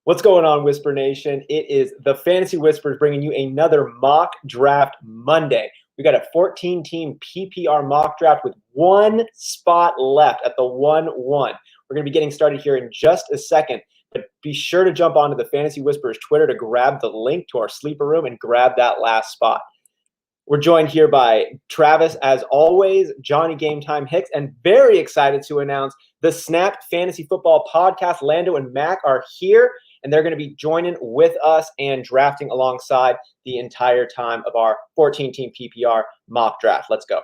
What's going on, Whisper Nation? It is the Fantasy Whispers bringing you another mock draft Monday. We got a 14-team PPR mock draft with one spot left at the 1-1. We're going to be getting started here in just a second, but be sure to jump onto the Fantasy Whispers Twitter to grab the link to our sleeper room and grab that last spot. We're joined here by Travis, as always, Johnny Game Time Hicks, and very excited to announce the Snap Fantasy Football Podcast. Lando and Mac are here, and they're going to be joining with us and drafting alongside the entire time of our 14-team PPR mock draft. Let's go.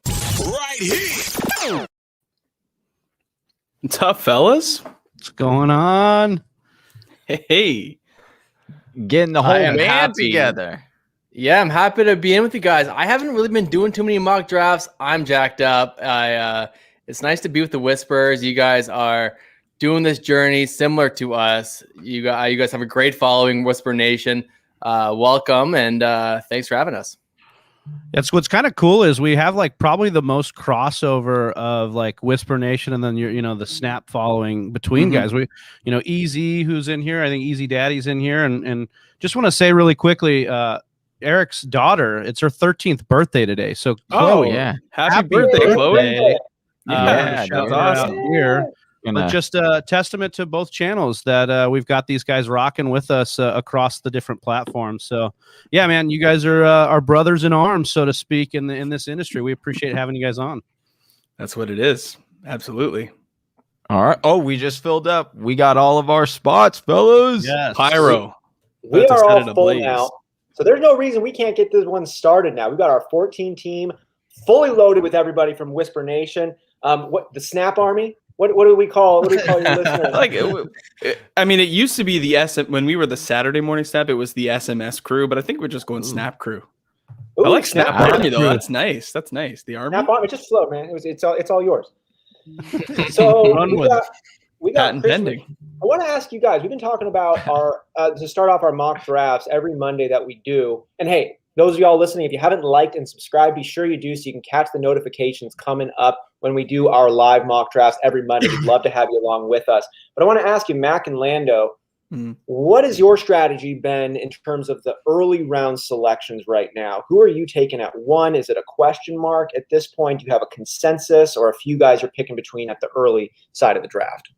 Right here. What's up, fellas? What's going on? Hey. Getting the whole band together. Yeah, I'm happy to be in with you guys. I haven't really been doing too many mock drafts. I'm jacked up. It's nice to be with the Whispers. You guys are doing this journey similar to us. You guys have a great following, Whisper Nation. Welcome, and thanks for having us. That's what's kind of cool is we have like probably the most crossover of like Whisper Nation and then the Snap following between guys. We Easy, who's in here. I think Easy Daddy's in here, and just want to say really quickly, Eric's daughter, it's her 13th birthday today. So Chloe, happy birthday, Chloe. Yeah, that's awesome. Here. But just a testament to both channels that we've got these guys rocking with us across the different platforms. So, yeah, man, you guys are our brothers in arms, so to speak, in this industry. We appreciate having you guys on. That's what it is. Absolutely. All right. Oh, we just filled up. We got all of our spots, fellas. Yes. Pyro. We are all full now. So there's no reason we can't get this one started now. We've got our 14-team fully loaded with everybody from Whisper Nation. What the Snap Army? What do we call your listeners? It used to be the when we were the Saturday morning Snap, it was the SMS crew, but I think we're just going Snap crew. Ooh, I like Snap Army though. Crew. That's nice. That's nice. The Army. Snap Army, just float, man. It's all yours. So we got patent pending. I want to ask you guys. We've been talking about our to start off our mock drafts every Monday that we do. And hey, those of y'all listening, if you haven't liked and subscribed, be sure you do so you can catch the notifications coming up when we do our live mock drafts every Monday. We'd love to have you along with us. But I want to ask you, Mac and Lando, what has your strategy been in terms of the early round selections right now? Who are you taking at 1? Is it a question mark at this point? Do you have a consensus or a few guys you're picking between at the early side of the draft?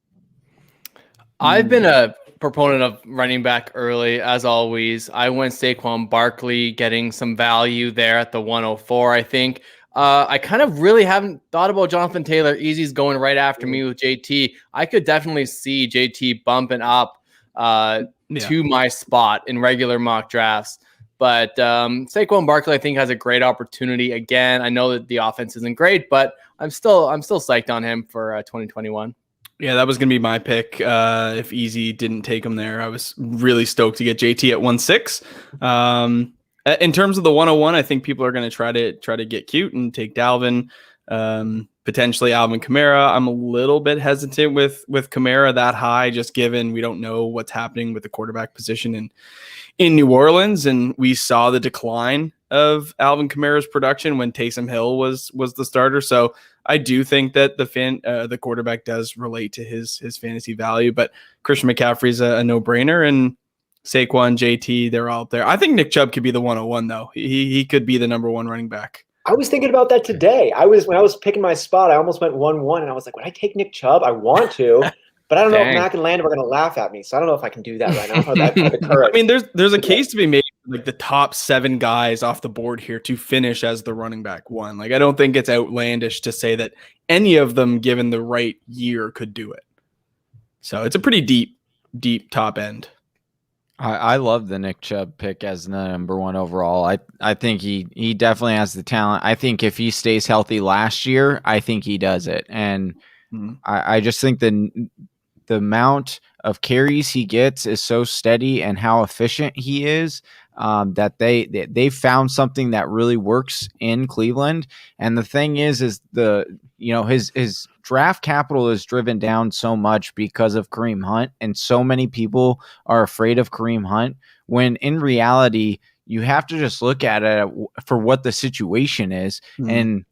I've been a proponent of running back early, as always. I went Saquon Barkley, getting some value there at the 104, I think. I kind of really haven't thought about Jonathan Taylor. Easy's going right after me with JT. I could definitely see JT bumping up to my spot in regular mock drafts. But Saquon Barkley, I think, has a great opportunity. Again, I know that the offense isn't great, but I'm still psyched on him for 2021. Yeah, that was going to be my pick. If Easy didn't take him there, I was really stoked to get JT at 1.6. In terms of the 101, I think people are going to try to get cute and take Dalvin, potentially Alvin Kamara. I'm a little bit hesitant with Kamara that high, just given we don't know what's happening with the quarterback position in New Orleans, and we saw the decline of Alvin Kamara's production when Taysom Hill was the starter. So I do think that the quarterback does relate to his fantasy value, but Christian McCaffrey's a no-brainer, and Saquon, JT, they're all up there. I think Nick Chubb could be the 101 though. He could be the number 1 running back. I was thinking about that today. When I was picking my spot, I almost went 1-1, and I was like, would I take Nick Chubb? I want to, but I don't know if Mac and Landon are going to laugh at me, so I don't know if I can do that right now. I don't have the courage. I mean, there's a case to be made like the top 7 guys off the board here to finish as the running back 1. Like, I don't think it's outlandish to say that any of them, given the right year, could do it. So it's a pretty deep top end. I love the Nick Chubb pick as the number 1 overall. I think he definitely has the talent. I think if he stays healthy last year, I think he does it. And I just think the amount of carries he gets is so steady, and how efficient he is, that they found something that really works in Cleveland. And the thing is his draft capital is driven down so much because of Kareem Hunt, and so many people are afraid of Kareem Hunt, when in reality you have to just look at it for what the situation is. And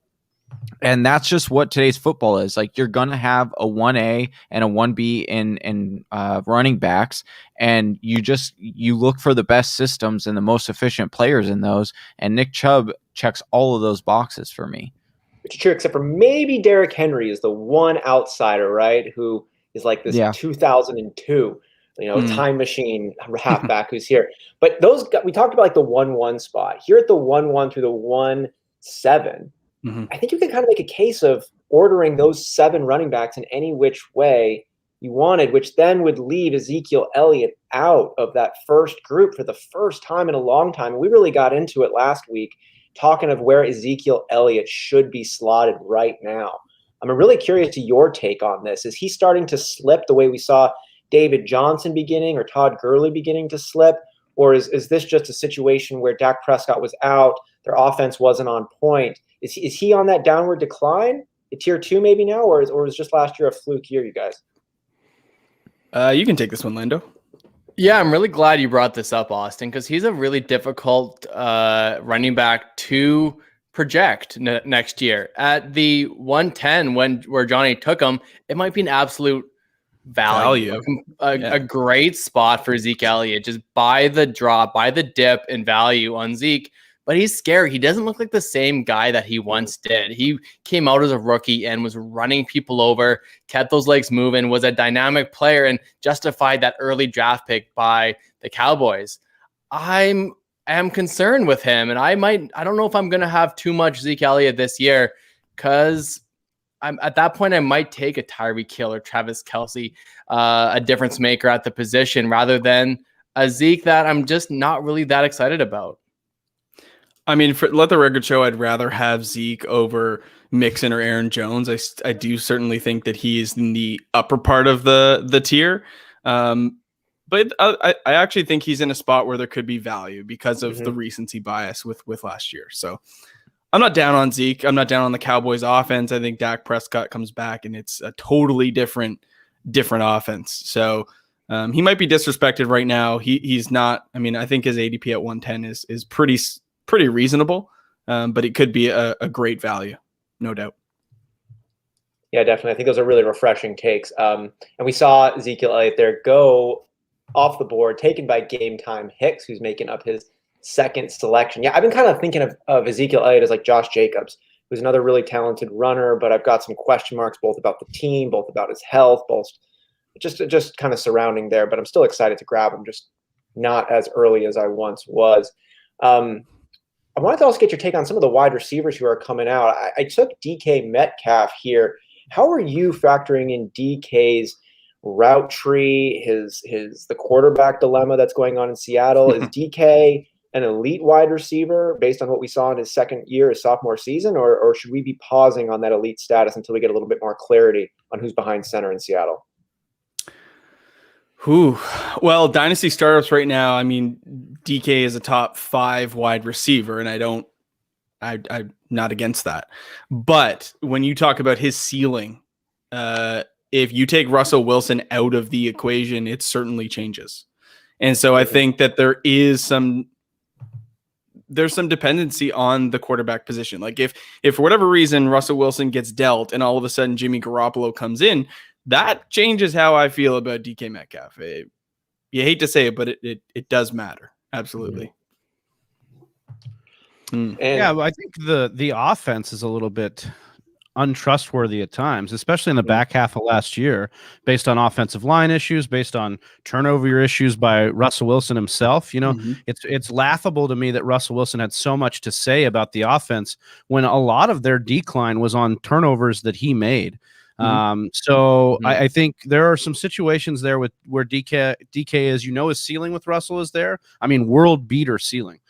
And that's just what today's football is. Like, you're going to have a 1A and a 1B in running backs. And you look for the best systems and the most efficient players in those. And Nick Chubb checks all of those boxes for me. Which is true, except for maybe Derrick Henry is the one outsider, right? Who is like this 2002, time machine halfback who's here. But we talked about like the 1-1 spot. Here at the 1-1 through the 1-7, I think you can kind of make a case of ordering those 7 running backs in any which way you wanted, which then would leave Ezekiel Elliott out of that first group for the first time in a long time. We really got into it last week, talking of where Ezekiel Elliott should be slotted right now. I'm really curious to your take on this. Is he starting to slip the way we saw David Johnson beginning or Todd Gurley beginning to slip? Or is this just a situation where Dak Prescott was out, their offense wasn't on point? Is he on that downward decline? A tier 2 maybe now, or is just last year a fluke year, you guys? You can take this one, Lando. Yeah, I'm really glad you brought this up, Austin, because he's a really difficult running back to project next year. At the 110, where Johnny took him, it might be an absolute value. A great spot for Zeke Elliott. Just buy the drop, buy the dip in value on Zeke. But he's scary. He doesn't look like the same guy that he once did. He came out as a rookie and was running people over, kept those legs moving, was a dynamic player, and justified that early draft pick by the Cowboys. I am concerned with him, and I don't know if I'm going to have too much Zeke Elliott this year, because at that point I might take a Tyreek Hill or Travis Kelce, a difference maker at the position, rather than a Zeke that I'm just not really that excited about. I mean, let the record show, I'd rather have Zeke over Mixon or Aaron Jones. I do certainly think that he is in the upper part of the tier. But I actually think he's in a spot where there could be value because of the recency bias with last year. So I'm not down on Zeke. I'm not down on the Cowboys offense. I think Dak Prescott comes back and it's a totally different offense. So he might be disrespected right now. He's not. I mean, I think his ADP at 110 is pretty reasonable, but it could be a great value, no doubt. Yeah, definitely. I think those are really refreshing takes. And we saw Ezekiel Elliott there go off the board, taken by Game Time Hicks, who's making up his second selection. Yeah, I've been kind of thinking of Ezekiel Elliott as like Josh Jacobs, who's another really talented runner, but I've got some question marks both about the team, both about his health, both just kind of surrounding there. But I'm still excited to grab him, just not as early as I once was. I wanted to also get your take on some of the wide receivers who are coming out. I took DK Metcalf here. How are you factoring in DK's route tree, the quarterback dilemma that's going on in Seattle? Is DK an elite wide receiver based on what we saw in his second year, his sophomore season, or should we be pausing on that elite status until we get a little bit more clarity on who's behind center in Seattle? Well, dynasty startups right now, I mean, DK is a top 5 wide receiver, and I'm not against that. But when you talk about his ceiling, if you take Russell Wilson out of the equation, it certainly changes. And so I think that there's some dependency on the quarterback position. Like if for whatever reason Russell Wilson gets dealt and all of a sudden Jimmy Garoppolo comes in, that changes how I feel about DK Metcalf. You hate to say it, but it does matter. Absolutely. Yeah, I think the offense is a little bit untrustworthy at times, especially in the back half of last year, based on offensive line issues, based on turnover issues by Russell Wilson himself. It's laughable to me that Russell Wilson had so much to say about the offense when a lot of their decline was on turnovers that he made. I think there are some situations there where DK is, his ceiling with Russell is there. I mean, world beater ceiling,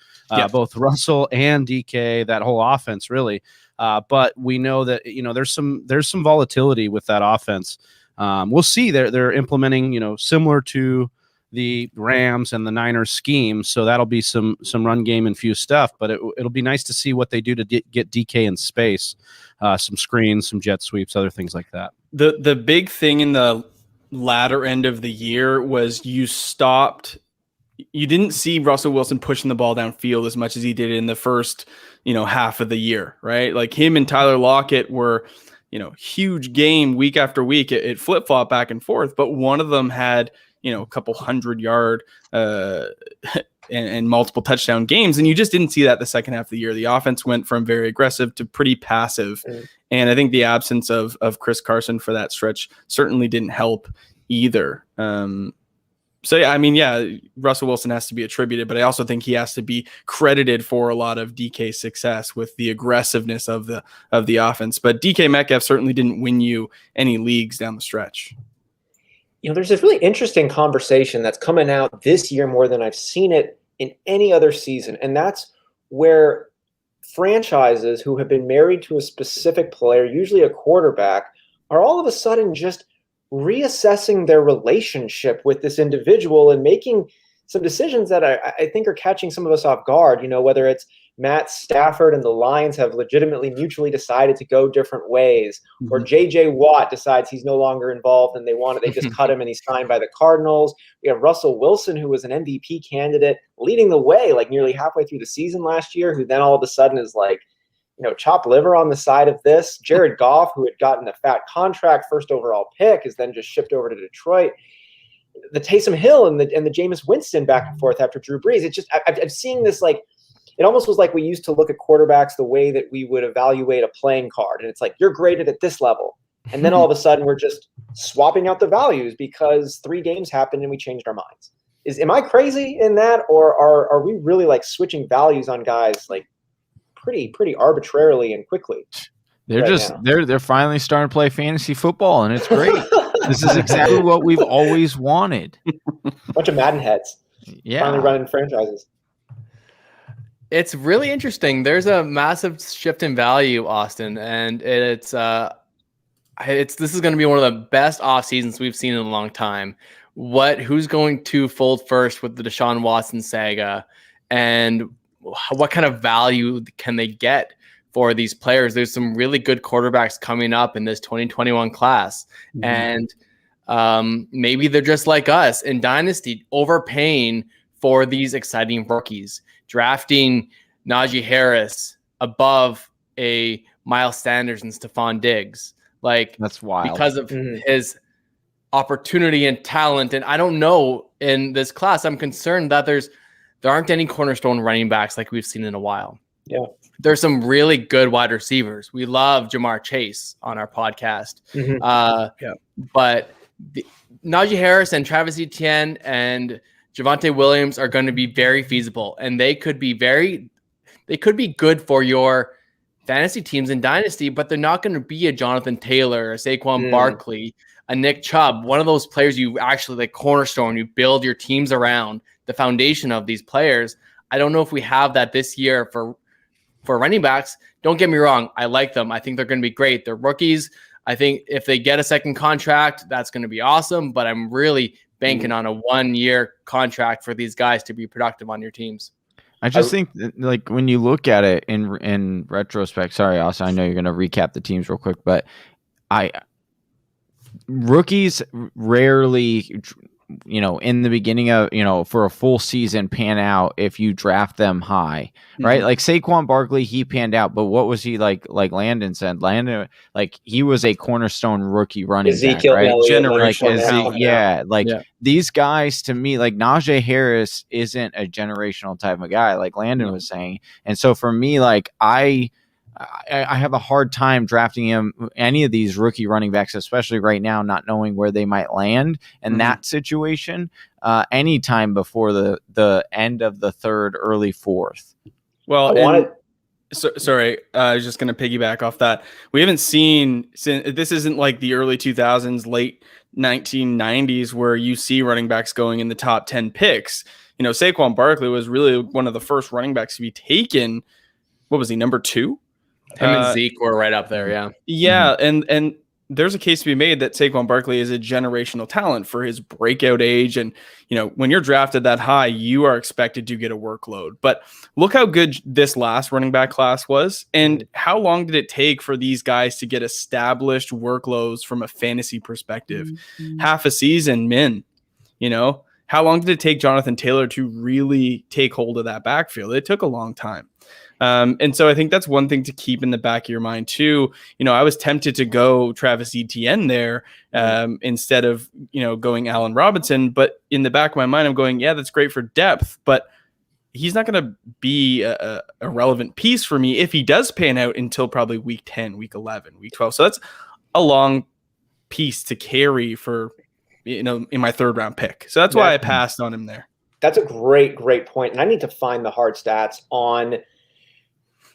both Russell and DK, that whole offense really. But we know that, there's some volatility with that offense. We'll see they're implementing, similar to the Rams and the Niners scheme. So that'll be some run game infused stuff, but it'll be nice to see what they do to get DK in space, some screens, some jet sweeps, other things like that. The big thing in the latter end of the year was you stopped you didn't see Russell Wilson pushing the ball downfield as much as he did in the first, half of the year, right? Like him and Tyler Lockett were, huge game week after week. It flip-flopped back and forth, but one of them had, a couple 100-yard and multiple touchdown games. And you just didn't see that the second half of the year. The offense went from very aggressive to pretty passive. And I think the absence of Chris Carson for that stretch certainly didn't help either. So Russell Wilson has to be attributed, but I also think he has to be credited for a lot of DK's success with the aggressiveness of the offense. But DK Metcalf certainly didn't win you any leagues down the stretch. There's this really interesting conversation that's coming out this year more than I've seen it in any other season, and that's where franchises who have been married to a specific player, usually a quarterback, are all of a sudden just reassessing their relationship with this individual and making some decisions that I think are catching some of us off guard. Whether it's Matt Stafford and the Lions have legitimately mutually decided to go different ways, or J.J. Watt decides he's no longer involved and they just cut him and he's signed by the Cardinals. We have Russell Wilson, who was an MVP candidate, leading the way like nearly halfway through the season last year, who then all of a sudden is like, chopped liver on the side of this. Jared Goff, who had gotten a fat contract, first overall pick, is then just shipped over to Detroit. The Taysom Hill and the Jameis Winston back and forth after Drew Brees. It's just I'm seeing this like it almost was like we used to look at quarterbacks the way that we would evaluate a playing card, and it's like you're graded at this level, and then all of a sudden we're just swapping out the values because 3 games happened and we changed our minds. Am I crazy in that, or are we really like switching values on guys like pretty arbitrarily and quickly? They're finally starting to play fantasy football, and it's great. This is exactly what we've always wanted. Bunch of Madden heads. Yeah. Finally running franchises. It's really interesting. There's a massive shift in value, Austin, and this is going to be one of the best off seasons we've seen in a long time. Who's going to fold first with the Deshaun Watson saga, and what kind of value can they get for these players? There's some really good quarterbacks coming up in this 2021 class. And maybe they're just like us in Dynasty, overpaying for these exciting rookies, drafting Najee Harris above a Miles Sanders and Stephon Diggs. Like, that's wild because of his opportunity and talent. And I don't know, in this class, I'm concerned that there aren't any cornerstone running backs like we've seen in a while. Yeah. There's some really good wide receivers. We love Jamar Chase on our podcast. But Najee Harris and Travis Etienne and Javonte Williams are going to be very feasible, and they could be good for your fantasy teams in Dynasty, but they're not going to be a Jonathan Taylor, a Saquon Barkley, a Nick Chubb, one of those players you actually like cornerstone, you build your teams around the foundation of these players. I don't know if we have that this year for running backs. Don't get me wrong. I like them. I think they're going to be great. They're rookies. I think if they get a second contract, that's going to be awesome, but I'm really banking on a 1-year contract for these guys to be productive on your teams. I just think that, like, when you look at it in retrospect, sorry, Austin, I know you're going to recap the teams real quick, but rookies rarely, in the beginning of, for a full season pan out if you draft them high, right? Like Saquon Barkley, he panned out, but what was he like Landon said? Landon, like, he was a cornerstone rookie running back, right? These guys, to me, like Najee Harris isn't a generational type of guy, like Landon was saying. And so for me, like, I have a hard time drafting any of these rookie running backs, especially right now, not knowing where they might land in that situation anytime before the end of the third, early fourth. Well, sorry, I was just going to piggyback off that. We haven't seen, since this isn't like the early 2000s, late 1990s, where you see running backs going in the top 10 picks. Saquon Barkley was really one of the first running backs to be taken. What was he, number 2? Him and Zeke were right up there, yeah. Yeah, and there's a case to be made that Saquon Barkley is a generational talent for his breakout age. And, when you're drafted that high, you are expected to get a workload. But look how good this last running back class was. And how long did it take for these guys to get established workloads from a fantasy perspective? Half a season, how long did it take Jonathan Taylor to really take hold of that backfield? It took a long time. And so I think that's one thing to keep in the back of your mind too. I was tempted to go Travis Etienne there instead of, going Allen Robinson. But in the back of my mind, I'm going, yeah, that's great for depth, but he's not going to be a relevant piece for me if he does pan out until probably week 10, week 11, week 12. So that's a long piece to carry for, in my third round pick. So that's why I passed on him there. That's a great point. And I need to find the hard stats on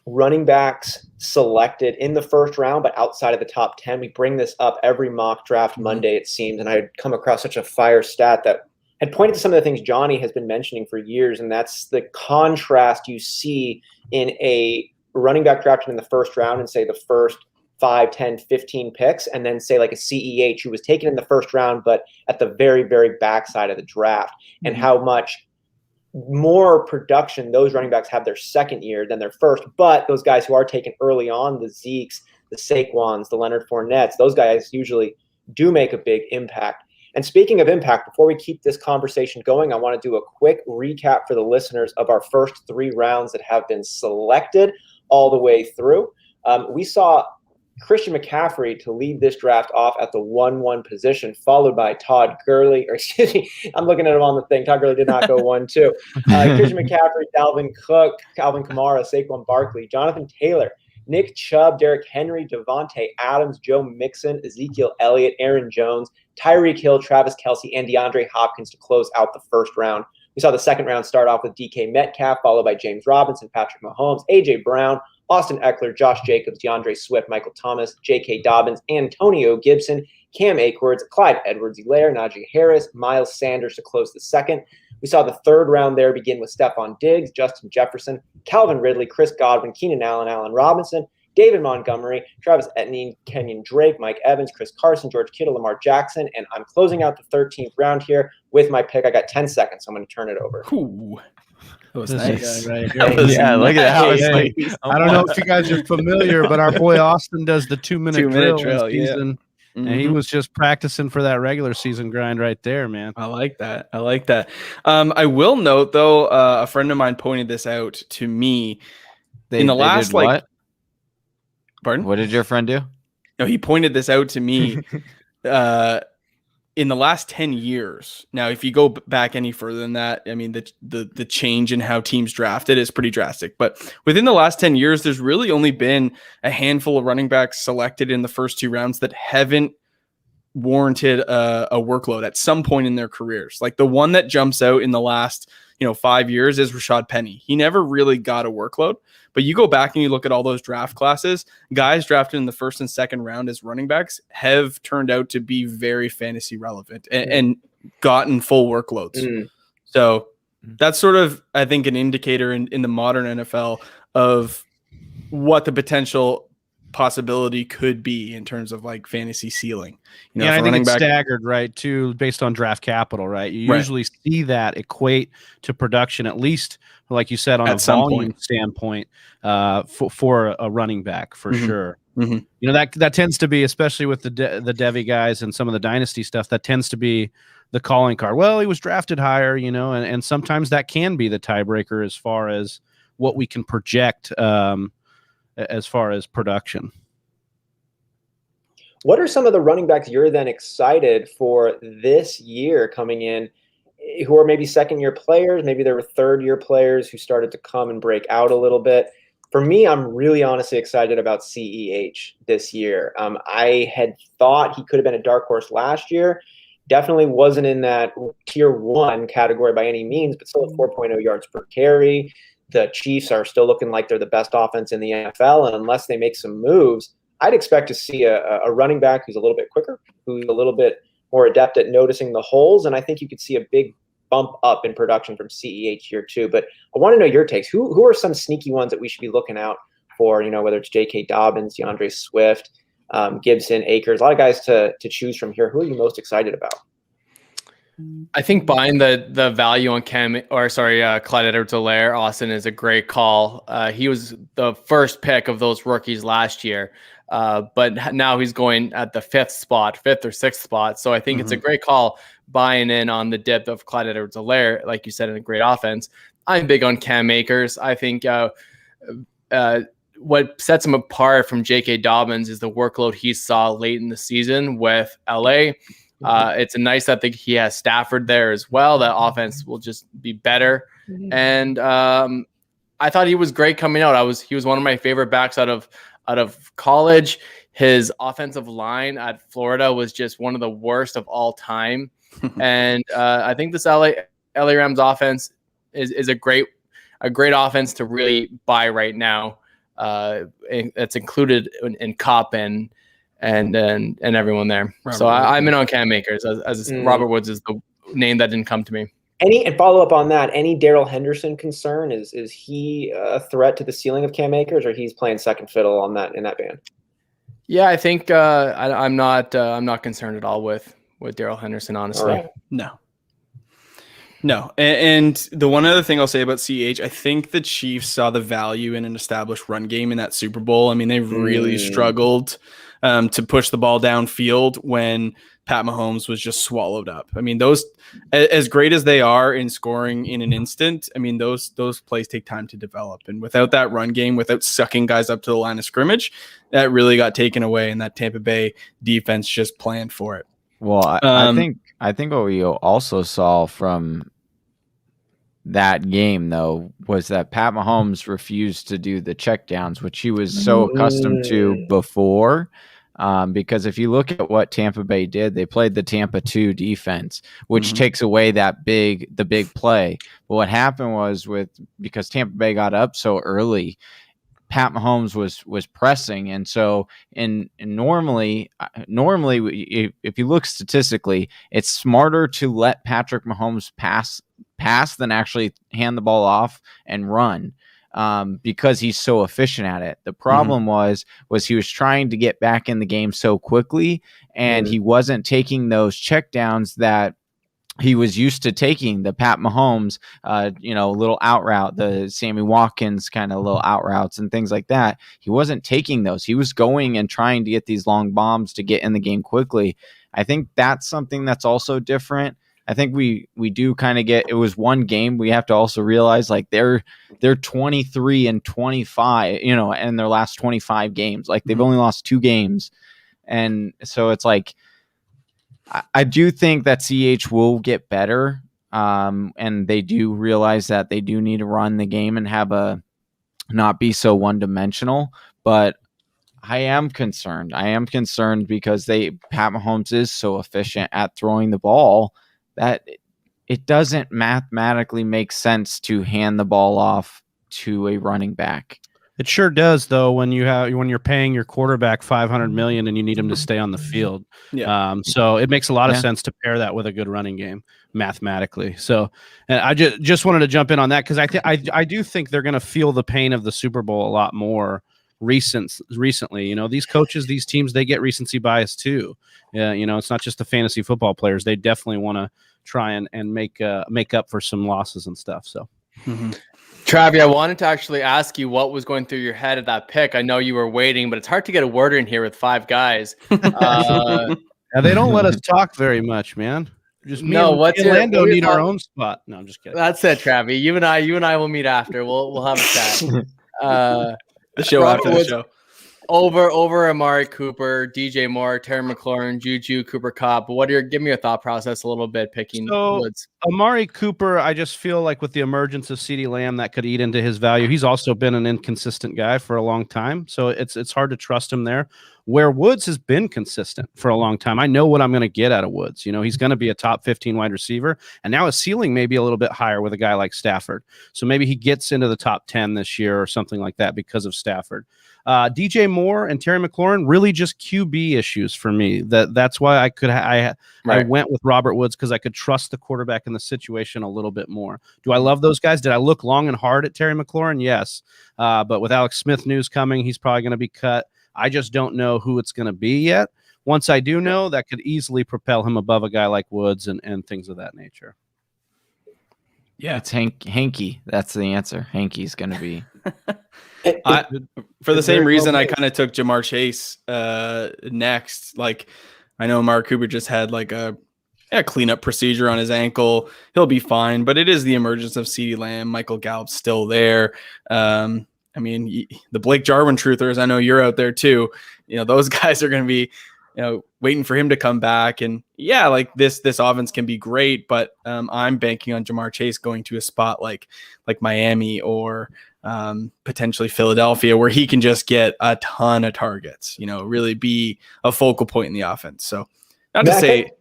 running backs selected in the first round, but outside of the top 10. We bring this up every mock draft Monday, it seems. And I had come across such a fire stat that had pointed to some of the things Johnny has been mentioning for years. And that's the contrast you see in a running back drafted in the first round and say the first 5, 10, 15 picks, and then say like a CEH who was taken in the first round, but at the very, very backside of the draft, and how much more production those running backs have their second year than their first. But those guys who are taken early on, the Zekes, the Saquons, the Leonard Fournettes, those guys usually do make a big impact. And speaking of impact, before we keep this conversation going, I want to do a quick recap for the listeners of our first 3 rounds that have been selected all the way through. We saw Christian McCaffrey to lead this draft off at the 1-1 position, followed by Todd Gurley, or excuse me, I'm looking at him on the thing. Todd Gurley did not go 1-2. Christian McCaffrey, Dalvin Cook, Calvin Kamara, Saquon Barkley, Jonathan Taylor, Nick Chubb, Derrick Henry, Devontae Adams, Joe Mixon, Ezekiel Elliott, Aaron Jones, Tyreek Hill, Travis Kelce, and DeAndre Hopkins to close out the first round. We saw the second round start off with DK Metcalf, followed by James Robinson, Patrick Mahomes, A.J. Brown, Austin Eckler, Josh Jacobs, DeAndre Swift, Michael Thomas, J.K. Dobbins, Antonio Gibson, Cam Akers, Clyde Edwards-Helaire, Najee Harris, Miles Sanders to close the second. We saw the third round there begin with Stephon Diggs, Justin Jefferson, Calvin Ridley, Chris Godwin, Keenan Allen, Allen Robinson, David Montgomery, Travis Etienne, Kenyon Drake, Mike Evans, Chris Carson, George Kittle, Lamar Jackson, and I'm closing out the 13th round here with my pick. I got 10 seconds, so I'm going to turn it over. Ooh. That was nice. nice. Right. Look at that. Hey, I don't know if you guys are familiar, but our boy Austin does the 2-minute drill season, and he was just practicing for that regular season grind right there, man. I like that. I will note, though, a friend of mine pointed this out to me in the last, what? Pardon? What did your friend do? No, he pointed this out to me in the last 10 years. Now, if you go back any further than that, I mean, the change in how teams drafted is pretty drastic. But within the last 10 years, there's really only been a handful of running backs selected in the first 2 rounds that haven't warranted a workload at some point in their careers. Like the one that jumps out in the last 5 years is Rashad Penny. He never really got a workload. But you go back and you look at all those draft classes, guys drafted in the first and second round as running backs have turned out to be very fantasy relevant and gotten full workloads. So that's sort of, I think, an indicator in the modern NFL of what the potential possibility could be in terms of like fantasy ceiling. I think it's staggered, right, too, based on draft capital, right? You usually see that equate to production, at least, like you said, on a volume standpoint for a running back, for sure. That tends to be, especially with the Devy guys and some of the dynasty stuff, that tends to be the calling card. Well, he was drafted higher, and sometimes that can be the tiebreaker as far as what we can project as far as production. What are some of the running backs you're then excited for this year coming in, who are maybe second-year players? Maybe there were third-year players who started to come and break out a little bit. For me, I'm really honestly excited about CEH this year. I had thought he could have been a dark horse last year. Definitely wasn't in that tier 1 category by any means, but still at 4.0 yards per carry. The Chiefs are still looking like they're the best offense in the NFL, and unless they make some moves, I'd expect to see a running back who's a little bit quicker, who's a little bit more adept at noticing the holes, and I think you could see a big bump up in production from CEH here too. But I want to know your takes. Who are some sneaky ones that we should be looking out for, whether it's J.K. Dobbins, DeAndre Swift, Gibson, Akers, a lot of guys to choose from here. Who are you most excited about? I think buying the value on Clyde Edwards-Helaire, Austin, is a great call. He was the first pick of those rookies last year, but now he's going at the 5th or 6th spot. So I think it's a great call buying in on the depth of Clyde Edwards-Helaire, like you said, in a great offense. I'm big on Cam Akers. I think what sets him apart from J.K. Dobbins is the workload he saw late in the season with LA. It's a nice that he has Stafford there as well. That offense will just be better. And I thought he was great coming out. He was one of my favorite backs out of college. His offensive line at Florida was just one of the worst of all time. And I think this LA Rams offense is a great offense to really buy right now. It's included in Cop and everyone there. I'm in on Cam Akers as Robert Woods is the name that didn't come to me. And follow up on that, any Darrell Henderson concern? Is he a threat to the ceiling of Cam Akers, or he's playing second fiddle in that band? Yeah, I think I'm not concerned at all with Darrell Henderson, honestly. Right. No. And the one other thing I'll say about CH, I think the Chiefs saw the value in an established run game in that Super Bowl. I mean, they really struggled to push the ball downfield when Pat Mahomes was just swallowed up. I mean, those, as great as they are in scoring in an instant, I mean, those plays take time to develop. And without that run game, without sucking guys up to the line of scrimmage, that really got taken away, and that Tampa Bay defense just planned for it. Well, I think what we also saw from that game, though, was that Pat Mahomes refused to do the checkdowns, which he was so accustomed to before. Because if you look at what Tampa Bay did, they played the Tampa 2 defense, which takes away the big play. But what happened was because Tampa Bay got up so early, Pat Mahomes was pressing, and so normally if you look statistically, it's smarter to let Patrick Mahomes pass than actually hand the ball off and run. Because he's so efficient at it. The problem was he was trying to get back in the game so quickly, and he wasn't taking those checkdowns that he was used to taking, the Pat Mahomes, little out route, the Sammy Watkins kind of little out routes and things like that. He wasn't taking those. He was going and trying to get these long bombs to get in the game quickly. I think that's something that's also different. I think we do kind of it was one game. We have to also realize like they're 23-25, in their last 25 games. Like they've only lost 2 games. And so it's like, I do think that CH will get better. And they do realize that they do need to run the game and not be so one-dimensional. But I am concerned. Because Pat Mahomes is so efficient at throwing the ball that it doesn't mathematically make sense to hand the ball off to a running back. It sure does, though, when you're paying your quarterback $500 million and you need him to stay on the field. Yeah. So it makes a lot of sense to pair that with a good running game mathematically. So, and I just wanted to jump in on that because I do think they're going to feel the pain of the Super Bowl a lot more recently. These coaches, these teams, they get recency bias too. Yeah, it's not just the fantasy football players. They definitely want to try and make up for some losses and stuff. So. Travi, I wanted to actually ask you what was going through your head at that pick. I know you were waiting, but it's hard to get a word in here with 5 guys. Yeah, they don't let us talk very much, man. Just me and Lando need our own spot. No, I'm just kidding. That's it, Travi. You and I will meet after. We'll have a chat. The show after the show. Over Amari Cooper, DJ Moore, Terry McLaurin, Juju, Cooper Kupp. Give me your thought process a little bit picking Woods. Amari Cooper, I just feel like with the emergence of CeeDee Lamb, that could eat into his value. He's also been an inconsistent guy for a long time, so it's hard to trust him there. Where Woods has been consistent for a long time, I know what I'm going to get out of Woods. He's going to be a top 15 wide receiver, and now his ceiling may be a little bit higher with a guy like Stafford. So maybe he gets into the top 10 this year or something like that because of Stafford. DJ Moore and Terry McLaurin, really just QB issues for me. That's why I went with Robert Woods, because I could trust the quarterback in the situation a little bit more. Do I love those guys? Did I look long and hard at Terry McLaurin? Yes. But with Alex Smith news coming, he's probably going to be cut. I just don't know who it's going to be yet. Once I do know, that could easily propel him above a guy like Woods and things of that nature. Yeah, it's Hanky. That's the answer. Hanky's going to be. For the same reason, I kind of took Jamar Chase next. Like, I know Amari Cooper just had like a cleanup procedure on his ankle. He'll be fine, but it is the emergence of CeeDee Lamb. Michael Gallup's still there. I mean, the Blake Jarwin truthers, I know you're out there too. Those guys are going to be, waiting for him to come back. And yeah, like this offense can be great, but I'm banking on Jamar Chase going to a spot like Miami or potentially Philadelphia, where he can just get a ton of targets, really be a focal point in the offense. So not to say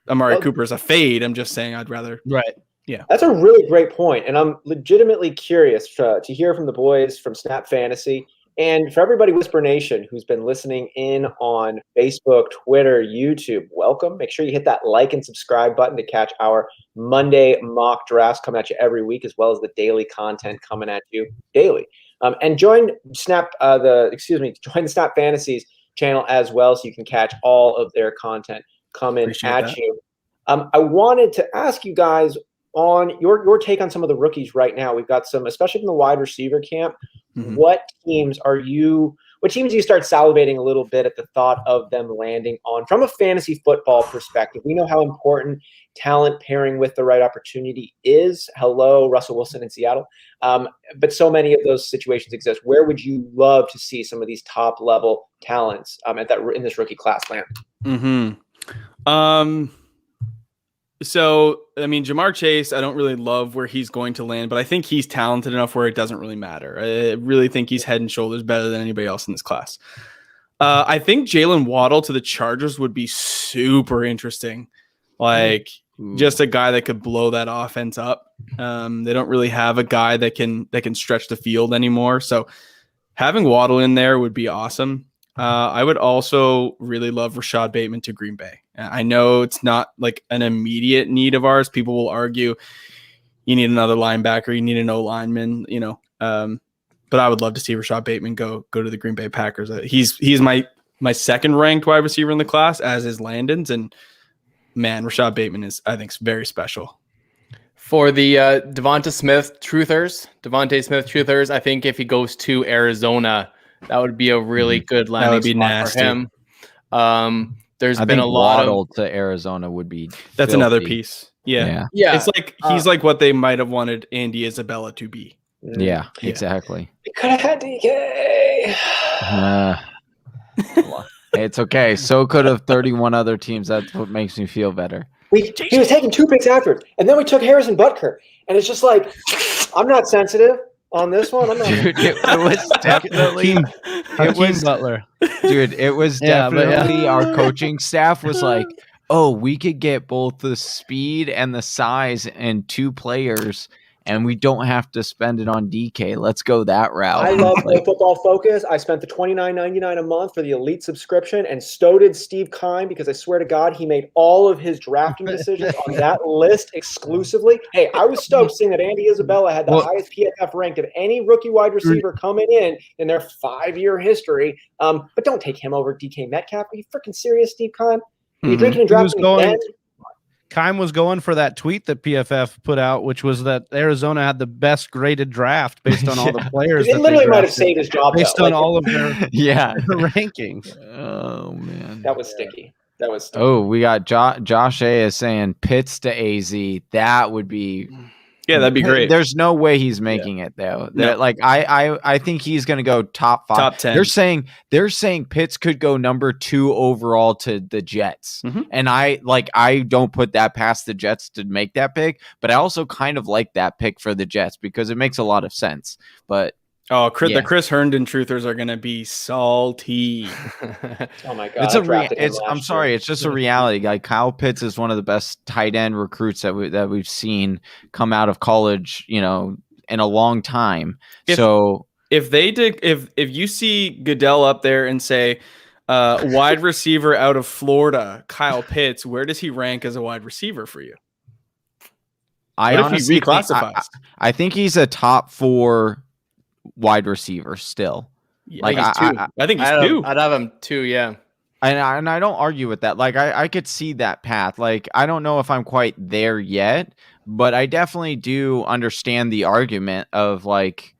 Amari Cooper is a fade. I'm just saying I'd rather. Right. Yeah. That's a really great point. And I'm legitimately curious to hear from the boys from Snap Fantasy and for everybody Whisper Nation who's been listening in on Facebook, Twitter, YouTube. Welcome. Make sure you hit that like and subscribe button to catch our Monday mock drafts coming at you every week, as well as the daily content coming at you daily. And join join the Snap Fantasies channel as well, so you can catch all of their content coming at you. I wanted to ask you guys on your take on some of the rookies right now. We've got some, especially from the wide receiver camp. Mm-hmm. What teams do you start salivating a little bit at the thought of them landing on from a fantasy football perspective? We know how important talent pairing with the right opportunity is. Hello, Russell Wilson in Seattle. But so many of those situations exist. Where would you love to see some of these top level talents in this rookie class land? Mm-hmm. So, I mean, Jamar Chase, I don't really love where he's going to land, but I think he's talented enough where it doesn't really matter. I really think he's head and shoulders better than anybody else in this class. I think Jalen Waddle to the Chargers would be super interesting. Like, just a guy that could blow that offense up. They don't really have a guy that can stretch the field anymore. So having Waddle in there would be awesome. I would also really love Rashad Bateman to Green Bay. I know it's not like an immediate need of ours. People will argue you need another linebacker, you need an O-lineman, but I would love to see Rashad Bateman go to the Green Bay Packers. He's my second ranked wide receiver in the class, as is Landon's, and man, Rashad Bateman is, I think, very special. For the Devonta Smith truthers, I think if he goes to Arizona, that would be a really good landing spot for him. I been a lot Waddle to Arizona would be. That's filthy. Another piece. Yeah. It's like he's like what they might have wanted Andy Isabella to be. Yeah, exactly. We could have had DK. It's okay. So could have 31 other teams. That's what makes me feel better. He was taking 2 picks after, and then we took Harrison Butker, and it's just like, I'm not sensitive on this one. I'm not. Dude, it was definitely Butler. Dude, it was definitely our coaching staff was like, oh, we could get both the speed and the size and 2 players, and we don't have to spend it on DK. Let's go that route. I love Pro Football Focus. I spent the $29.99 a month for the elite subscription, and so did Steve Kime, because I swear to God, he made all of his drafting decisions on that list exclusively. Hey, I was stoked seeing that Andy Isabella had the highest PFF rank of any rookie wide receiver coming in their 5-year history. But don't take him over DK Metcalf. Are you freaking serious, Steve Kime? Are you drinking and drafting again? Kime was going for that tweet that PFF put out, which was that Arizona had the best graded draft based on all the players. It literally might have saved his job based on all of their rankings. Oh man, that was sticky. Oh, we got Josh A is saying Pitts to AZ. That would be. Yeah, that'd be great. There's no way he's making it though. No. Like I think he's going to go top 5. Top 10. They're saying Pitts could go number 2 overall to the Jets. Mm-hmm. And I don't put that past the Jets to make that pick, but I also kind of like that pick for the Jets because it makes a lot of sense. But the Chris Herndon truthers are going to be salty. Oh my God! It's just a reality. Like Kyle Pitts is one of the best tight end recruits that we've seen come out of college, in a long time. If you see Goodell up there and say wide receiver out of Florida, Kyle Pitts, where does he rank as a wide receiver for you? I honestly reclassifies. I think he's a top 4 wide receiver still. Yeah, I think he's 2. I'd have him 2, yeah. And I don't argue with that. Like I could see that path. Like I don't know if I'm quite there yet, but I definitely do understand the argument of like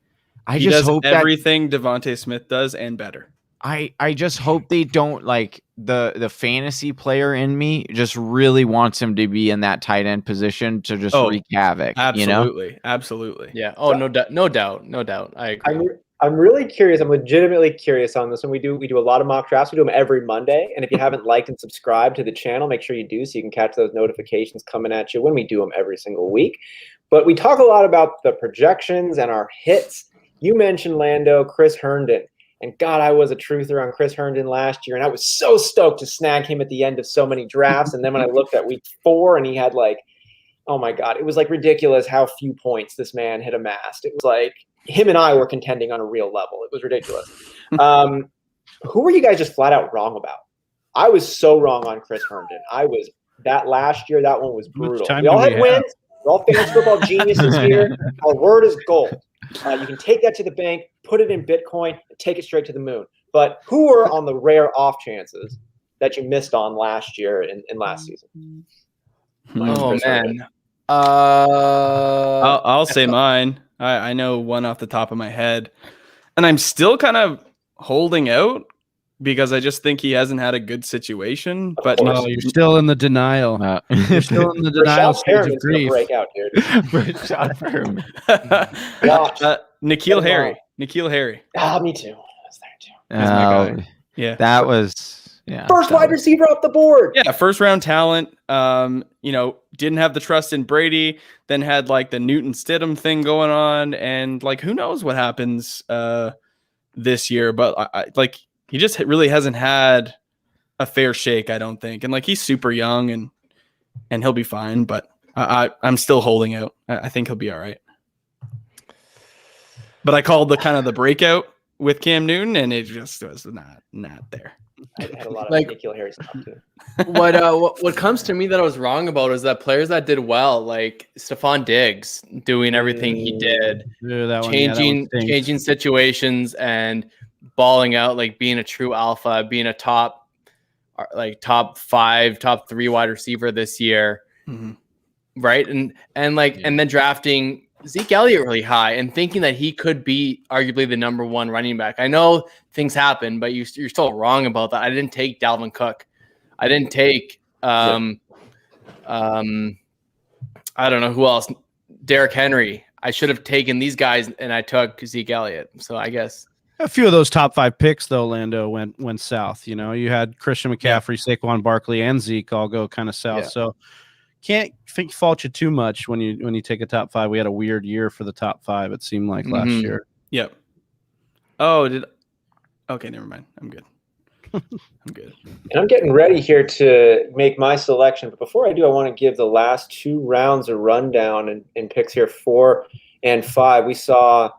he just hope everything Devontae Smith does and better. I just hope they don't like the fantasy player in me just really wants him to be in that tight end position to just wreak havoc. Absolutely. Absolutely. Yeah. Oh, no doubt. No doubt. No doubt. I agree. I'm really curious. I'm legitimately curious on this one. We do a lot of mock drafts. We do them every Monday. And if you haven't liked and subscribed to the channel, make sure you do so you can catch those notifications coming at you when we do them every single week. But we talk a lot about the projections and our hits. You mentioned Lando, Chris Herndon. And God, I was a truther on Chris Herndon last year. And I was so stoked to snag him at the end of so many drafts. And then when I looked at week 4 and he had like, oh my God, it was like ridiculous how few points this man had amassed. It was like him and I were contending on a real level. It was ridiculous. Who were you guys just flat out wrong about? I was so wrong on Chris Herndon. That last year, that one was brutal. We all had wins. We're all fantasy football geniuses here. Our word is gold. You can take that to the bank, put it in Bitcoin, and take it straight to the moon. But who were on the rare off chances that you missed on last year and last season? Oh, man. I'll say mine. I know one off the top of my head, and I'm still kind of holding out because I just think he hasn't had a good situation. But you're still in the denial. You're still in the denial stage of grief. Break out, dude. N'Keal Harry. N'Keal Harry. Me too. I was there too. He's my guy. Yeah, that was. Yeah, first wide receiver off the board. Yeah, first round talent. Didn't have the trust in Brady, then had like the Newton Stidham thing going on, and like who knows what happens this year. But he just really hasn't had a fair shake, I don't think. And like he's super young and he'll be fine, but I'm still holding out. I think he'll be all right. But I called the kind of the breakout with Cam Newton, and it just was not there. I had a lot of N'Keal Harry stuff too. What comes to me that I was wrong about is that players that did well, like Stephon Diggs, doing everything he did, changing situations and balling out, like being a true alpha, being a top 5, top 3 wide receiver this year, right? And then drafting Zeke Elliott really high and thinking that he could be arguably the number 1 running back. I know things happen, but you're still wrong about that. I didn't take Dalvin Cook. I didn't take I don't know who else. Derrick Henry. I should have taken these guys, and I took Zeke Elliott. So I guess a few of those top 5 picks, though, Lando, went south. You know, you had Christian McCaffrey, Saquon Barkley, and Zeke all go kind of south. Yeah. So can't fault you too much when you take a top 5. We had a weird year for the top 5. It seemed like last year. Yep. Oh, okay, never mind. I'm good. I'm good. And I'm getting ready here to make my selection. But before I do, I want to give the last 2 rounds a rundown and picks here 4 and 5. We saw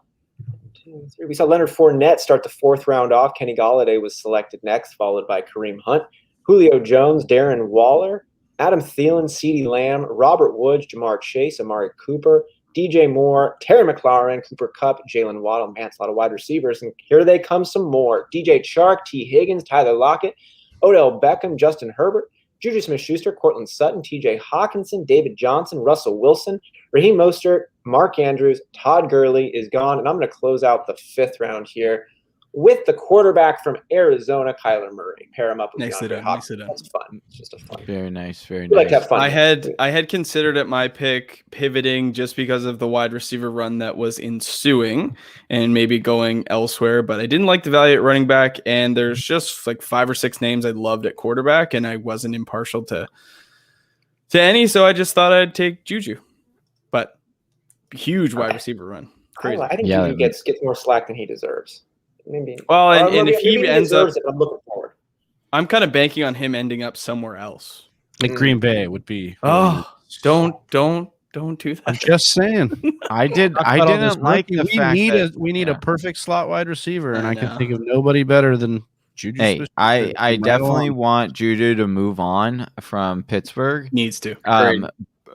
Leonard Fournette start the 4th round off. Kenny Golladay was selected next, followed by Kareem Hunt, Julio Jones, Darren Waller, Adam Thielen, CeeDee Lamb, Robert Woods, Jamar Chase, Amari Cooper, DJ Moore, Terry McLaurin, Cooper Kupp, Jalen Waddle. Man, it's a lot of wide receivers. And here they come some more. DJ Chark, T. Higgins, Tyler Lockett, Odell Beckham, Justin Herbert, Juju Smith-Schuster, Cortland Sutton, TJ Hawkinson, David Johnson, Russell Wilson, Raheem Mostert, Mark Andrews, Todd Gurley is gone. And I'm going to close out the 5th round here with the quarterback from Arizona, Kyler Murray. Pair him up with DeAndre Hopkins. That's fun. It's just a fun. Very nice. Very nice. Like have fun. I had considered at my pick pivoting just because of the wide receiver run that was ensuing and maybe going elsewhere, but I didn't like the value at running back, and there's just like 5 or 6 names I loved at quarterback, and I wasn't impartial to any, so I just thought I'd take Juju. But huge wide receiver run. Crazy. I think Juju gets more slack than he deserves. Maybe. Well, and if he ends up, I'm looking forward. I'm kind of banking on him ending up somewhere else. Like Green Bay would be. Oh, don't do that. I'm just saying. I didn't like the fact we need a perfect slot wide receiver, and I can think of nobody better than Juju. Hey, I definitely want Juju to move on from Pittsburgh. Needs to.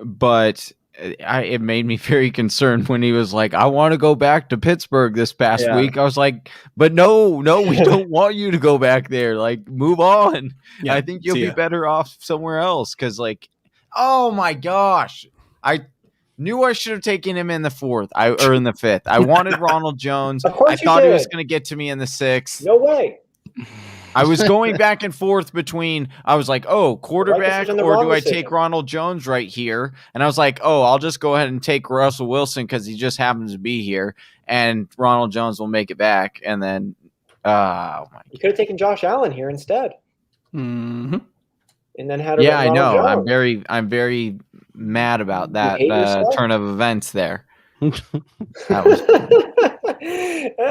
But it made me very concerned when he was like, I want to go back to Pittsburgh this past week. I was like, but no, we don't want you to go back there. Like, move on. Yeah, I think you'll be better off somewhere else. Cause like, oh my gosh, I knew I should have taken him in the 4th or in the 5th. I wanted Ronald Jones. Of course I thought he was going to get to me in the 6th. No way. I was going back and forth between, I was like, oh, quarterback, decision, the or wrong do I decision. take Ronald Jones right here? And I was like, oh, I'll just go ahead and take Russell Wilson because he just happens to be here, and Ronald Jones will make it back. And then, oh my You could have taken Josh Allen here instead, Mm-hmm. and then had yeah, I Ronald know. Jones. I'm very mad about that hate yourself? turn of events there. That was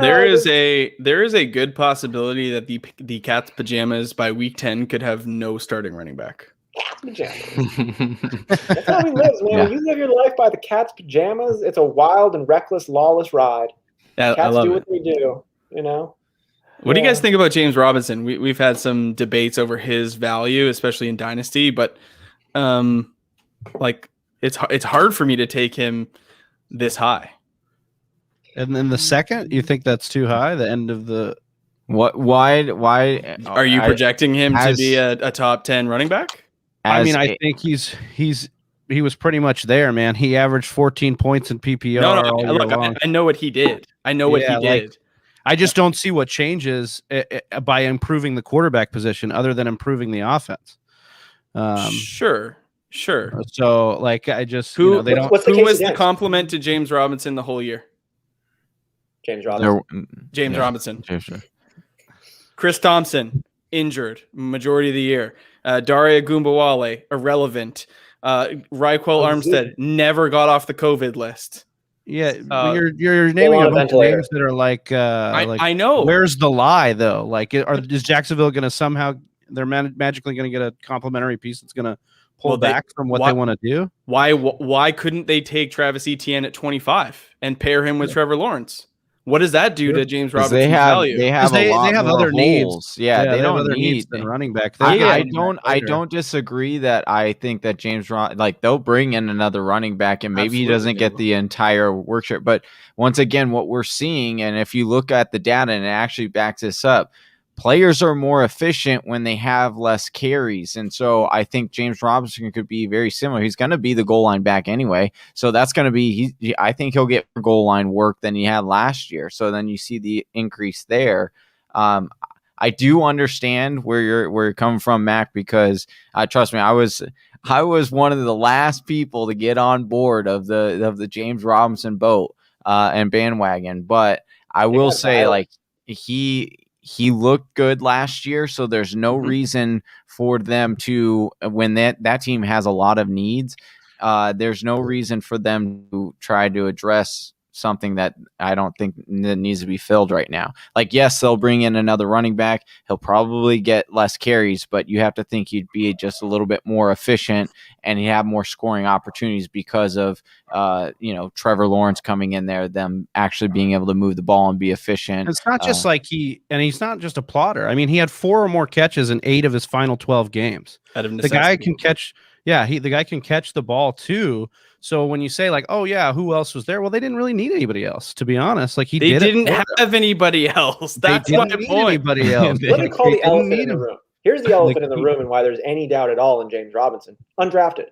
There is a good possibility that the Cats pajamas by week 10 could have no starting running back. Cat's pajamas. That's how we live, man. Yeah. When you live your life by the cat's pajamas, it's a wild and reckless, lawless ride. I Cats love do it. what they do, you know? What do you guys think about James Robinson? We've had some debates over his value, especially in Dynasty, but like it's hard for me to take him this high. And then the second, you think that's too high? The end of the what? Why? Are you projecting him to as- be a top 10 running back? I mean, as I think he was pretty much there, man. He averaged 14 points in PPR. No, all year look, long. I know what he did. I know what he did. I just don't see what changes by improving the quarterback position other than improving the offense. Sure. So, like, I just Who they don't. What's the who case was the against? compliment to James Robinson the whole year? James Robinson. James Yeah. Robinson. James- Chris Thompson, injured majority of the year. Daria Gumbawale, irrelevant. Raquel Armstead never got off the COVID list. Yeah, you're naming on a a bunch of ventilator. names that are like, I know. Where's the lie though? Like, is Jacksonville going to somehow they're magically going to get a complimentary piece that's going to pull back from what they want to do? Why couldn't they take Travis Etienne at 25 and pair him with Trevor Lawrence? What does that do to James Robinson's value? They have a lot have more other needs. holes. Yeah, they have don't other need needs than running back. I don't disagree that I think that they'll bring in another running back and maybe Absolutely he doesn't get the entire work share. But once again, what we're seeing, and if you look at the data and it actually backs this up, players are more efficient when they have less carries. And so I think James Robinson could be very similar. He's going to be the goal line back anyway. So that's going to be, I think he'll get more goal line work than he had last year. So then you see the increase there. I do understand where you're coming from, Mac, because trust me, I was one of the last people to get on board of the James Robinson boat and bandwagon. But I will say, like, he looked good last year, so there's no reason for them to, when that team has a lot of needs, there's no reason for them to try to address something that I don't think that needs to be filled right now. Like, yes, they'll bring in another running back. He'll probably get less carries, but you have to think he'd be just a little bit more efficient and he'd have more scoring opportunities because of, Trevor Lawrence coming in there, them actually being able to move the ball and be efficient. It's not just he's not just a plotter. I mean, he had 4 or more catches in 8 of his final 12 games. The guy can catch. Yeah, the guy can catch the ball too. So when you say like, oh yeah, who else was there? Well, they didn't really need anybody else, to be honest. Like they didn't have anybody else. That's my point. Anybody else. Let me call the elephant in the room. Here's the elephant in the room and why there's any doubt at all in James Robinson. Undrafted.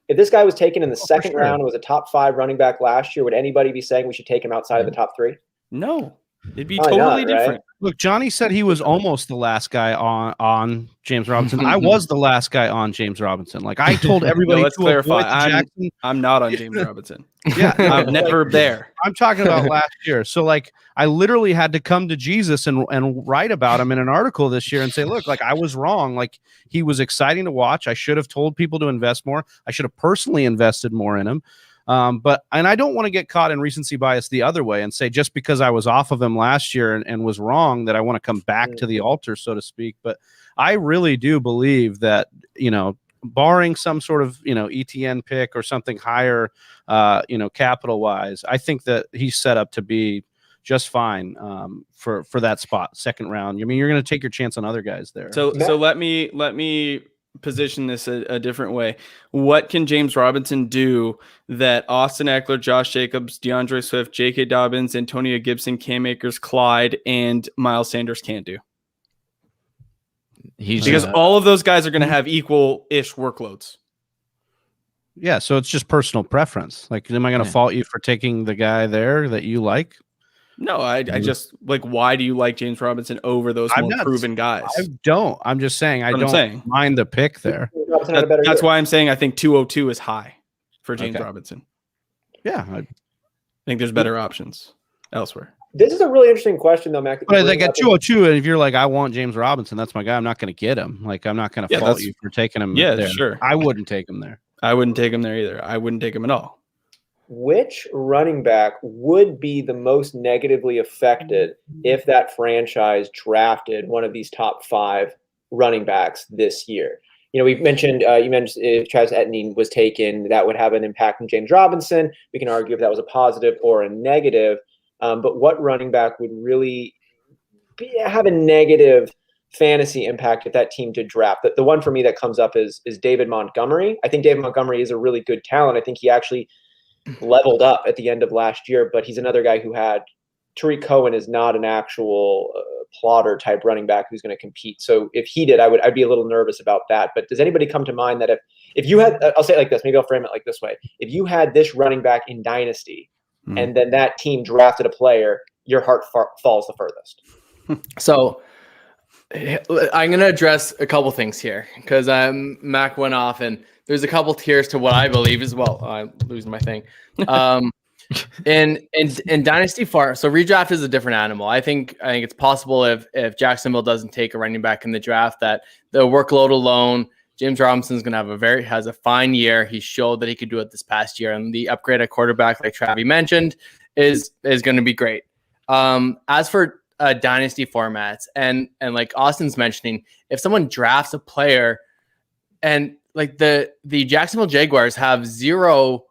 If this guy was taken in the second round and was a top 5 running back last year, would anybody be saying we should take him outside of the top 3? No. It'd be Probably totally not, right? different. Look, Johnny said he was almost the last guy on James Robinson. I was the last guy on James Robinson. Like, I told everybody let's to clarify. avoid Jackson. I'm not on James Robinson. Yeah, I'm never there. I'm talking about last year. So, like, I literally had to come to Jesus and write about him in an article this year and say, look, like, I was wrong. Like, he was exciting to watch. I should have told people to invest more. I should have personally invested more in him. But I don't want to get caught in recency bias the other way and say just because I was off of him last year and was wrong that I want to come back to the altar, so to speak. But I really do believe that, barring some sort of, ETN pick or something higher, capital wise, I think that he's set up to be just fine for that spot, second round. I mean, you're going to take your chance on other guys there. So let me position this a different way. What can James Robinson do that Austin Eckler, Josh Jacobs, DeAndre Swift, J.K. Dobbins, Antonio Gibson, Cam Akers, Clyde, and Miles Sanders can't do? Because all of those guys are going to have equal-ish workloads. Yeah, so it's just personal preference. Like, am I going to fault you for taking the guy there that you like? No, I just like, why do you like James Robinson over those more proven guys? I don't. I'm just saying I don't mind the pick there. That's why I'm saying I think 202 is high for James Robinson. Yeah, I think there's better options elsewhere. This is a really interesting question, though, Mac. But like at 202, and if you're like, I want James Robinson, that's my guy. I'm not going to get him. Like, I'm not going to fault you for taking him. Yeah, there. sure. I wouldn't take him there. I wouldn't take him there either. I wouldn't take him at all. Which running back would be the most negatively affected if that franchise drafted one of these top 5 running backs this year? You know, we've mentioned, you mentioned if Travis Etienne was taken, that would have an impact on James Robinson. We can argue if that was a positive or a negative. But what running back would really have a negative fantasy impact if that team did draft? The one for me that comes up is David Montgomery. I think David Montgomery is a really good talent. I think he actually leveled up at the end of last year, but he's another guy who had Tariq Cohen is not an actual plotter type running back who's going to compete. So if he did, I'd be a little nervous about that. But does anybody come to mind that if you had, I'll say it like this, maybe I'll frame it like this way. If you had this running back in Dynasty and then that team drafted a player, your heart falls the furthest. So I'm going to address a couple things here because Mac went off and there's a couple tiers to what I believe as well. I'm losing my thing. In Dynasty Far, so redraft is a different animal. I think it's possible if Jacksonville doesn't take a running back in the draft that the workload alone, James Robinson's going to has a fine year. He showed that he could do it this past year, and the upgrade at quarterback, like Travis mentioned, is going to be great. As for Dynasty formats, and like Austin's mentioning, if someone drafts a player, and like the Jacksonville Jaguars have zero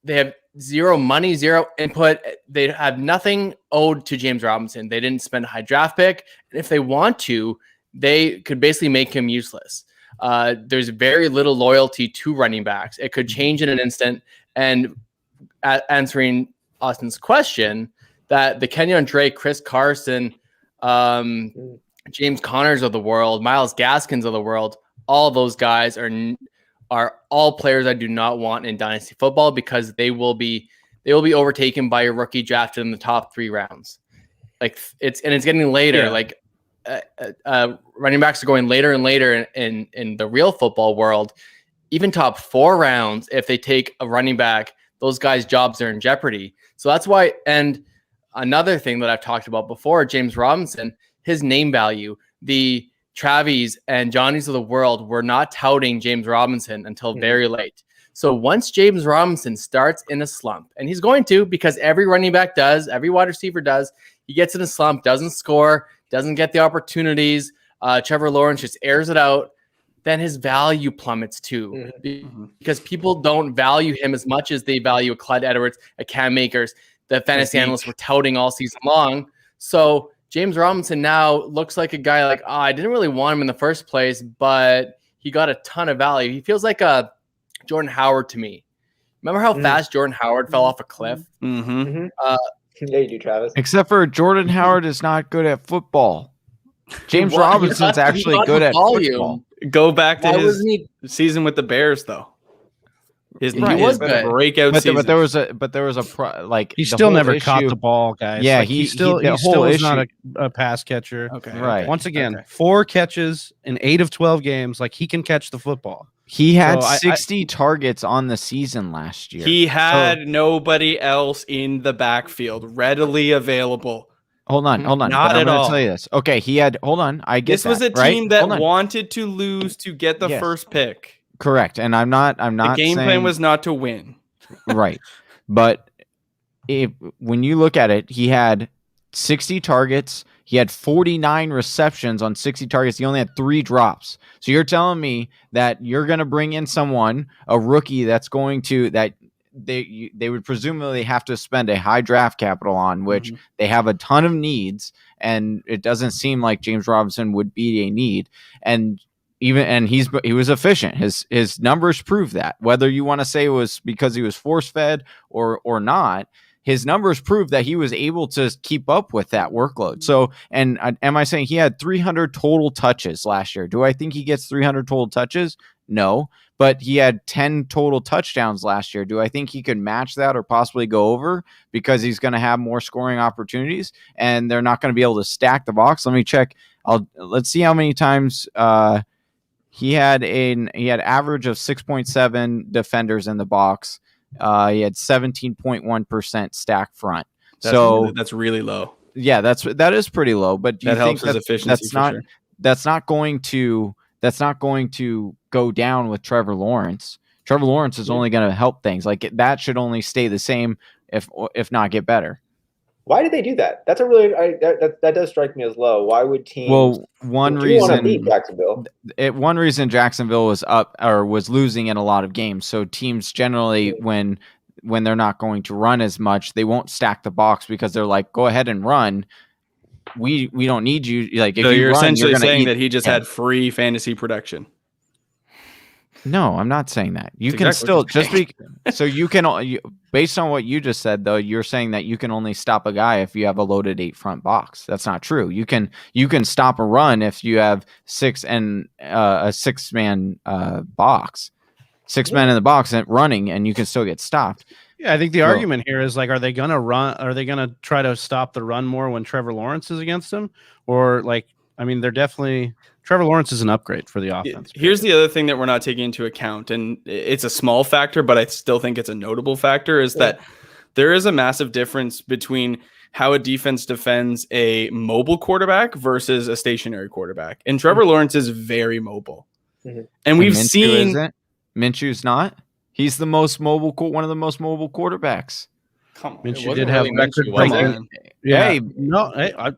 money, zero input. They have nothing owed to James Robinson. They didn't spend a high draft pick. And if they want to, they could basically make him useless. There's very little loyalty to running backs. It could change in an instant. And answering Austin's question, that the Kenyon Drake, Chris Carson, James Connors of the world, Myles Gaskins of the world, all those guys are all players I do not want in dynasty football because they will be overtaken by a rookie drafted in the top 3 rounds. Like it's getting later. Yeah. Like running backs are going later and later in the real football world. Even top 4 rounds, if they take a running back, those guys' jobs are in jeopardy. So that's why. And another thing that I've talked about before, James Robinson, his name value, the Travis and Johnny's of the world were not touting James Robinson until very late. So once James Robinson starts in a slump, and he's going to because every running back does, every wide receiver does, he gets in a slump, doesn't score, doesn't get the opportunities. Trevor Lawrence just airs it out. Then his value plummets too because people don't value him as much as they value a Clyde Edwards, a Cam Akers, the fantasy analysts were touting all season long. So James Robinson now looks like a guy like, I didn't really want him in the first place, but he got a ton of value. He feels like a Jordan Howard to me. Remember how fast Jordan Howard fell off a cliff? Yeah, you do, Travis. Except for Jordan Howard is not good at football. James Robinson's actually good at football. Go back to his season with the Bears, though. He was good. Breakout season. But there was a like he still never caught the ball, guys. Yeah, like he still is not a pass catcher. Okay, right. Once again, 4 catches in 8 of 12 games. Like he can catch the football. He had 60 targets on the season last year. He had nobody else in the backfield readily available. Hold on. Not at all. Tell you this. Okay, he had. Hold on. I guess this was a team that wanted to lose to get the first pick. Correct, and I'm not. The game plan was not to win, right? But when you look at it, he had 60 targets. He had 49 receptions on 60 targets. He only had 3 drops. So you're telling me that you're going to bring in a rookie that's going to that they would presumably have to spend a high draft capital on, which they have a ton of needs, and it doesn't seem like James Robinson would be a need. And he was efficient. His numbers prove that. Whether you want to say it was because he was force fed or not, his numbers prove that he was able to keep up with that workload. So, and am I saying he had 300 total touches last year? Do I think he gets 300 total touches? No, but he had 10 total touchdowns last year. Do I think he could match that or possibly go over because he's going to have more scoring opportunities and they're not going to be able to stack the box? Let me check. Let's see how many times he had average of 6.7 defenders in the box. He had 17.1% stack front. That's really low. Yeah, that is pretty low, but do you think helps his efficiency that's not going to go down with Trevor Lawrence. Trevor Lawrence is only going to help things. Like that should only stay the same if not get better. Why did they do that? That's a really that does strike me as low. Why would teams? Well, one reason beat Jacksonville. One reason Jacksonville was up or was losing in a lot of games. So teams generally when they're not going to run as much, they won't stack the box because they're like, go ahead and run. We don't need you. Like if you're run, essentially saying that he just had free fantasy production. No, I'm not saying that. You can still based on what you just said, though, you're saying that you can only stop a guy if you have a loaded 8 front box. That's not true. You can stop a run if you have 6 and a 6-man box, 6 men in the box and running, and you can still get stopped. Yeah, I think the argument here is like, are they gonna run? Are they gonna try to stop the run more when Trevor Lawrence is against them, or like? I mean, they're definitely. Trevor Lawrence is an upgrade for the offense. Here's the other thing that we're not taking into account, and it's a small factor, but I still think it's a notable factor, is that there is a massive difference between how a defense defends a mobile quarterback versus a stationary quarterback. And Trevor Lawrence is very mobile. And we've seen Minshew's not. He's the most mobile, one of the most mobile quarterbacks. Come on, Minshew did have record-breaking. Yeah. Hey, no,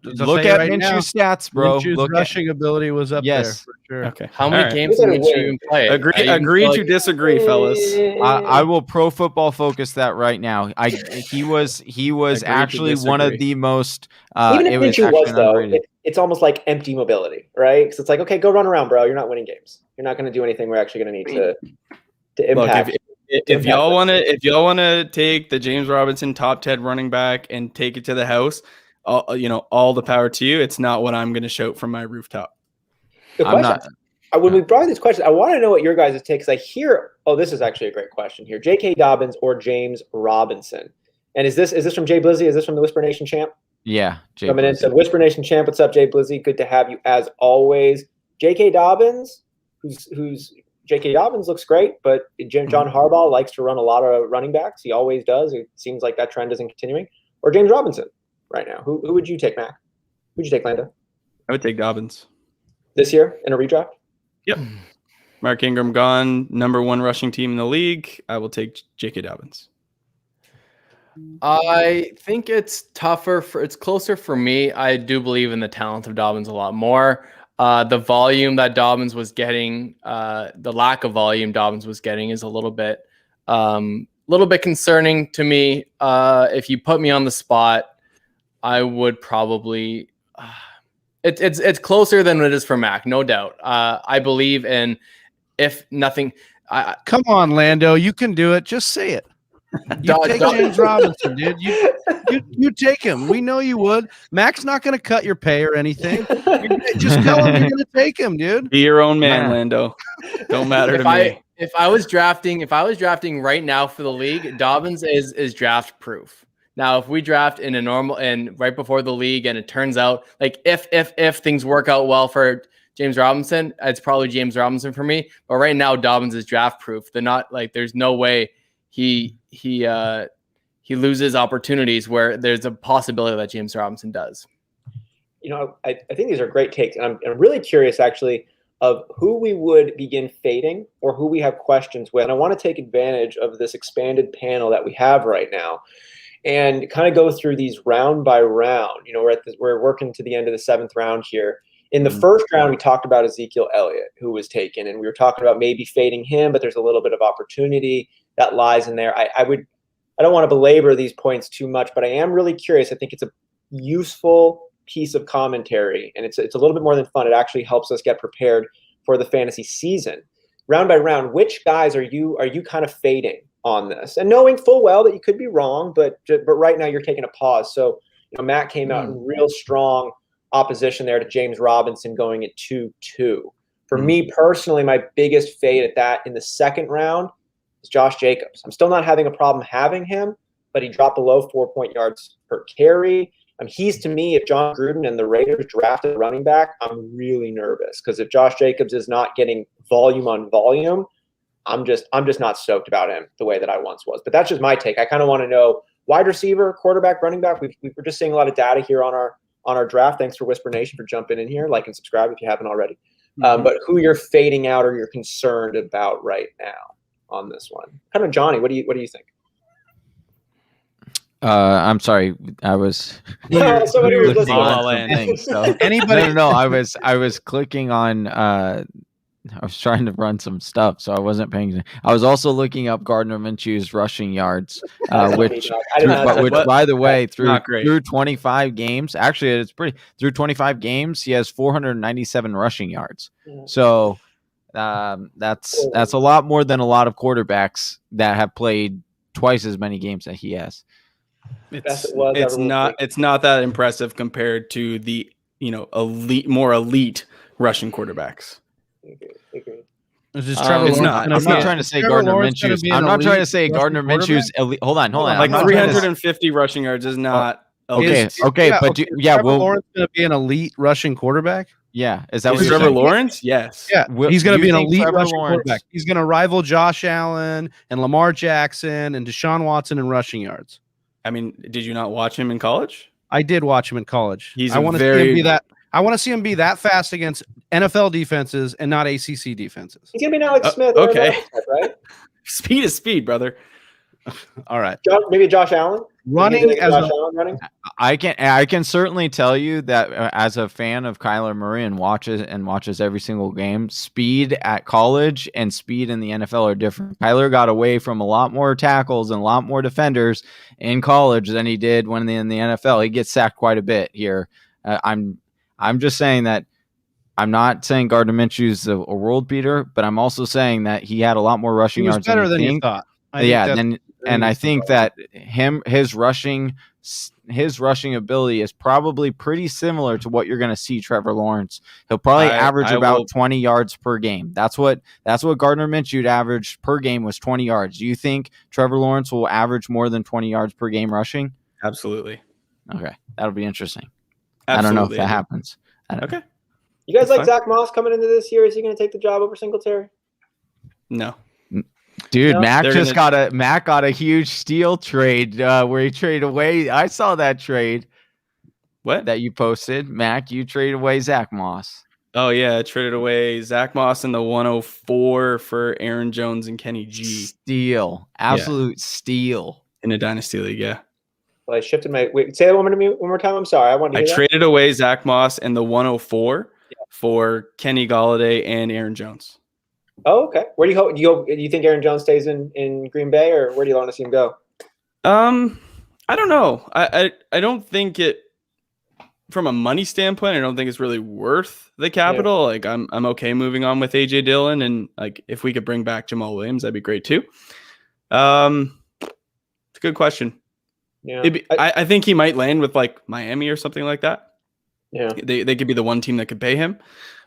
look at right Minshew's stats, bro. Minshew's rushing ability was up there for sure. Okay. How many games did Minshew even play? Agree to disagree, fellas. I will Pro Football Focus that right now. He was actually one of the most. Even if Minshew was though, it's almost like empty mobility, right? Because it's like, okay, go run around, bro. You're not winning games. You're not going to do anything. We're actually going to need to impact. Look, if y'all want to take the James Robinson top 10 running back and take it to the house, all the power to you. It's not what I'm going to shout from my rooftop. The question, when we brought this question, I want to know what your guys' take, because I hear, this is actually a great question here. J.K. Dobbins or James Robinson? And is this from Jay Blizzy? Is this from the Whisper Nation champ? Yeah. Coming into Whisper Nation champ. What's up, Jay Blizzy? Good to have you as always. J.K. Dobbins, who's J.K. Dobbins looks great, but John Harbaugh likes to run a lot of running backs. He always does. It seems like that trend isn't continuing. Or James Robinson right now. Who would you take, Mac? Who would you take, Lando? I would take Dobbins. This year in a redraft? Yep. Mark Ingram gone, number 1 rushing team in the league. I will take J.K. Dobbins. I think it's tougher. It's closer for me. I do believe in the talent of Dobbins a lot more. The volume that Dobbins was getting, the lack of volume Dobbins was getting is a little bit concerning to me. If you put me on the spot, I would probably. It's closer than it is for Mac, no doubt. I believe in, if nothing. Come on, Lando, you can do it. Just say it. You take James Robinson, dude. You take him. We know you would. Mac's not going to cut your pay or anything. Just tell him you're going to take him, dude. Be your own man, Lando. Don't matter to me. If I was drafting right now for the league, Dobbins is draft proof. Now, if we draft in a normal and right before the league, and it turns out like if things work out well for James Robinson, it's probably James Robinson for me. But right now, Dobbins is draft proof. They're not like there's no way he loses opportunities where there's a possibility that James Robinson does. I think these are great takes. And I'm really curious, actually, of who we would begin fading or who we have questions with. And I want to take advantage of this expanded panel that we have right now and kind of go through these round by round. We're working to the end of the 7th round here. In the first round, we talked about Ezekiel Elliott, who was taken, and we were talking about maybe fading him, but there's a little bit of opportunity that lies in there. I don't want to belabor these points too much, but I am really curious. I think it's a useful piece of commentary, and it's a little bit more than fun. It actually helps us get prepared for the fantasy season. Round by round, which guys are you kind of fading on this? And knowing full well that you could be wrong, but right now you're taking a pause. So Matt came out in real strong opposition there to James Robinson going at 2-2. For me personally, my biggest fade at that in the second round is Josh Jacobs. I'm still not having a problem having him, but he dropped below 4 yards per carry. He's, to me, if John Gruden and the Raiders drafted a running back, I'm really nervous because if Josh Jacobs is not getting volume on volume, I'm just not stoked about him the way that I once was. But that's just my take. I kind of want to know wide receiver, quarterback, running back. We're just seeing a lot of data here on our draft. Thanks for Whisper Nation for jumping in here. Like and subscribe if you haven't already. But who you're fading out or you're concerned about right now on this one? Kind of Johnny, what do you think? I'm sorry, I was Somebody was listening. Something, so. Anybody? No, I was clicking on. I was trying to run some stuff, so I wasn't paying attention. I was also looking up Gardner Minshew's rushing yards, which by the way, through 25 games, actually it's through 25 games, he has 497 rushing yards. So that's a lot more than a lot of quarterbacks that have played twice as many games that he has. It's not that impressive compared to the more elite rushing quarterbacks. It's just Trevor it's Lawrence. not. I'm not trying to say Gardner Minshew's. I'm not trying to say Gardner Minshew's elite. Hold on. Like 350 rushing yards is not. Okay, but Trevor Lawrence going to be an elite rushing quarterback? Yeah, is that what Trevor Lawrence? Yes. Yeah, he's going to be an elite rushing quarterback. He's going to rival Josh Allen and Lamar Jackson and Deshaun Watson in rushing yards. I mean, did you not watch him in college? I did watch him in college. I want to see him be that. I want to see him be that fast against NFL defenses and not ACC defenses. He's gonna be Alex Smith. Okay, right? Speed is speed, brother. All right. Maybe Josh Allen running. I can certainly tell you that as a fan of Kyler Murray and watches every single game, speed at college and speed in the NFL are different. Kyler got away from a lot more tackles and a lot more defenders in college than he did when in the NFL. He gets sacked quite a bit here. I'm just saying that I'm not saying Gardner Minshew's a world beater, but I'm also saying that he had a lot more rushing yards better than you thought. I think that his rushing ability is probably pretty similar to what you're going to see Trevor Lawrence. He'll probably average about 20 yards per game. That's what Gardner Minshew averaged per game was 20 yards. Do you think Trevor Lawrence will average more than 20 yards per game rushing? Absolutely. Okay, that'll be interesting. Absolutely. I don't know if that happens. Okay. You guys like Zach Moss coming into this year? Is he going to take the job over Singletary? No. Dude, Mac got a huge steal trade where he traded away. I saw that trade. What? That you posted. Mac, you traded away Zach Moss. Oh, yeah. I traded away Zach Moss in the 104 for Aaron Jones and Kenny G. Steal. Absolute steal. In a dynasty league, yeah. Well, I shifted my. Wait, say that one more time. I'm sorry. I traded away Zach Moss and the 104 for Kenny Golladay and Aaron Jones. Oh, okay. Where do you hope? Do you think Aaron Jones stays in Green Bay, or where do you want to see him go? I don't know. I don't think it. From a money standpoint, I don't think it's really worth the capital. Yeah. Like I'm okay moving on with AJ Dillon, and like if we could bring back Jamal Williams, that'd be great too. It's a good question. Yeah, I think he might land with like Miami or something like that. Yeah, they could be the one team that could pay him,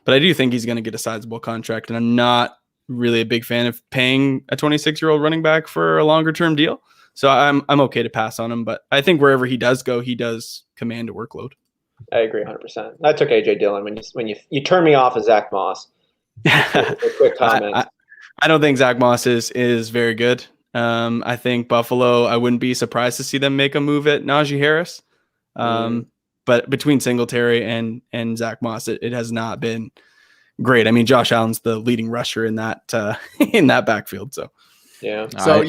but I do think he's going to get a sizable contract, and I'm not really a big fan of paying a 26-year-old running back for a longer term deal. So I'm okay to pass on him, but I think wherever he does go, he does command a workload. I agree 100%. I took AJ Dillon when you turned me off of Zach Moss. A quick comment. I don't think Zach Moss is very good. I think Buffalo, I wouldn't be surprised to see them make a move at Najee Harris. But between Singletary and Zach Moss, it has not been great. I mean, Josh Allen's the leading rusher in that backfield. So yeah. So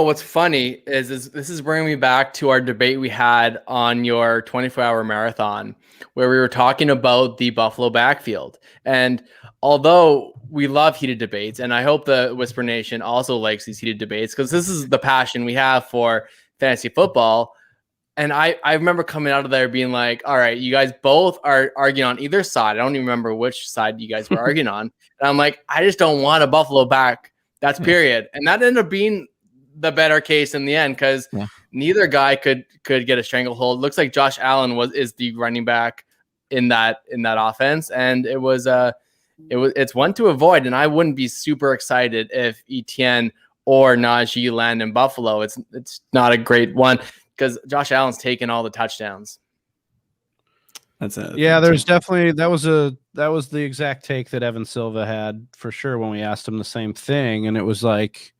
what's funny is this is bringing me back to our debate we had on your 24-hour marathon, where we were talking about the Buffalo backfield. And although we love heated debates, and I hope the Whisper Nation also likes these heated debates, because this is the passion we have for fantasy football. And I remember coming out of there being like, all right, you guys both are arguing on either side. I don't even remember which side you guys were arguing on. And I'm like, I just don't want a Buffalo back. That's period. And that ended up being the better case in the end, because neither guy could get a stranglehold. Looks like Josh Allen is the running back in that offense, and it's one to avoid. And I wouldn't be super excited if Etienne or Najee land in Buffalo. It's not a great one because Josh Allen's taken all the touchdowns. There's definitely that was the exact take that Evan Silva had for sure when we asked him the same thing, and it was like,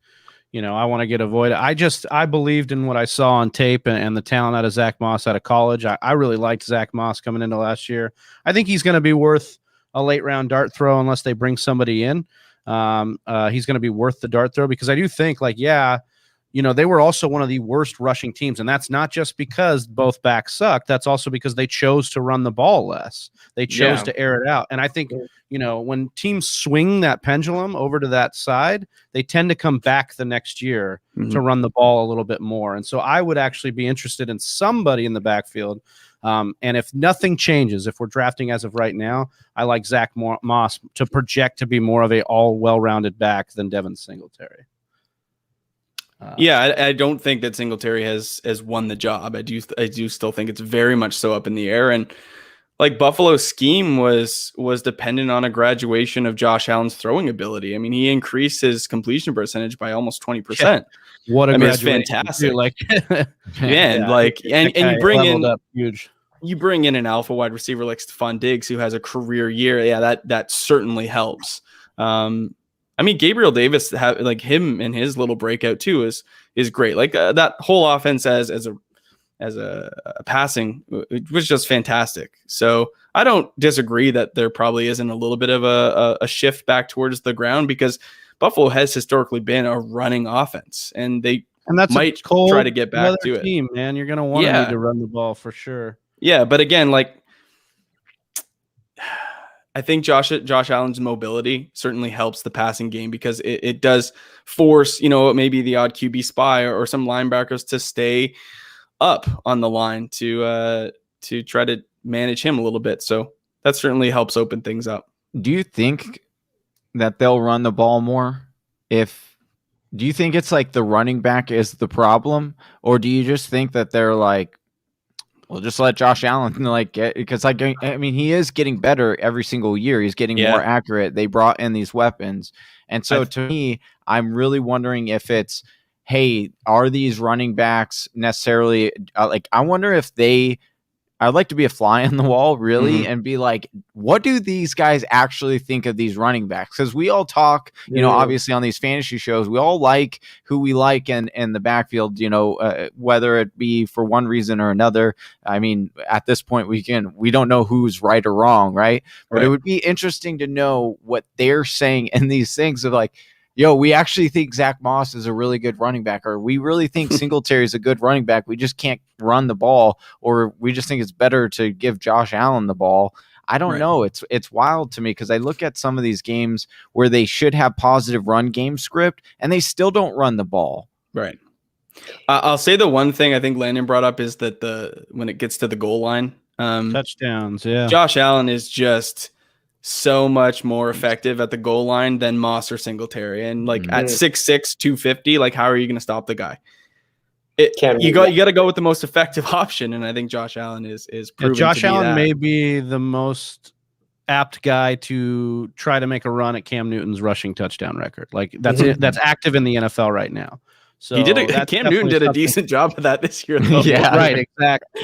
I want to get avoided. I believed in what I saw on tape and the talent out of Zach Moss out of college. I really liked Zach Moss coming into last year. I think he's going to be worth a late round dart throw unless they bring somebody in. He's going to be worth the dart throw because I do think they were also one of the worst rushing teams. And that's not just because both backs suck. That's also because they chose to run the ball less. They chose to air it out. And I think, when teams swing that pendulum over to that side, they tend to come back the next year to run the ball a little bit more. And so I would actually be interested in somebody in the backfield. And if nothing changes, if we're drafting as of right now, I like Zach Moss to project to be more of a all well-rounded back than Devin Singletary. I don't think that Singletary has won the job. I do still think it's very much so up in the air. And like Buffalo's scheme was dependent on a graduation of Josh Allen's throwing ability. I mean, he increased his completion percentage by almost 20%. Yeah. What a it's fantastic. And you bring in huge. You bring in an alpha wide receiver like Stephon Diggs, who has a career year. Yeah, that certainly helps. Gabriel Davis, him and his little breakout too is great. Like that whole offense as a passing, it was just fantastic. So I don't disagree that there probably isn't a little bit of a shift back towards the ground because Buffalo has historically been a running offense, and that's might try to get back to it. Team, man, you're gonna want to need to run the ball for sure. Yeah, but again, I think Josh Allen's mobility certainly helps the passing game because it does force, maybe the odd QB spy or some linebackers to stay up on the line to try to manage him a little bit. So that certainly helps open things up. Do you think that they'll run the ball more? Do you think it's like the running back is the problem, or do you just think that they're like, well, just let Josh Allen get, because he is getting better every single year. He's getting more accurate. They brought in these weapons. And so to me, I'm really wondering if it's, hey, are these running backs necessarily I wonder if I'd like to be a fly on the wall really and be like, what do these guys actually think of these running backs? Because we all talk, obviously on these fantasy shows, we all like who we like in the backfield, whether it be for one reason or another. I mean, at this point, we don't know who's right or wrong, right? But it would be interesting to know what they're saying in these things of like, we actually think Zach Moss is a really good running back, or we really think Singletary is a good running back. We just can't run the ball, or we just think it's better to give Josh Allen the ball. I don't know. It's wild to me because I look at some of these games where they should have positive run game script and they still don't run the ball. Right. I'll say the one thing I think Landon brought up is that when it gets to the goal line, touchdowns. Yeah. Josh Allen is just so much more effective at the goal line than Moss or Singletary. And at 6'6", 250, how are you going to stop the guy? You got to go with the most effective option. And I think Josh Allen is proven Josh to be Allen that. may be the most apt guy to try to make a run at Cam Newton's rushing touchdown record. That's active in the NFL right now. So Cam Newton did a decent job of that this year, though. Yeah, right, exactly.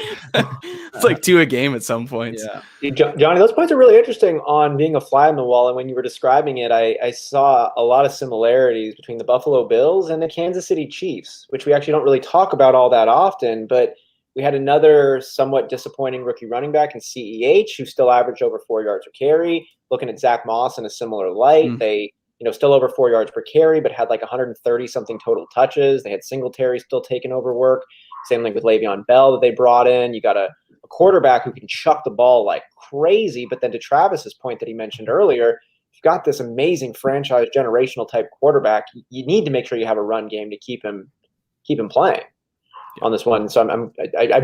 It's like 2 a game at some points. Yeah. Johnny, those points are really interesting on being a fly on the wall. And when you were describing it, I saw a lot of similarities between the Buffalo Bills and the Kansas City Chiefs, which we actually don't really talk about all that often. But we had another somewhat disappointing rookie running back in CEH who still averaged over 4 yards per carry. Looking at Zach Moss in a similar light, they still over 4 yards per carry, but had 130 something total touches. They had Singletary still taking over work. Same thing with Le'Veon Bell that they brought in. You got a quarterback who can chuck the ball like crazy. But then to Travis's point that he mentioned earlier, you've got this amazing franchise generational type quarterback. You need to make sure you have a run game to keep him playing on this one. So I'm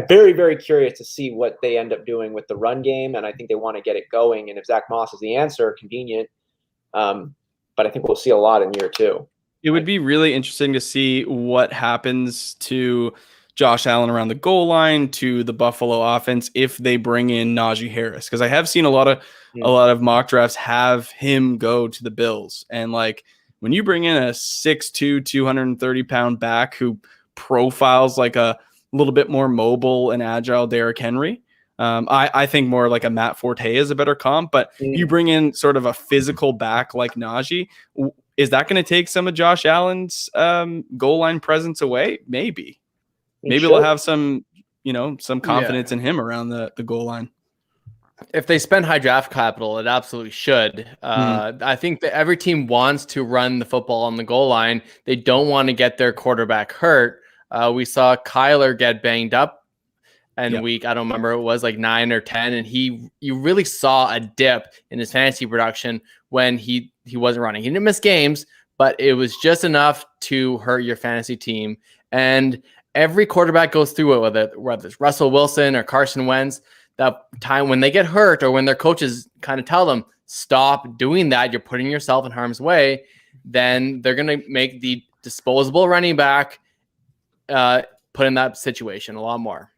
very, very curious to see what they end up doing with the run game. And I think they want to get it going. And if Zach Moss is the answer, convenient. But I think we'll see a lot in year 2. It would be really interesting to see what happens to Josh Allen around the goal line to the Buffalo offense if they bring in Najee Harris, because I have seen a lot of mock drafts have him go to the Bills, and like when you bring in a 6'2", 230-pound back who profiles like a little bit more mobile and agile Derrick Henry, I think more like a Matt Forte is a better comp, but you bring in sort of a physical back like Najee. Is that going to take some of Josh Allen's goal line presence away? Maybe they'll have some confidence in him around the goal line. If they spend high draft capital, it absolutely should. I think that every team wants to run the football on the goal line. They don't want to get their quarterback hurt. We saw Kyler get banged up in week, I don't remember, it was like 9 or 10, and you really saw a dip in his fantasy production when he wasn't running. He didn't miss games, but it was just enough to hurt your fantasy team. And every quarterback goes through it, whether it's Russell Wilson or Carson Wentz. That time when they get hurt or when their coaches kind of tell them, stop doing that, you're putting yourself in harm's way, then they're going to make the disposable running back put in that situation a lot more.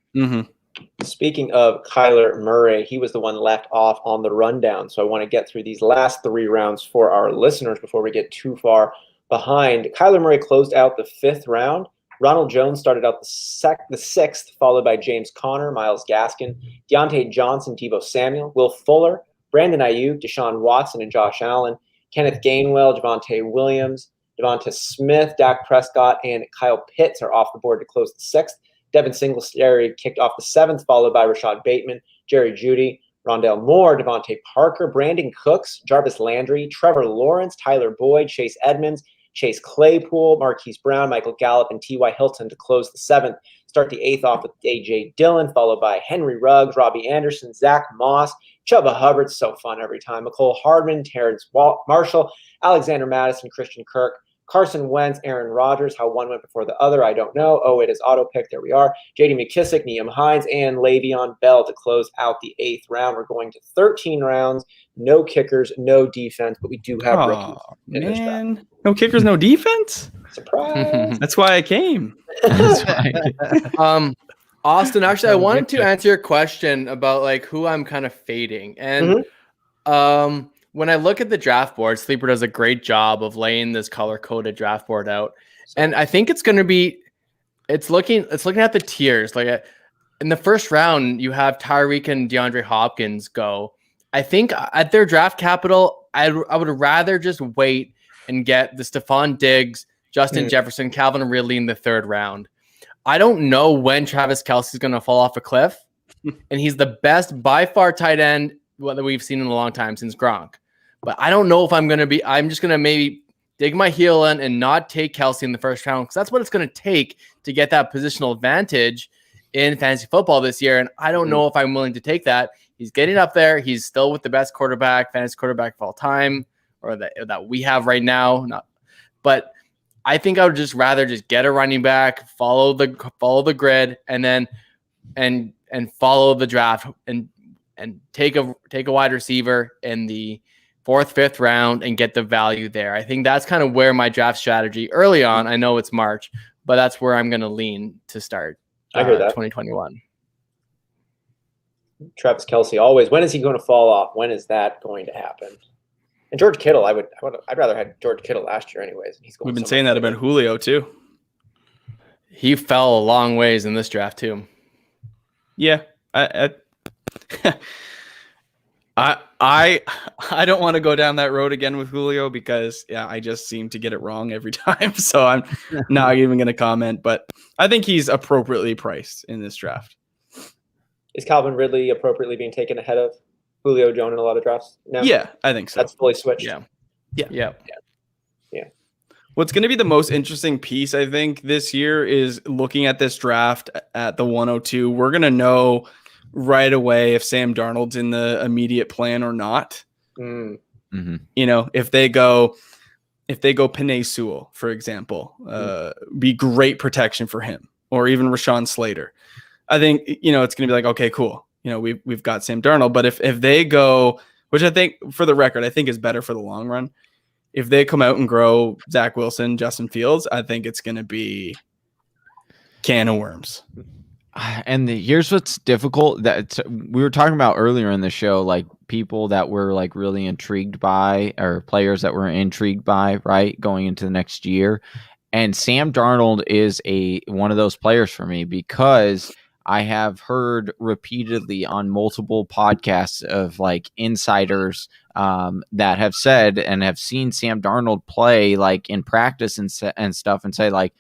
Speaking of Kyler Murray, he was the one left off on the rundown. So I want to get through these last 3 rounds for our listeners before we get too far behind. Kyler Murray closed out the 5th round. Ronald Jones started out the 6th, followed by James Conner, Myles Gaskin, Deontay Johnson, Deebo Samuel, Will Fuller, Brandon Ayuk, Deshaun Watson, and Josh Allen, Kenneth Gainwell, Javonte Williams, Devonta Smith, Dak Prescott, and Kyle Pitts are off the board to close the 6th. Devin Singletary kicked off the 7th, followed by Rashad Bateman, Jerry Jeudy, Rondale Moore, Devontae Parker, Brandon Cooks, Jarvis Landry, Trevor Lawrence, Tyler Boyd, Chase Edmonds, Chase Claypool, Marquise Brown, Michael Gallup, and T.Y. Hilton to close the 7th. Start the 8th off with A.J. Dillon, followed by Henry Ruggs, Robbie Anderson, Zach Moss, Chuba Hubbard, so fun every time, McCole Hardman, Terrence Marshall, Alexander Madison, Christian Kirk, Carson Wentz, Aaron Rodgers. How one went before the other, I don't know. Oh, it is auto pick. There we are. J.D. McKissick, Nyheim Hines, and Le'Veon Bell to close out the 8th round. We're going to 13 rounds. No kickers, no defense, but we do have rookies in this draft. No kickers, no defense? Surprise. That's why I came. Austin, actually, I wanted to answer your question about like who I'm kind of fading. And when I look at the draft board, Sleeper does a great job of laying this color-coded draft board out. And I think it's going to be it's looking at the tiers. Like in the first round, you have Tyreek and DeAndre Hopkins go. I think at their draft capital, I would rather just wait and get the Stephon Diggs, Justin Jefferson, Calvin Ridley in the 3rd round. I don't know when Travis Kelce is going to fall off a cliff, and he's the best by far tight end that we've seen in a long time since Gronk. But I don't know if I'm just going to maybe dig my heel in and not take Kelce in the 1st round, because that's what it's going to take to get that positional advantage in fantasy football this year. And I don't know if I'm willing to take that. He's getting up there. He's still with the best fantasy quarterback of all time, or that we have right now. But I think I would just rather just get a running back, follow the grid, and then and follow the draft and take a wide receiver in the 4th, 5th round and get the value there. I think that's kind of where my draft strategy early on. I know it's March, but that's where I'm going to lean to start. I heard that 2021. Travis Kelce always. When is he going to fall off? When is that going to happen? And George Kittle, I'd rather have George Kittle last year, anyways. We've been saying that about Julio too. He fell a long ways in this draft too. Yeah, I don't want to go down that road again with Julio because I just seem to get it wrong every time. So I'm not even going to comment. But I think he's appropriately priced in this draft. Is Calvin Ridley appropriately being taken ahead of Julio Jones in a lot of drafts now? Yeah, I think so. That's fully switched. Yeah. What's going to be the most interesting piece, I think, this year is looking at this draft at the 102. We're going to know right away if Sam Darnold's in the immediate plan or not. You know, if they go Penei Sewell, for example, be great protection for him, or even Rashawn Slater. I think, you know, it's going to be like, okay, cool. You know, we've got Sam Darnold, but if they go, which I think for the record, I think is better for the long run. If they come out and grow Zach Wilson, Justin Fields, I think it's going to be can of worms. And here's what's difficult that we were talking about earlier in the show, like people that were like really intrigued by, or players that were intrigued by, right, going into the next year. And Sam Darnold is one of those players for me, because I have heard repeatedly on multiple podcasts of like insiders that have said and have seen Sam Darnold play like in practice and stuff, and say like,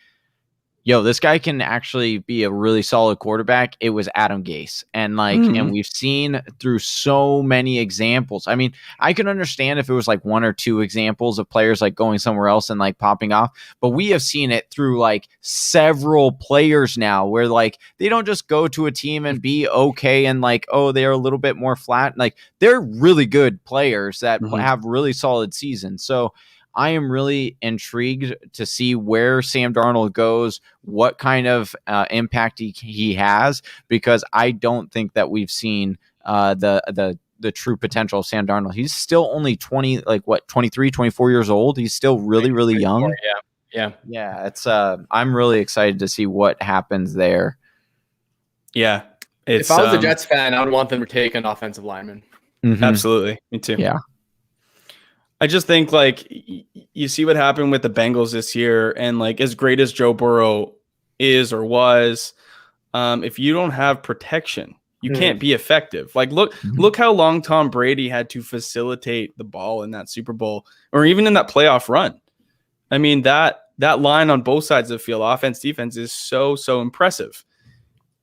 yo, this guy can actually be a really solid quarterback. It was Adam Gase. And like, and we've seen through so many examples. I mean, I can understand if it was like one or two examples of players like going somewhere else and like popping off, but we have seen it through like several players now where like they don't just go to a team and be okay and like, oh, they're a little bit more flat. Like they're really good players that have really solid seasons. So I am really intrigued to see where Sam Darnold goes, what kind of impact he has, because I don't think that we've seen the true potential of Sam Darnold. He's still only 23, 24 years old. He's still really, really young. Yeah. It's I'm really excited to see what happens there. Yeah. If I was a Jets fan, I would want them to take an offensive lineman. Absolutely. Me too. Yeah. I just think like you see what happened with the Bengals this year, and like as great as Joe Burrow is or was, if you don't have protection, you can't be effective. Like look how long Tom Brady had to facilitate the ball in that Super Bowl, or even in that playoff run. I mean, that line on both sides of the field, offense, defense, is so impressive.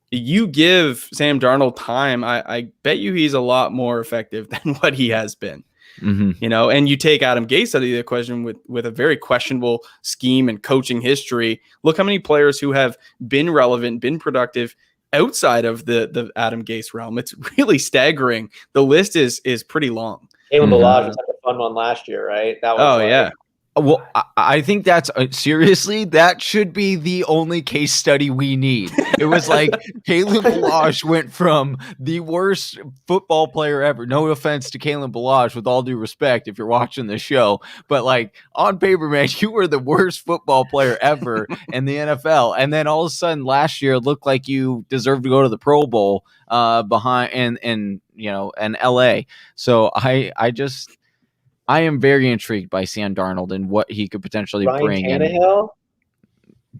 You give Sam Darnold time, I bet you he's a lot more effective than what he has been. You know, and you take Adam Gase out of the equation with a very questionable scheme and coaching history. Look how many players who have been relevant, been productive outside of the Adam Gase realm. It's really staggering. The list is pretty long. Kalen Balazs was like a fun one last year, right? That was yeah. Well, I think that's seriously, that should be the only case study we need. It was like Kalen Balazs went from the worst football player ever. No offense to Kalen Balazs, with all due respect, if you're watching the show, but like on paper, man, you were the worst football player ever in the NFL. And then all of a sudden last year, it looked like you deserved to go to the Pro Bowl behind in LA. So I am very intrigued by Sam Darnold and what he could potentially bring. Tannehill?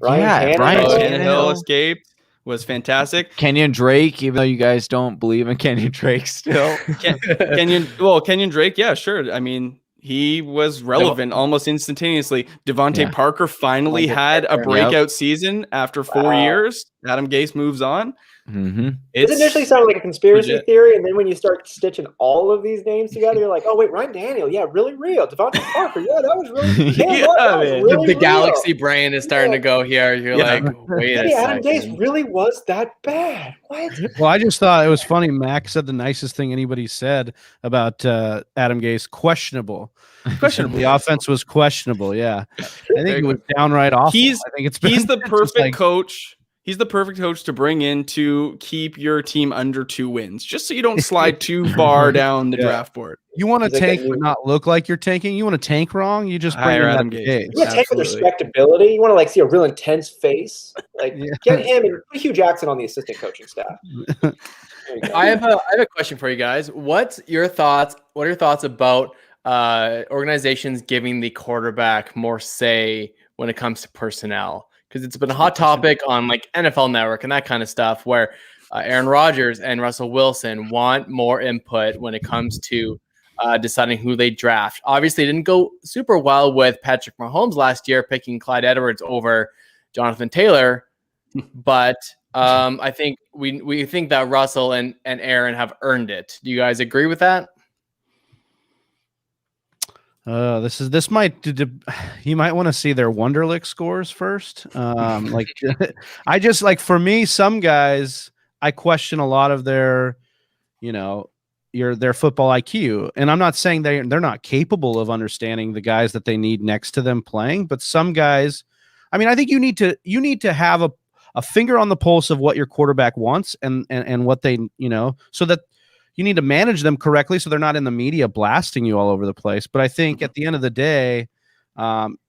Ryan Tannehill escaped, was fantastic. Kenyon Drake, even though you guys don't believe in Kenyon Drake still. Kenyon Drake, yeah, sure. I mean, he was relevant almost instantaneously. Devontae Parker finally had a breakout season after 4 years. Adam Gase moves on. It initially sounded like a conspiracy theory, and then when you start stitching all of these names together, you're like, oh wait, Ryan Daniel, yeah, really real. Devontae Parker, yeah, that was really the galaxy brain is starting to go here. You're like, wait a second. Adam Gase really was that bad. What? Well, I just thought it was funny. Mac said the nicest thing anybody said about Adam Gase: questionable. The offense was questionable. Yeah, I think it was downright awful. He's the perfect coach. He's the perfect coach to bring in to keep your team under 2 wins, just so you don't slide too far down the draft board. You want to tank but not look like you're tanking. You want to tank wrong, you just bring in Adam Gase. You want to tank with respectability. You want to like see a real intense face. Like get him and put Hugh Jackson on the assistant coaching staff. I have a question for you guys. What are your thoughts about organizations giving the quarterback more say when it comes to personnel? Because it's been a hot topic on like NFL Network and that kind of stuff, where Aaron Rodgers and Russell Wilson want more input when it comes to deciding who they draft. Obviously, it didn't go super well with Patrick Mahomes last year, picking Clyde Edwards over Jonathan Taylor. But I think we think that Russell and Aaron have earned it. Do you guys agree with that? This might you might want to see their Wonderlic scores first. Like I just like, for me, some guys I question a lot of their, their football IQ, and I'm not saying they're not capable of understanding the guys that they need next to them playing, but some guys, I mean, I think you need to have a finger on the pulse of what your quarterback wants and what they, so that you need to manage them correctly so they're not in the media blasting you all over the place. But I think at the end of the day,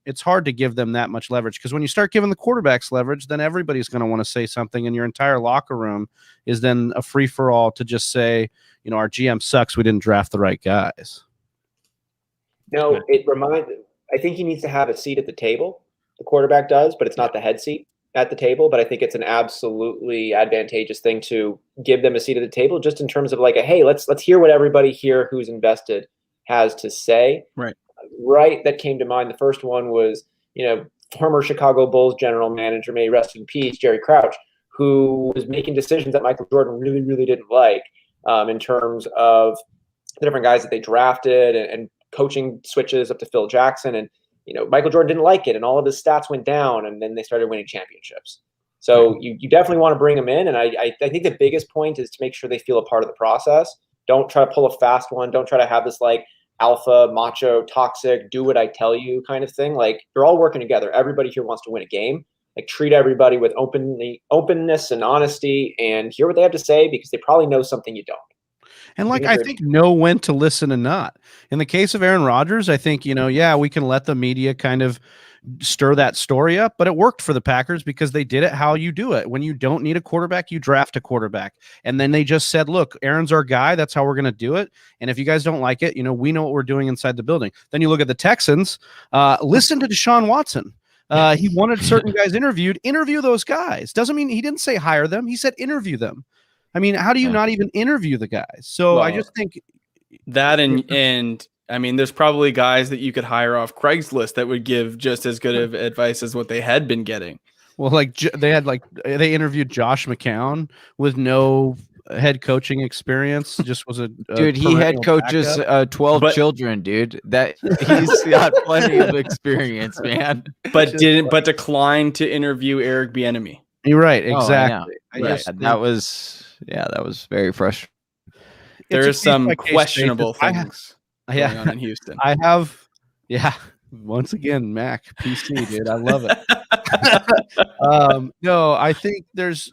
it's hard to give them that much leverage, because when you start giving the quarterbacks leverage, then everybody's going to want to say something, and your entire locker room is then a free for all to just say, our GM sucks, we didn't draft the right guys. No, I think he needs to have a seat at the table. The quarterback does, but it's not the head seat at the table. But I think it's an absolutely advantageous thing to give them a seat at the table, just in terms of like, hey, let's hear what everybody here who's invested has to say. Right. That came to mind. The first one was, former Chicago Bulls general manager, may he rest in peace, Jerry Crouch, who was making decisions that Michael Jordan really, really didn't like, in terms of the different guys that they drafted and coaching switches up to Phil Jackson. And, Michael Jordan didn't like it, and all of his stats went down, and then they started winning championships. So you definitely want to bring them in. And I think the biggest point is to make sure they feel a part of the process. Don't try to pull a fast one. Don't try to have this like alpha, macho, toxic, do what I tell you kind of thing. Like, you're all working together. Everybody here wants to win a game. Like, treat everybody with openness and honesty, and hear what they have to say, because they probably know something you don't. And I think know when to listen and not. In the case of Aaron Rodgers, I think, we can let the media kind of stir that story up, but it worked for the Packers because they did it how you do it. When you don't need a quarterback, you draft a quarterback. And then they just said, look, Aaron's our guy. That's how we're going to do it. And if you guys don't like it, we know what we're doing inside the building. Then you look at the Texans, listen to Deshaun Watson. He wanted certain guys interviewed. Interview those guys. Doesn't mean he didn't say hire them. He said interview them. I mean, how do you not even interview the guys? So I just think that, and I mean, there's probably guys that you could hire off Craigslist that would give just as good of advice as what they had been getting. Well, they interviewed Josh McCown with no head coaching experience. Just was a dude. He head coaches 12 children, dude. That he's got plenty of experience, man. But declined to interview Eric Bieniemy. You're right, exactly. That was very frustrating. There's some questionable things going on in Houston. Once again, Mac PC, dude. I love it. No, I think there's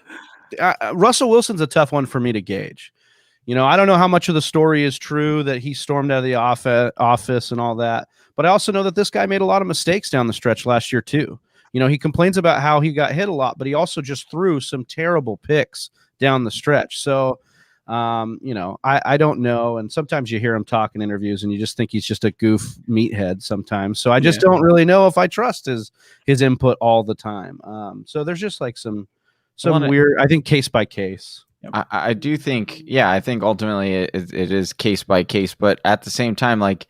Russell Wilson's a tough one for me to gauge. I don't know how much of the story is true that he stormed out of the office and all that, but I also know that this guy made a lot of mistakes down the stretch last year too. He complains about how he got hit a lot, but he also just threw some terrible picks down the stretch. So, I don't know. And sometimes you hear him talk in interviews and you just think he's just a goof meathead sometimes. So I just don't really know if I trust his input all the time. So there's just like some weird, I think, case by case. I do think, I think ultimately it is case by case, but at the same time, like,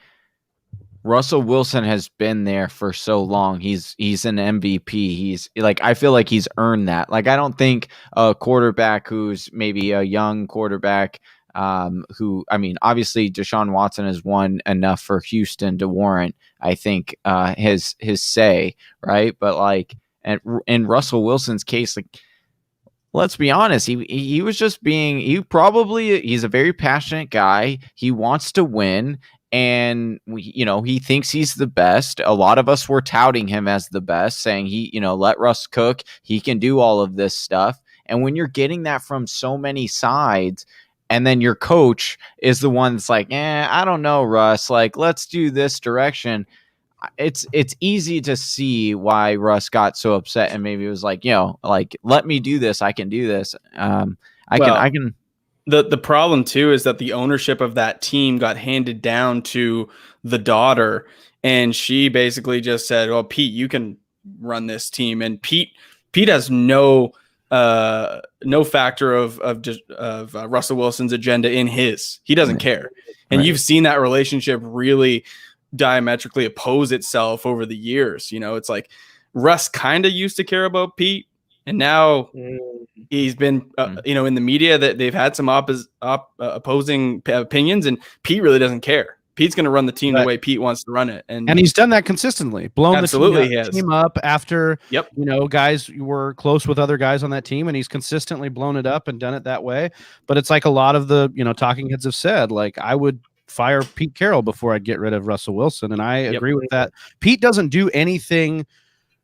Russell Wilson has been there for so long. He's an MVP. He's like, I feel like he's earned that. Like, I don't think a quarterback who's maybe a young quarterback, who, I mean, obviously Deshaun Watson has won enough for Houston to warrant, I think, his say, right? But like, in Russell Wilson's case, like, let's be honest, he was just he's a very passionate guy. He wants to win. And he thinks he's the best. A lot of us were touting him as the best, saying let Russ cook. He can do all of this stuff. And when you're getting that from so many sides, and then your coach is the one that's like, I don't know, Russ, like, let's do this direction. It's easy to see why Russ got so upset, and maybe it was like, like, let me do this. I can do this. I can. The problem too is that the ownership of that team got handed down to the daughter, and she basically just said, "Well, Pete, you can run this team." And Pete has no factor of Russell Wilson's agenda in his. He doesn't care, and you've seen that relationship really diametrically oppose itself over the years. It's like Russ kind of used to care about Pete, and now he's been, in the media that they've had some opposing opinions, and Pete really doesn't care. Pete's going to run the team the way Pete wants to run it, and he's done that consistently. Blown the team up after guys were close with other guys on that team, and he's consistently blown it up and done it that way. But it's like a lot of the talking heads have said, like, I would fire Pete Carroll before I'd get rid of Russell Wilson, and I agree with that. Pete doesn't do anything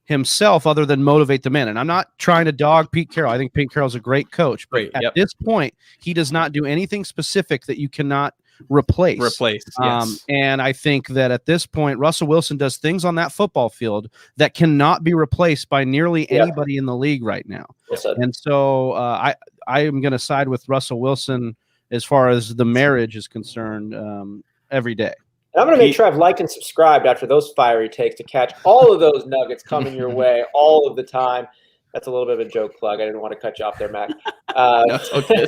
himself other than motivate the men. And I'm not trying to dog Pete Carroll. I think Pete Carroll's a great coach, but at this point, he does not do anything specific that you cannot replace. Yes. And I think that at this point, Russell Wilson does things on that football field that cannot be replaced by nearly anybody in the league right now. And so I am going to side with Russell Wilson as far as the marriage is concerned every day. And I'm going to make sure I've liked and subscribed after those fiery takes to catch all of those nuggets coming your way all of the time. That's a little bit of a joke plug. I didn't want to cut you off there, Mac. No, it's okay.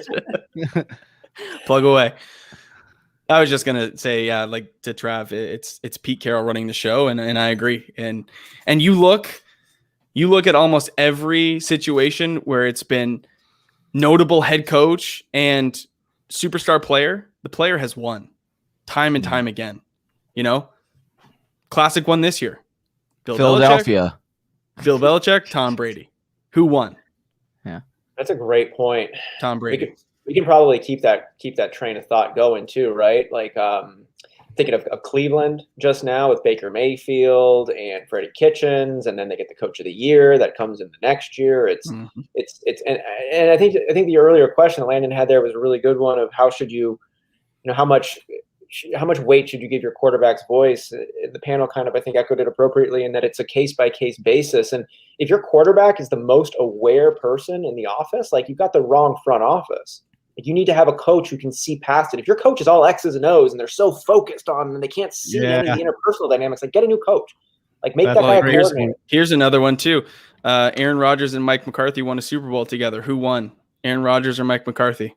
Plug away. I was just gonna say, yeah, like to Trav, it's Pete Carroll running the show, and I agree. And you look at almost every situation where it's been notable head coach and superstar player, the player has won time and time again. You know, classic one this year. Philadelphia. Bill Belichick, Tom Brady. Who won? Yeah. That's a great point. Tom Brady. We can probably keep that train of thought going too, right? Like thinking of Cleveland just now with Baker Mayfield and Freddie Kitchens, and then they get the Coach of the Year that comes in the next year. It's and I think the earlier question that Landon had there was a really good one of how should you know, how much weight should you give your quarterback's voice? The panel kind of, I think, echoed it appropriately in that it's a case-by-case basis. And if your quarterback is the most aware person in the office, like you've got the wrong front office. Like you need to have a coach who can see past it. If your coach is all X's and O's and they're so focused on and they can't see any of the interpersonal dynamics, like get a new coach. Like make that guy a coordinator. Here's another one too. Aaron Rodgers and Mike McCarthy won a Super Bowl together. Who won? Aaron Rodgers or Mike McCarthy?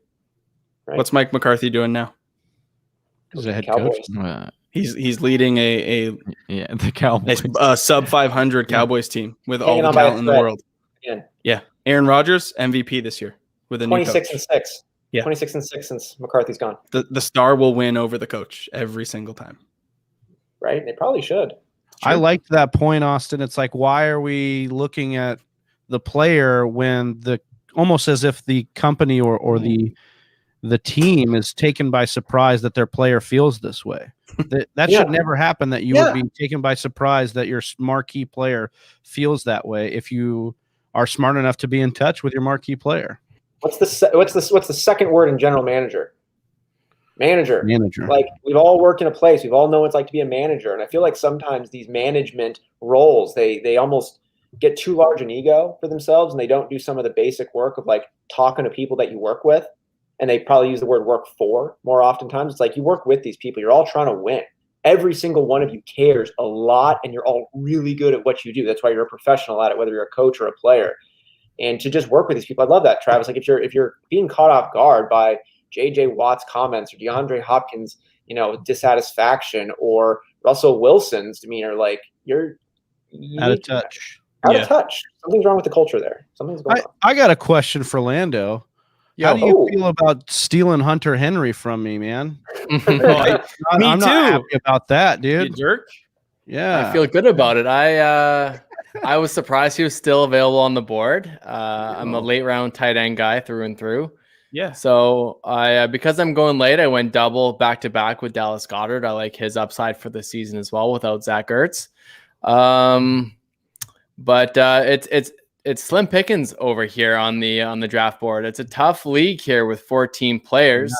Right. What's Mike McCarthy doing now? He's a head coach. He's leading the Cowboys, a sub 500 Cowboys team with all the talent in the world. Yeah. Aaron Rodgers MVP this year with a 26 new coach. and 6. Yeah. 26 and 6 since McCarthy's gone. The star will win over the coach every single time. Right? They probably should. Sure. I liked that point, Austin. It's like, why are we looking at the player when almost as if the company or the team is taken by surprise that their player feels this way? That should never happen, that you would be taken by surprise that your marquee player feels that way if you are smart enough to be in touch with your marquee player. What's the second word in general manager? Manager. Like we've all worked in a place. We've all known what it's like to be a manager. And I feel like sometimes these management roles, they almost get too large an ego for themselves and they don't do some of the basic work of like talking to people that you work with. And they probably use the word work for more oftentimes. It's like you work with these people. You're all trying to win. Every single one of you cares a lot and you're all really good at what you do. That's why you're a professional at it, whether you're a coach or a player. And to just work with these people, I love that, Travis. Like if you're being caught off guard by J.J. Watt's comments or DeAndre Hopkins, dissatisfaction or Russell Wilson's demeanor, like you're out of touch. Out of touch. Something's wrong with the culture there. Something's going on. I got a question for Lando. How do you feel about stealing Hunter Henry from me, man? I'm not happy about that, dude. You jerk. Yeah, I feel good about it. I was surprised he was still available on the board. I'm a late round tight end guy through and through. Yeah. So because I'm going late, I went double back to back with Dallas Goedert. I like his upside for the season as well without Zach Ertz. But it's slim pickings over here on the draft board. It's a tough league here with 14 players.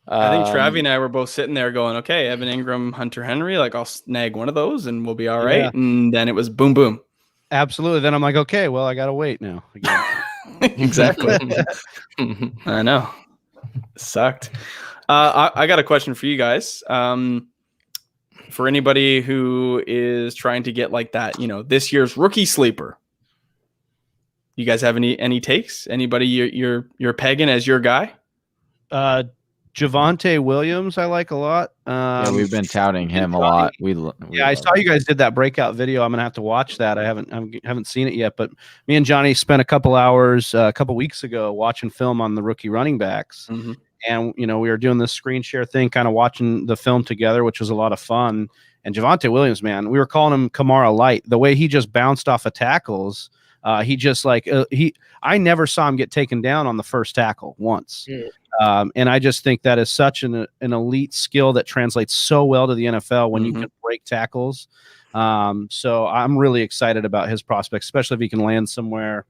I think Travi and I were both sitting there going, okay, Evan Ingram, Hunter Henry, like I'll snag one of those and we'll be all right. Yeah. And then it was boom, boom. Absolutely. Then I'm like, okay, well, I got to wait now. Exactly. I know. It sucked. I got a question for you guys. For anybody who is trying to get like that, this year's rookie sleeper. You guys have any takes? Anybody you're pegging as your guy? Javonte Williams, I like a lot. We've been touting him a lot. I saw you guys did that breakout video. I'm gonna have to watch that. I haven't seen it yet, but me and Johnny spent a couple hours a couple weeks ago watching film on the rookie running backs, and we were doing this screen share thing, kind of watching the film together, which was a lot of fun. And Javonte Williams, man, we were calling him Kamara Light. The way he just bounced off of tackles. He just I never saw him get taken down on the first tackle once. And I just think that is such an elite skill that translates so well to the NFL when you can break tackles. So I'm really excited about his prospects, especially if he can land somewhere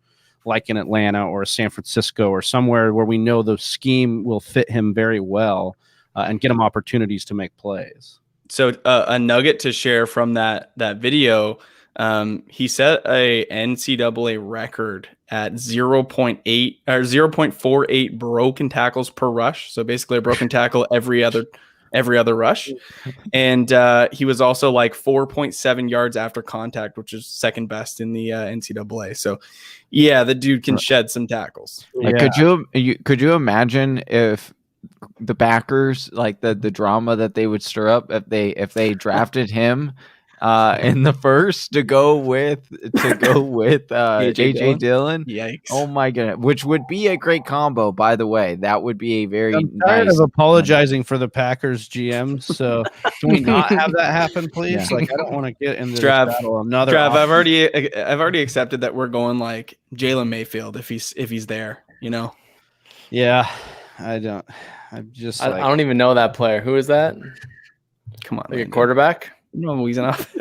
like in Atlanta or San Francisco or somewhere where we know the scheme will fit him very well. and get him opportunities to make plays. So a nugget to share from that video, he set a NCAA record at 0.8 or 0.48 broken tackles per rush. So basically a broken tackle every other rush. And he was also like 4.7 yards after contact, which is second best in the NCAA. So yeah, the dude can shed some tackles. Like, could you imagine if the backers, like the drama that they would stir up if they drafted him in the first to go with AJ Dillon? Yikes. Oh my goodness, which would be a great combo, by the way. That would be a very I'm tired nice of apologizing for the Packers GMs, so can we not have that happen, please? Yeah. Like, I don't want to get into Trav, this battle. Another Trav, option. I've already accepted that we're going like Jalen Mayfield if he's there, you know. Yeah, I'm just I don't even know that player. Who is that? Come on, Like a man. quarterback? No, he's enough.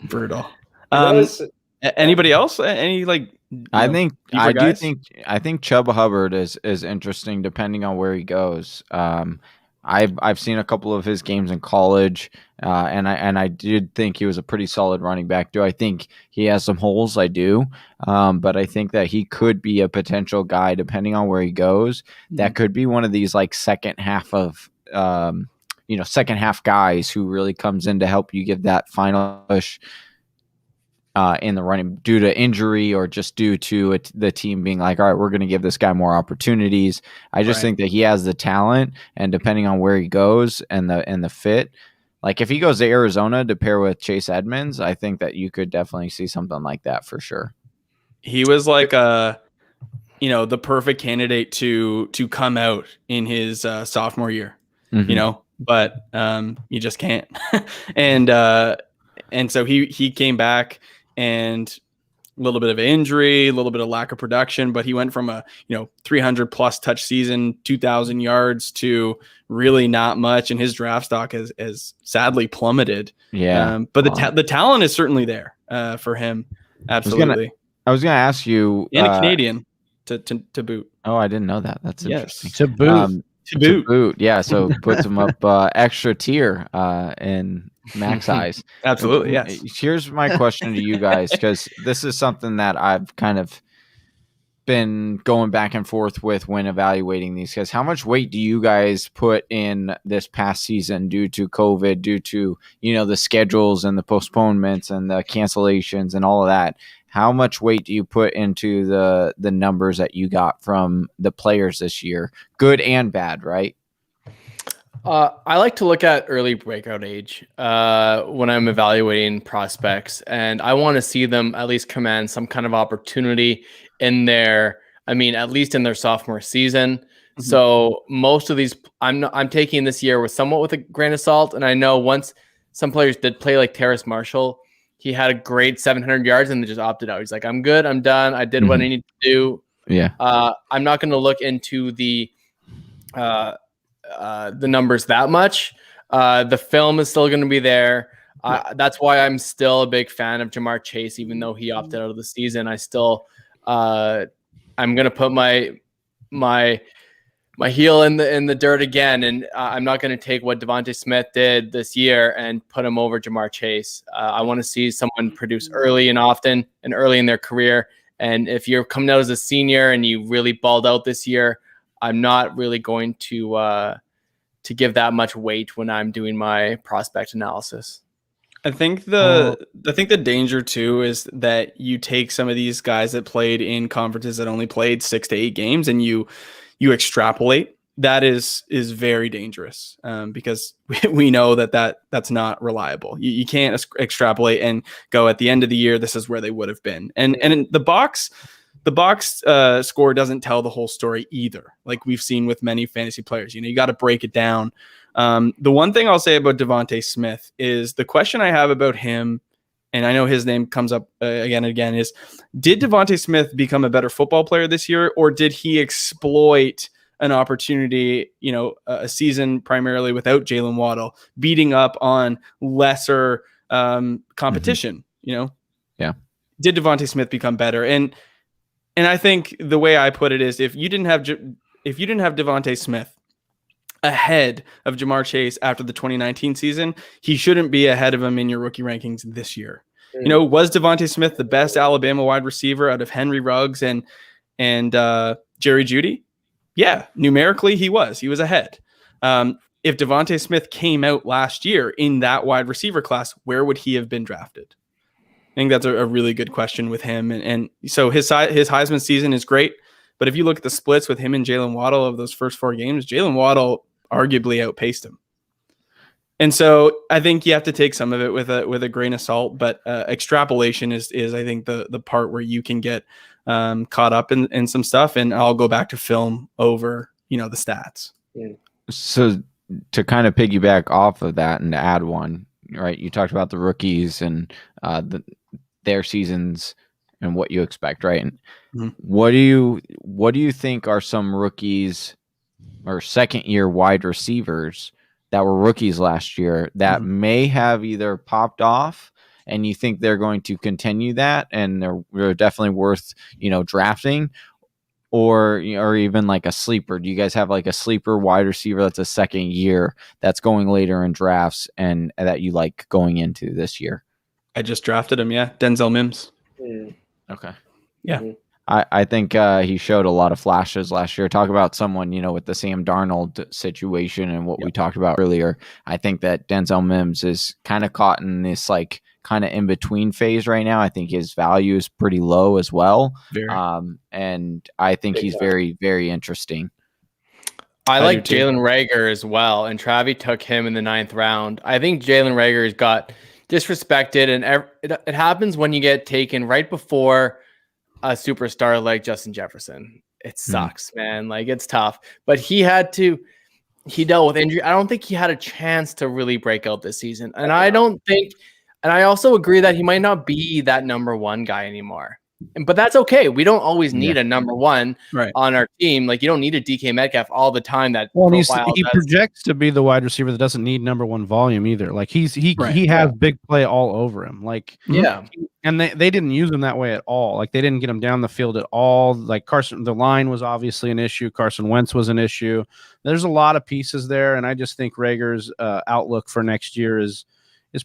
Brutal. Yes. Anybody else? Any like? I think guys? I think Chubb Hubbard is interesting depending on where he goes. I've seen a couple of his games in college, and I did think he was a pretty solid running back. Do I think he has some holes? I do, but I think that he could be a potential guy depending on where he goes. That could be one of these like second half guys who really comes in to help you give that final push in the running due to injury or just due to the team being like, all right, we're going to give this guy more opportunities. I just think that he has the talent, and depending on where he goes and the fit, like if he goes to Arizona to pair with Chase Edmonds, I think that you could definitely see something like that for sure. He was like the perfect candidate to come out in his sophomore year, but you just can't. and so he came back, and a little bit of injury, a little bit of lack of production, but he went from a 300 plus touch season, 2,000 yards to really not much, and his draft stock has sadly plummeted. Yeah, but the talent is certainly there for him. Absolutely. I was gonna ask you, and a Canadian to boot. Oh, I didn't know that. That's interesting. To boot. To boot. Yeah, so puts him up extra tier in Max eyes. Absolutely, yes. Here's my question to you guys, because this is something that I've kind of been going back and forth with when evaluating these guys. How much weight do you guys put in this past season due to COVID, due to the schedules and the postponements and the cancellations and all of that? How much weight do you put into the numbers that you got from the players this year, good and bad, right? I like to look at early breakout age when I'm evaluating prospects, and I want to see them at least command some kind of opportunity in at least in their sophomore season. Mm-hmm. So most of these, I'm taking this year with a grain of salt, and I know once some players did play, like Terrace Marshall. He had a great 700 yards and then just opted out. He's like, I'm good. I'm done. I did what I need to do. Yeah. I'm not going to look into the numbers that much. The film is still going to be there. That's why I'm still a big fan of Jamar Chase, even though he opted out of the season. I still, I'm going to put my heel in the dirt again, and I'm not going to take what Devontae Smith did this year and put him over Jamar Chase. I want to see someone produce early and often and early in their career. And if you're coming out as a senior and you really balled out this year, I'm not really going to give that much weight when I'm doing my prospect analysis. I think the danger too is that you take some of these guys that played in conferences that only played 6 to 8 games and you extrapolate. That is very dangerous because we know that's not reliable. You can't extrapolate and go at the end of the year, this is where they would have been. And in the box score doesn't tell the whole story either. Like we've seen with many fantasy players, you got to break it down. The one thing I'll say about Devontae Smith is the question I have about him, and I know his name comes up again and again, is did Devontae Smith become a better football player this year, or did he exploit an opportunity, a season primarily without Jalen Waddle, beating up on lesser competition, Yeah. Did Devontae Smith become better? And I think the way I put it is if you didn't have Devontae Smith, ahead of Jamar Chase after the 2019 season, he shouldn't be ahead of him in your rookie rankings this year. You know, was Devontae Smith the best Alabama wide receiver out of Henry Ruggs and Jerry Jeudy? Yeah, numerically he was ahead. If Devontae Smith came out last year in that wide receiver class, where would he have been drafted? I think that's a really good question with him. And so his Heisman season is great. But if you look at the splits with him and Jalen Waddle of those first 4 games, Jalen Waddle arguably outpaced him. And so I think you have to take some of it with a grain of salt. But extrapolation is I think the part where you can get caught up in some stuff. And I'll go back to film over, the stats. So to kind of piggyback off of that and to add one, right? You talked about the rookies and their seasons and what you expect, right? And what do you think are some rookies or second year wide receivers that were rookies last year that may have either popped off and you think they're going to continue that and they're definitely worth, drafting, or even like a sleeper? Do you guys have like a sleeper wide receiver that's a second year that's going later in drafts and that you like going into this year? I just drafted him. Yeah. Denzel Mims. Okay. Yeah. I think he showed a lot of flashes last year. Talk about someone, with the Sam Darnold situation and what we talked about earlier. I think that Denzel Mims is kind of caught in this like kind of in between phase right now. I think his value is pretty low as well. And I think he's very, very interesting. I like Jalen Reagor as well, and Travi took him in the 9th round. I think Jalen Reagor's got disrespected, and it happens when you get taken right before a superstar like Justin Jefferson. It sucks, man. Like, it's tough. But he dealt with injury. I don't think he had a chance to really break out this season. And I also agree that he might not be that number 1 guy anymore. But that's okay. We don't always need a number 1 on our team. Like, you don't need a DK Metcalf all the time. He projects to be the wide receiver that doesn't need number 1 volume either. Like he has big play all over him. Like, and they didn't use him that way at all. Like, they didn't get him down the field at all. Like the line was obviously an issue. Carson Wentz was an issue. There's a lot of pieces there, and I just think Rager's outlook for next year is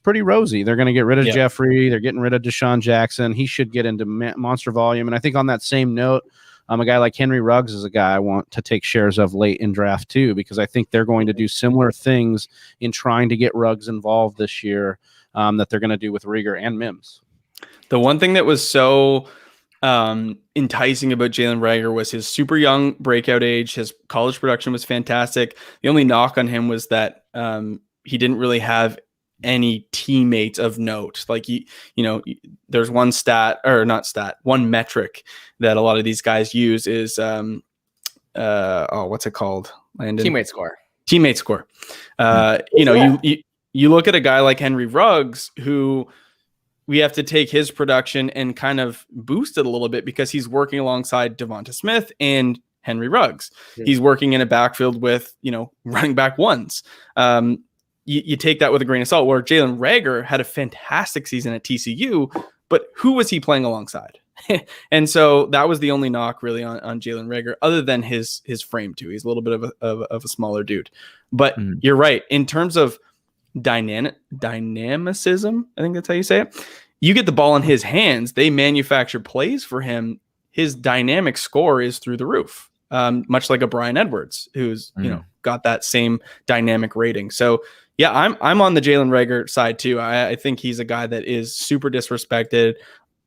pretty rosy. They're going to get rid of Jeffrey. They're getting rid of Deshaun Jackson. He should get into monster volume. And I think on that same note, a guy like Henry Ruggs is a guy I want to take shares of late in draft too, because I think they're going to do similar things in trying to get Ruggs involved this year that they're going to do with Reagor and Mims. The one thing that was so enticing about Jalen Reagor was his super young breakout age. His college production was fantastic. The only knock on him was that he didn't really have any teammates of note. Like, there's one one metric that a lot of these guys use is what's it called, Landon? Teammate score. You look at a guy like Henry Ruggs, who we have to take his production and kind of boost it a little bit because he's working alongside Devonta Smith and Henry Ruggs. He's working in a backfield with, running back ones. You take that with a grain of salt, where Jalen Reagor had a fantastic season at TCU, but who was he playing alongside? And so that was the only knock really on Jalen Reagor, other than his frame too. He's a little bit of a smaller dude. But you're right. In terms of dynamicism, I think that's how you say it. You get the ball in his hands. They manufacture plays for him. His dynamic score is through the roof, much like a Brian Edwards, who's got that same dynamic rating. So yeah, I'm on the Jalen Reagor side too. I think he's a guy that is super disrespected,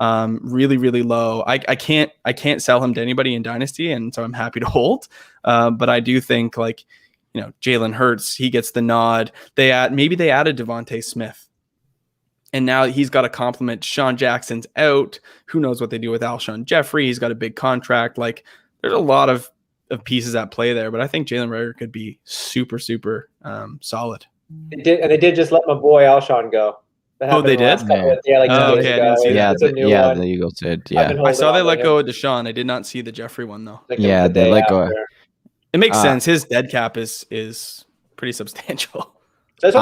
really, really low. I can't sell him to anybody in Dynasty, and so I'm happy to hold. But I do think, like, Jalen Hurts, he gets the nod. Maybe they added Devontae Smith, and now he's got a compliment. Deshaun Jackson's out. Who knows what they do with Alshon Jeffrey? He's got a big contract. Like, there's a lot of pieces at play there, but I think Jalen Reagor could be super, super solid. They did just let my boy Alshon go. They did? The Eagles did. Yeah, I saw they let go of Deshaun. I did not see the Jeffrey one though. Yeah, they let go. It makes sense. His dead cap is pretty substantial. That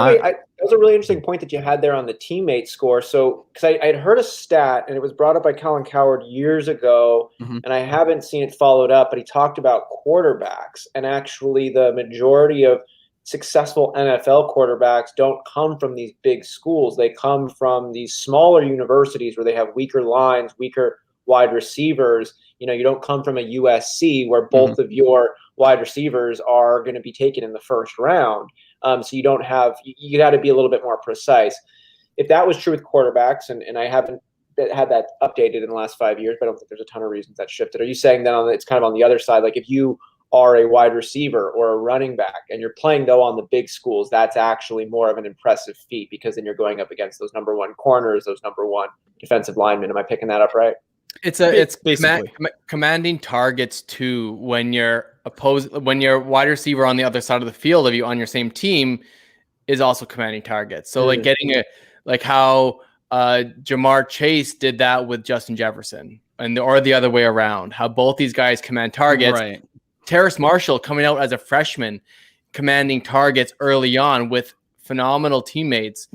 was a really interesting point that you had there on the teammate score. So, because I had heard a stat, and it was brought up by Colin Coward years ago, and I haven't seen it followed up, but he talked about quarterbacks, and actually the majority of successful NFL quarterbacks don't come from these big schools. They come from these smaller universities where they have weaker lines, weaker wide receivers. You don't come from a USC where both of your wide receivers are going to be taken in the first round. So you got to be a little bit more precise. If that was true with quarterbacks, and I haven't had that updated in the last 5 years, but I don't think there's a ton of reasons that shifted. Are you saying then it's kind of on the other side? Like if you are a wide receiver or a running back and you're playing though on the big schools, that's actually more of an impressive feat because then you're going up against those number one corners, those number one defensive linemen. Am I picking that up right? It's basically commanding targets too when your wide receiver on the other side of the field of you on your same team is also commanding targets. So like getting how Jamar Chase did that with Justin Jefferson or the other way around, how both these guys command targets. Right. Terrace Marshall coming out as a freshman, commanding targets early on with phenomenal teammates.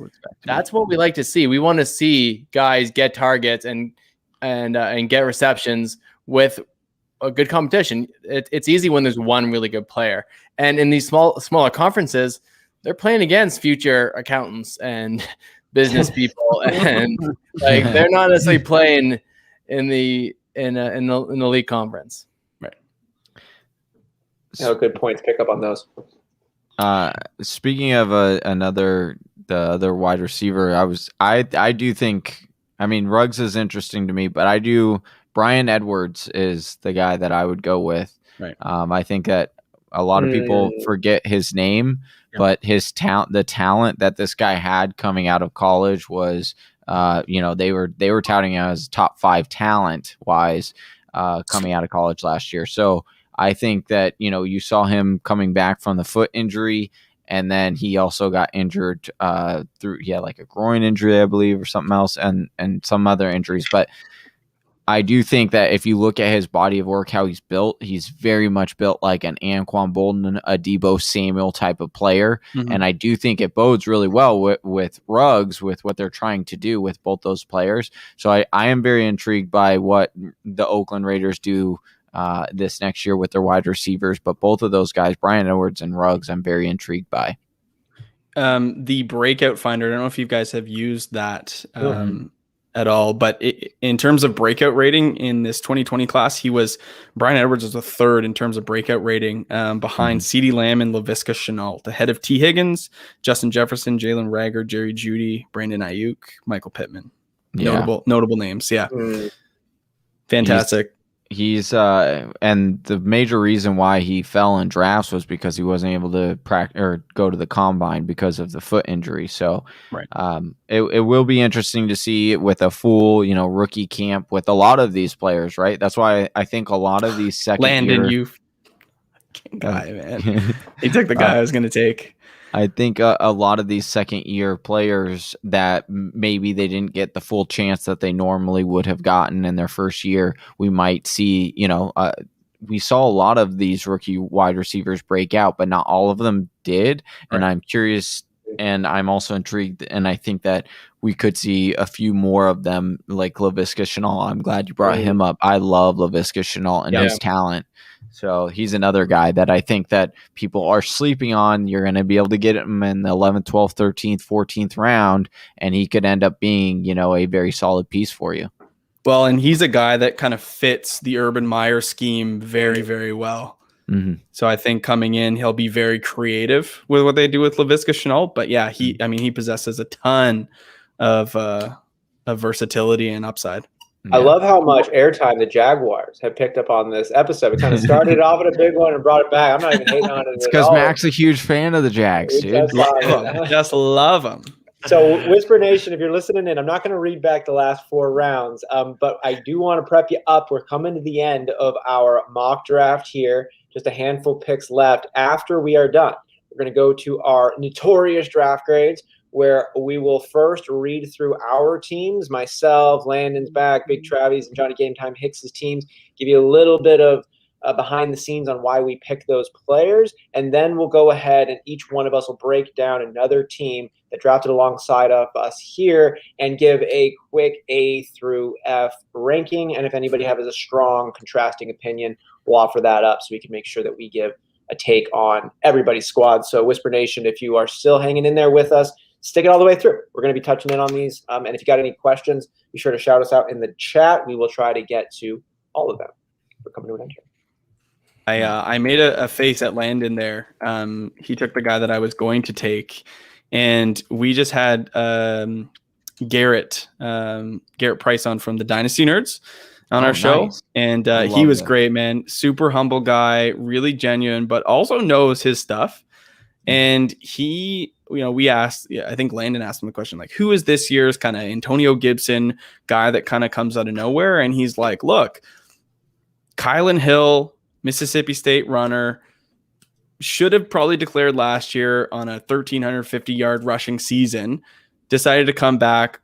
That's what we like to see. We want to see guys get targets and get receptions with a good competition. It's easy when there's one really good player. And in these smaller conferences, they're playing against future accountants and business people, and like they're not necessarily playing in the league conference. Good points. Pick up on those. Speaking of the other wide receiver, I do think, I mean, Ruggs is interesting to me, but Bryan Edwards is the guy that I would go with. Right. I think that a lot of people forget his name, but his the talent that this guy had coming out of college was, they were touting him as top 5 talent wise, coming out of college last year. So I think that, you saw him coming back from the foot injury, and then he also got injured through like a groin injury, I believe, or something else, and some other injuries. But I do think that if you look at his body of work, how he's built, he's very much built like an Anquan Bolden, a Deebo Samuel type of player. And I do think it bodes really well with Ruggs, with what they're trying to do with both those players. So I am very intrigued by what the Oakland Raiders do this next year with their wide receivers. But both of those guys, Bryan Edwards and Ruggs, I'm very intrigued by. The breakout finder, I don't know if you guys have used that at all, but in terms of breakout rating in this 2020 class, Bryan Edwards was the 3rd in terms of breakout rating, behind CeeDee Lamb and Laviska Shenault, ahead of T. Higgins, Justin Jefferson, Jalen Reagor, Jerry Jeudy, Brandon Ayuk, Michael Pittman. Notable names. Yeah. Fantastic. He's and the major reason why he fell in drafts was because he wasn't able to practice or go to the combine because of the foot injury. So it will be interesting to see with a full, rookie camp with a lot of these players, right? That's why I think a lot of these second Landon, you guy, man. He took the guy I was going to take. I think a lot of these second-year players that maybe they didn't get the full chance that they normally would have gotten in their first year, we might see, we saw a lot of these rookie wide receivers break out, but not all of them did. Right. And I'm curious, and I'm also intrigued, and I think that we could see a few more of them, like Laviska Shenault. I'm glad you brought him up. I love Laviska Shenault and his talent. So he's another guy that I think that people are sleeping on. You're going to be able to get him in the 11th, 12th, 13th, 14th round, and he could end up being, a very solid piece for you. Well, and he's a guy that kind of fits the Urban Meyer scheme very, very well. So I think coming in, he'll be very creative with what they do with Laviska Shenault. But yeah, he possesses a ton of versatility and upside. I love how much airtime the Jaguars have picked up on this episode. We kind of started off at a big one and brought it back. I'm not even hating on it. It's because Mac's a huge fan of the Jags, dude. Just love them. So, Whisper Nation, if you're listening in, I'm not going to read back the last 4 rounds, but I do want to prep you up. We're coming to the end of our mock draft here. Just a handful picks left. After we are done, we're going to go to our notorious draft grades, where we will first read through our teams, myself, Landon's back, Big Travis, and Johnny Game Time Hicks's teams, give you a little bit of behind the scenes on why we pick those players, and then we'll go ahead and each one of us will break down another team that drafted alongside of us here and give a quick A through F ranking, and if anybody has a strong contrasting opinion, we'll offer that up so we can make sure that we give a take on everybody's squad. So Whisper Nation, if you are still hanging in there with us, stick it all the way through. We're going to be touching in on these. And if you got any questions, be sure to shout us out in the chat. We will try to get to all of them. We're coming to an end here. I made a face at Landon there. He took the guy that I was going to take, and we just had Garrett Price on from the Dynasty Nerds on our show, nice. and he was great, man. Super humble guy, really genuine, but also knows his stuff. And he, we asked, I think Landon asked him the question, like, who is this year's kind of Antonio Gibson guy that kind of comes out of nowhere? And he's like, look, Kylan Hill, Mississippi State runner, should have probably declared last year on a 1,350-yard rushing season, decided to come back,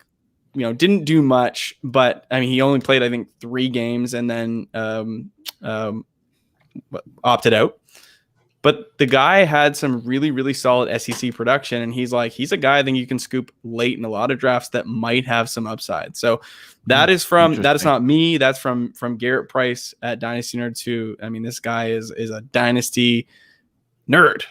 didn't do much, but I mean, he only played, I think, 3 games and then opted out. But the guy had some really, really solid SEC production, and he's a guy I think you can scoop late in a lot of drafts that might have some upside. So that is not me. That's from Garrett Price at Dynasty Nerds, who, I mean, this guy is a Dynasty nerd.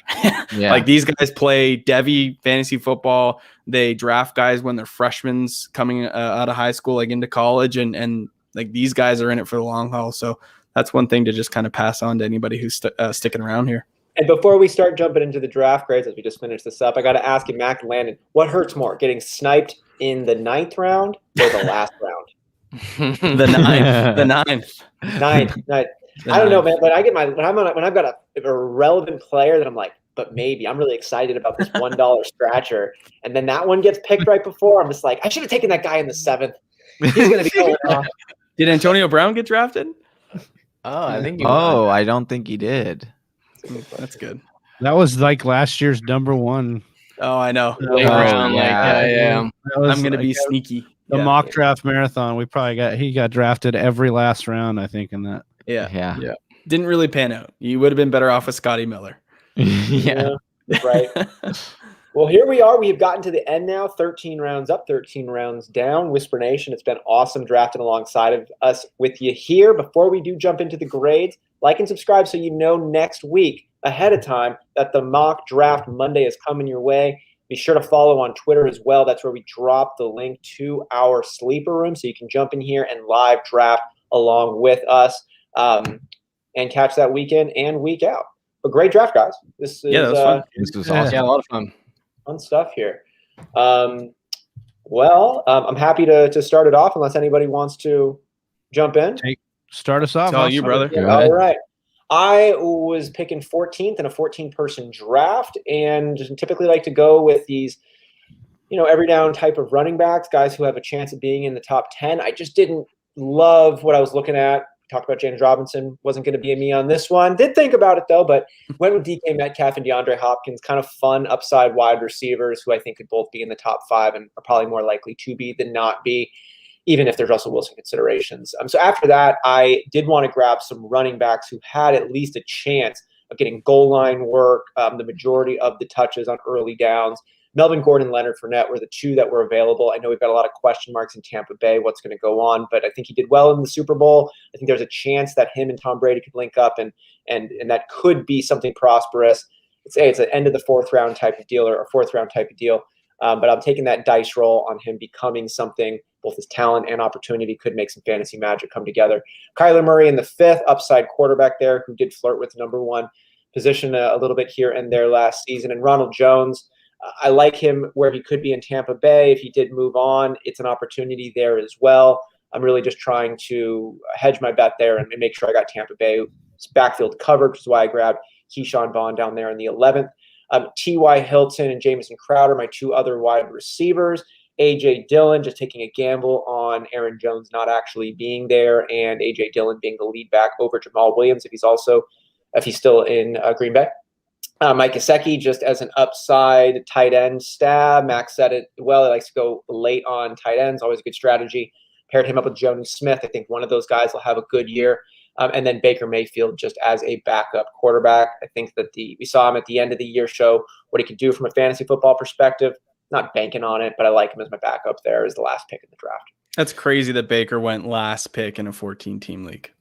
Yeah. Like, these guys play Devy fantasy football. They draft guys when they're freshmen coming out of high school, like into college, and like, these guys are in it for the long haul. So that's one thing to just kind of pass on to anybody who's sticking around here. And before we start jumping into the draft grades, as we just finished this up, I got to ask you, Mac and Landon, what hurts more, getting sniped in the 9th round or the last round? The ninth. Ninth. I don't know, man, but I get when I've got a relevant player that I'm like, but maybe I'm really excited about this $1 scratcher, and then that one gets picked right before. I'm just like, I should have taken that guy in the 7th. He's going to be going off. Did Antonio Brown get drafted? Oh, I think. I don't think he did. That's good. That was like last year's number 1. Oh, I know. Around, yeah. I'm going to be sneaky. The mock draft marathon. He got drafted every last round, I think, in that. Yeah. Didn't really pan out. You would have been better off with Scotty Miller. Yeah. Right. Well, here we are. We have gotten to the end now. 13 rounds up, 13 rounds down. Whisper Nation, it's been awesome drafting alongside of us with you here. Before we do jump into the grades, like and subscribe so you know next week ahead of time that the mock draft Monday is coming your way. Be sure to follow on Twitter as well. That's where we drop the link to our sleeper room, so you can jump in here and live draft along with us and catch that weekend and week out. But great draft, guys. This is that was fun. This was awesome. Yeah, a lot of fun. Fun stuff here. I'm happy to start it off unless anybody wants to jump in. Start us off. It's all you, brother. Yeah, all right. I was picking 14th in a 14-person draft, and typically like to go with these, every down type of running backs, guys who have a chance of being in the top 10. I just didn't love what I was looking at. Talked about James Robinson, wasn't going to be me on this one. Did think about it though, but went with DK Metcalf and DeAndre Hopkins, kind of fun upside wide receivers who I think could both be in the top 5 and are probably more likely to be than not be, even if there's Russell Wilson considerations. So after that, I did want to grab some running backs who had at least a chance of getting goal line work, the majority of the touches on early downs. Melvin Gordon, Leonard Fournette were the 2 that were available. I know we've got a lot of question marks in Tampa Bay, what's going to go on, but I think he did well in the Super Bowl. I think there's a chance that him and Tom Brady could link up, and that could be something prosperous. It's an end of the 4th round type of deal or a 4th round type of deal. But I'm taking that dice roll on him becoming something. Both his talent and opportunity could make some fantasy magic come together. Kyler Murray in the 5th, upside quarterback there, who did flirt with number 1 position a little bit here and there last season. And Ronald Jones, I like him where he could be in Tampa Bay. If he did move on, it's an opportunity there as well. I'm really just trying to hedge my bet there and make sure I got Tampa Bay's backfield covered, which is why I grabbed Keyshawn Vaughn down there in the 11th. T.Y. Hilton and Jamison Crowder, my 2 other wide receivers. A.J. Dillon, just taking a gamble on Aaron Jones not actually being there, and A.J. Dillon being the lead back over Jamal Williams if he's still in Green Bay. Mike Gesicki, just as an upside tight end stab. Max said it well. He likes to go late on tight ends. Always a good strategy. Paired him up with Jonnu Smith. I think one of those guys will have a good year. And then Baker Mayfield just as a backup quarterback. I think that we saw him at the end of the year show what he could do from a fantasy football perspective. Not banking on it, but I like him as my backup there as the last pick in the draft. That's crazy that Baker went last pick in a 14-team league.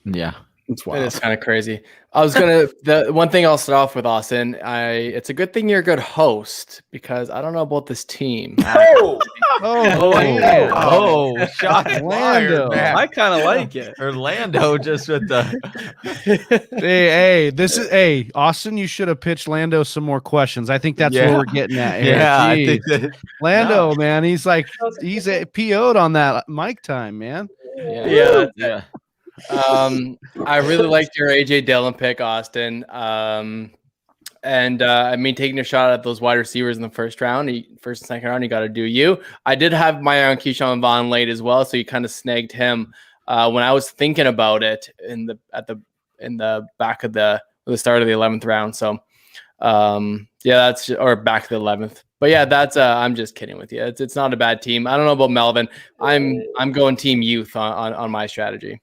Yeah. It's It wild. is kind of crazy. I was the one thing I'll start off with, Austin. It's a good thing you're a good host because I don't know about this team. Oh, shots Lando. fired, man. I kind of like it. Orlando just with the Hey, Austin, you should have pitched Lando some more questions. I think that's Yeah. where we're getting at here. yeah. I Jeez. think that Lando, man, he's PO'd on that mic time, man. Yeah. yeah. I really liked your AJ Dillon pick, Austin. And I mean, taking a shot at those wide receivers in the first and second round, you got to do you. I did have my own Keyshawn Vaughn late as well, so you kind of snagged him when I was thinking about it in the back of the start of the 11th round. So or back to the 11th. But yeah, that's I'm just kidding with you. It's not a bad team. I don't know about Melvin. I'm going team youth on my strategy.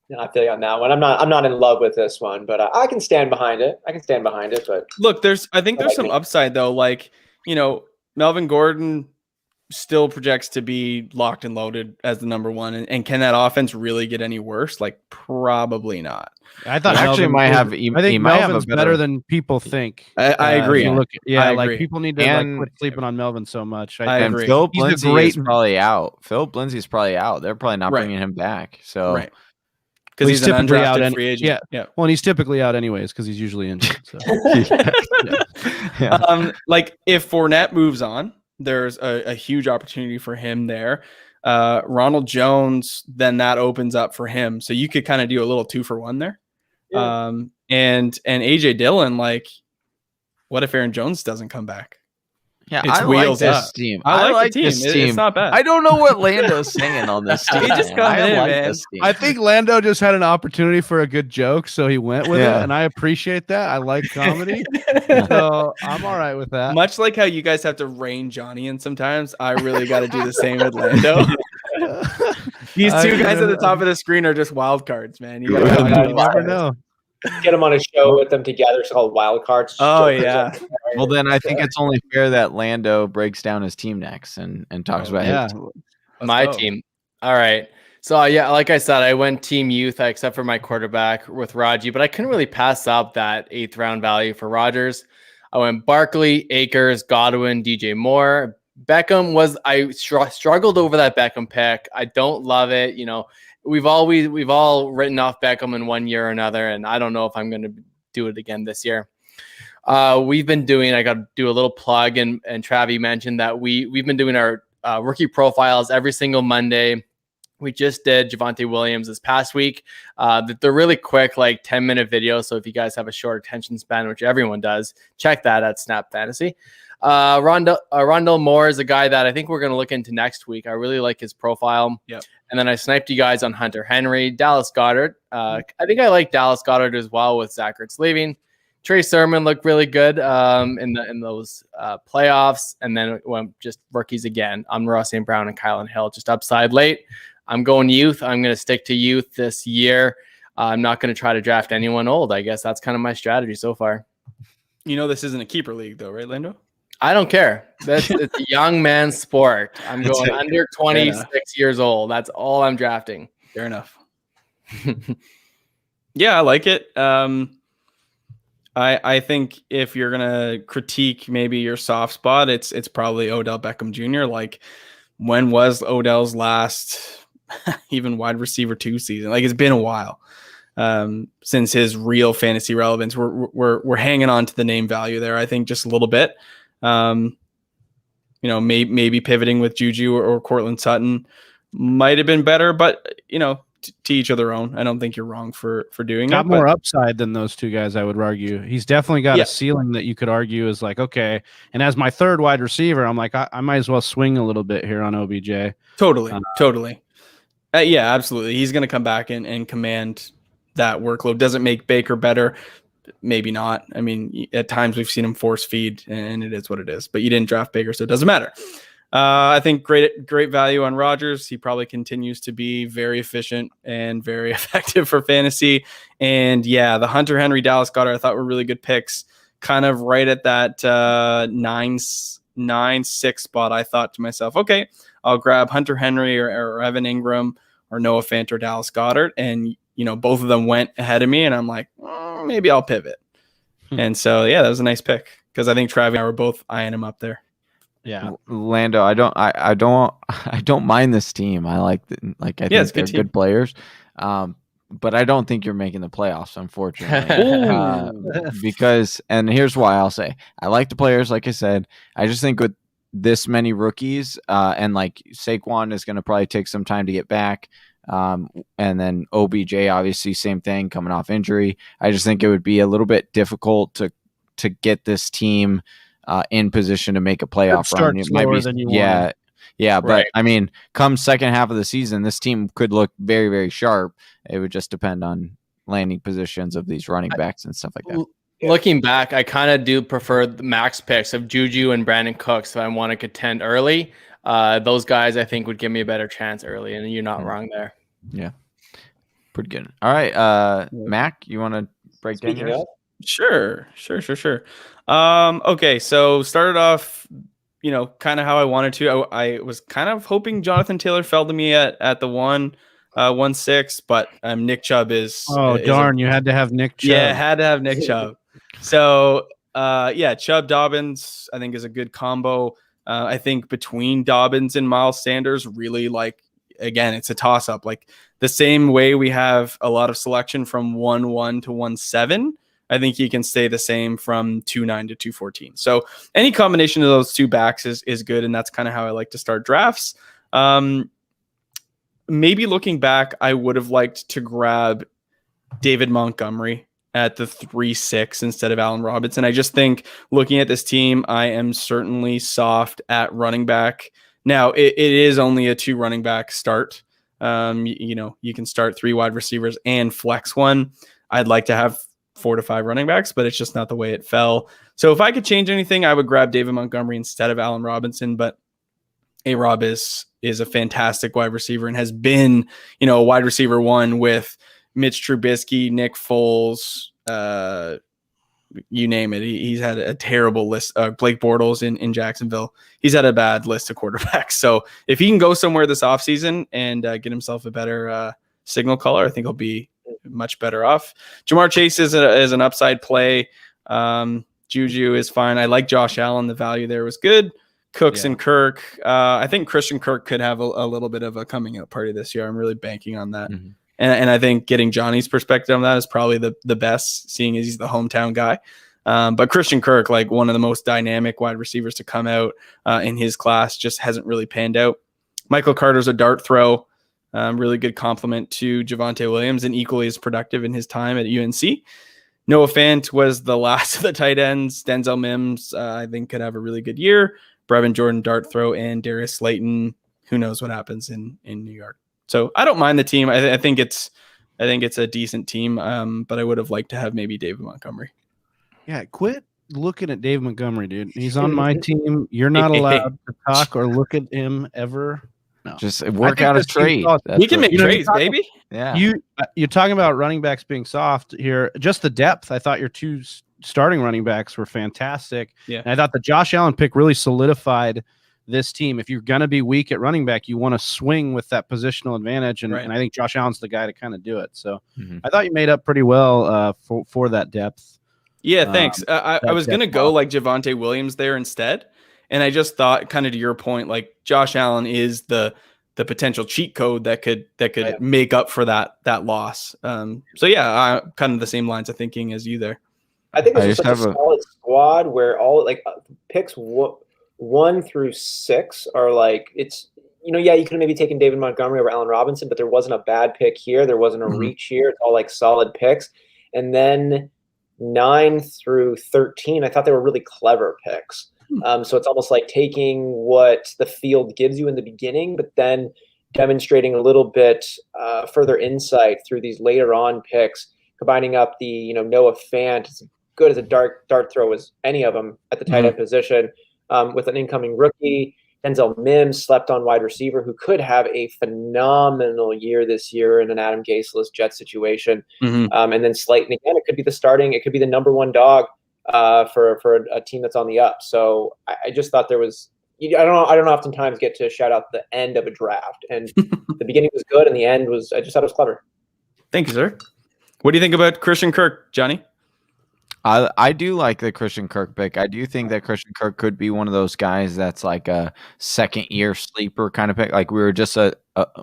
No, I feel you on that one. I'm not in love with this one, but I can stand behind it. But Look, I think there's some upside though. Like, Melvin Gordon still projects to be locked and loaded as the number one. And can that offense really get any worse? Like, probably not. I thought Actually, Melvin's I think Melvin's better than people think. I agree. I agree. like people need to quit sleeping on Melvin so much. I agree. Philip He's Lindsay is probably out. Philip Lindsay's probably out. They're probably not bringing him back. So right. Because he's typically out free agent. Yeah. Well, and he's typically out anyways because he's usually injured. So. Like if Fournette moves on, there's a huge opportunity for him there. Ronald Jones, then that opens up for him. So you could kind of do a little 2-for-1 there. Yeah. And AJ Dillon, like, what if Aaron Jones doesn't come back? Yeah, I like this team. I like this team. It's not bad. I don't know what Lando's singing on this team. He just got in, man. I think Lando just had an opportunity for a good joke, so he went with it, and I appreciate that. I like comedy, so I'm all right with that. Much like how you guys have to rein Johnny in sometimes, I really got to do the same with Lando. These two guys at the top of the screen are just wild cards, man. You never know. Get them on a show with them together. It's called Wild Cards. Oh yeah. Well, then I think it's only fair that Lando breaks down his team next and talks about his team. My team. All right. So yeah, like I said, I went team youth except for my quarterback with Raji, but I couldn't really pass up that 8th round value for Rodgers. I went Barkley, Akers, Godwin, DJ Moore. Beckham I struggled over that Beckham pick. I don't love it. We've all written off Beckham in one year or another, and I don't know if I'm going to do it again this year. We've been doing. I got to do a little plug, and Travi mentioned that we've been doing our rookie profiles every single Monday. We just did Javonte Williams this past week. They're really quick, like 10-minute videos. So if you guys have a short attention span, which everyone does, check that at Snap Fantasy. Rondell Moore is a guy that I think we're going to look into next week. I really like his profile. Yep. And then I sniped you guys on Hunter Henry, Dallas Goedert. I think I like Dallas Goedert as well with Zach Ertz leaving. Trey Sermon looked really good in those playoffs. And then it went just rookies again. Amon-Ra St. Brown and Kylan Hill just upside late. I'm going youth. I'm going to stick to youth this year. I'm not going to try to draft anyone old. I guess that's kind of my strategy so far. This isn't a keeper league though, right, Lando? I don't care. It's a young man's sport. I'm going under 26 years old. That's all I'm drafting. Fair enough. Yeah, I like it. I think if you're gonna critique maybe your soft spot, it's probably Odell Beckham Jr. Like, when was Odell's last even wide receiver 2 season? Like, it's been a while since his real fantasy relevance. We're hanging on to the name value there. I think just a little bit. Maybe pivoting with Juju or Cortland Sutton might have been better, but to each of their own. I don't think you're wrong for doing got it. More upside than those two guys, I would argue. He's definitely got a ceiling that you could argue is like, okay. And as my third wide receiver, I'm like, I might as well swing a little bit here on OBJ. Totally. Yeah, absolutely. He's going to come back and command that workload. Doesn't make Baker better. Maybe not. I mean, at times we've seen him force feed, and it is what it is. But you didn't draft Baker, so it doesn't matter. I think great value on Rodgers. He probably continues to be very efficient and very effective for fantasy. And yeah, the Hunter Henry, Dallas Goedert, I thought were really good picks. Kind of right at that 9-6 spot. I thought to myself, okay, I'll grab Hunter Henry or Evan Ingram or Noah Fant or Dallas Goedert, and both of them went ahead of me, and I'm like, maybe I'll pivot. And so, yeah, that was a nice pick because I think Travis and I were both eyeing him up there. Yeah, Lando, I don't mind this team. I think they're good players. But I don't think you're making the playoffs, unfortunately. Because, and here's why I'll say, I like the players, like I said. I just think with this many rookies, and like Saquon is going to probably take some time to get back. And then OBJ, obviously, same thing, coming off injury. I just think it would be a little bit difficult to get this team in position to make a playoff run. It might be than you yeah. Yeah, but Right. I mean, come second half of the season, this team could look very, very sharp. It would just depend on landing positions of these running backs and stuff like that. Looking back, I kind of do prefer the max picks of Juju and Brandon Cooks if I want to contend early. Those guys, I think, would give me a better chance early, and you're not wrong there. Yeah, pretty good. All right, Mac, you want to break down yours? Sure. Okay, so started off, kind of how I wanted to. I was kind of hoping Jonathan Taylor fell to me at the 1-6, but Nick Chubb is. Oh, darn! You had to have Nick Chubb. Yeah, had to have Nick Chubb. So, Chubb Dobbins, I think, is a good combo. I think between Dobbins and Miles Sanders, really, again, it's a toss up. Like the same way we have a lot of selection from 1-1 to 1-7. I think he can stay the same from 2-9 to 2-14. So any combination of those two backs is good, and that's kind of how I like to start drafts. Maybe looking back, I would have liked to grab David Montgomery at the 3-6 instead of Allen Robinson. I just think looking at this team, I am certainly soft at running back. Now, it is only a 2 running back start. You can start 3 wide receivers and flex 1. I'd like to have 4 to 5 running backs, but it's just not the way it fell. So if I could change anything, I would grab David Montgomery instead of Allen Robinson. But A-Rob is a fantastic wide receiver and has been, a wide receiver 1 with Mitch Trubisky, Nick Foles, you name it. He's had a terrible list. Blake Bortles in Jacksonville. He's had a bad list of quarterbacks. So if he can go somewhere this offseason and get himself a better signal color, I think he'll be much better off. Jamar Chase is an upside play. Juju is fine. I like Josh Allen. The value there was good. Cooks and Kirk. I think Christian Kirk could have a little bit of a coming out party this year. I'm really banking on that. Mm-hmm. And I think getting Johnny's perspective on that is probably the best, seeing as he's the hometown guy. But Christian Kirk, like one of the most dynamic wide receivers to come out in his class, just hasn't really panned out. Michael Carter's a dart throw. Really good compliment to Javonte Williams and equally as productive in his time at UNC. Noah Fant was the last of the tight ends. Denzel Mims, I think, could have a really good year. Brevin Jordan, dart throw, and Darius Slayton. Who knows what happens in New York? So I don't mind the team. I think it's a decent team. But I would have liked to have maybe David Montgomery. Yeah, quit looking at Dave Montgomery, dude. He's on my team. You're not allowed to talk or look at him ever. No. Just work out a trade. We can make trades, baby. Yeah. You're talking about running backs being soft here. Just the depth. I thought your 2 starting running backs were fantastic. Yeah. And I thought the Josh Allen pick really solidified this team. If you're going to be weak at running back, you want to swing with that positional advantage. And, and I think Josh Allen's the guy to kind of do it. So I thought you made up pretty well for that depth. Yeah, thanks. I was going to go like Javonte Williams there instead. And I just thought, kind of to your point, like Josh Allen is the potential cheat code that could make up for that loss. So yeah, kind of the same lines of thinking as you there. I think it's just like a solid squad where all picks 1 through 6 are like, it's, you could have maybe taken David Montgomery over Allen Robinson, but there wasn't a bad pick here. There wasn't a reach here. It's all like solid picks. And then 9 through 13, I thought they were really clever picks. So it's almost like taking what the field gives you in the beginning, but then demonstrating a little bit further insight through these later on picks, combining up the Noah Fant, as good as a dart throw as any of them at the tight end position, with an incoming rookie. Denzel Mims, slept on wide receiver, who could have a phenomenal year this year in an Adam Gase-less Jet situation. And then Slayton again, it could be the number 1 dog for a team that's on the up. So I just thought there was, I don't oftentimes get to shout out the end of a draft, and the beginning was good and the end was, I just thought it was clever. Thank you, sir. What do you think about Christian Kirk, Johnny? I do like the Christian Kirk pick. I do think that Christian Kirk could be one of those guys that's like a second year sleeper kind of pick. Like we were just a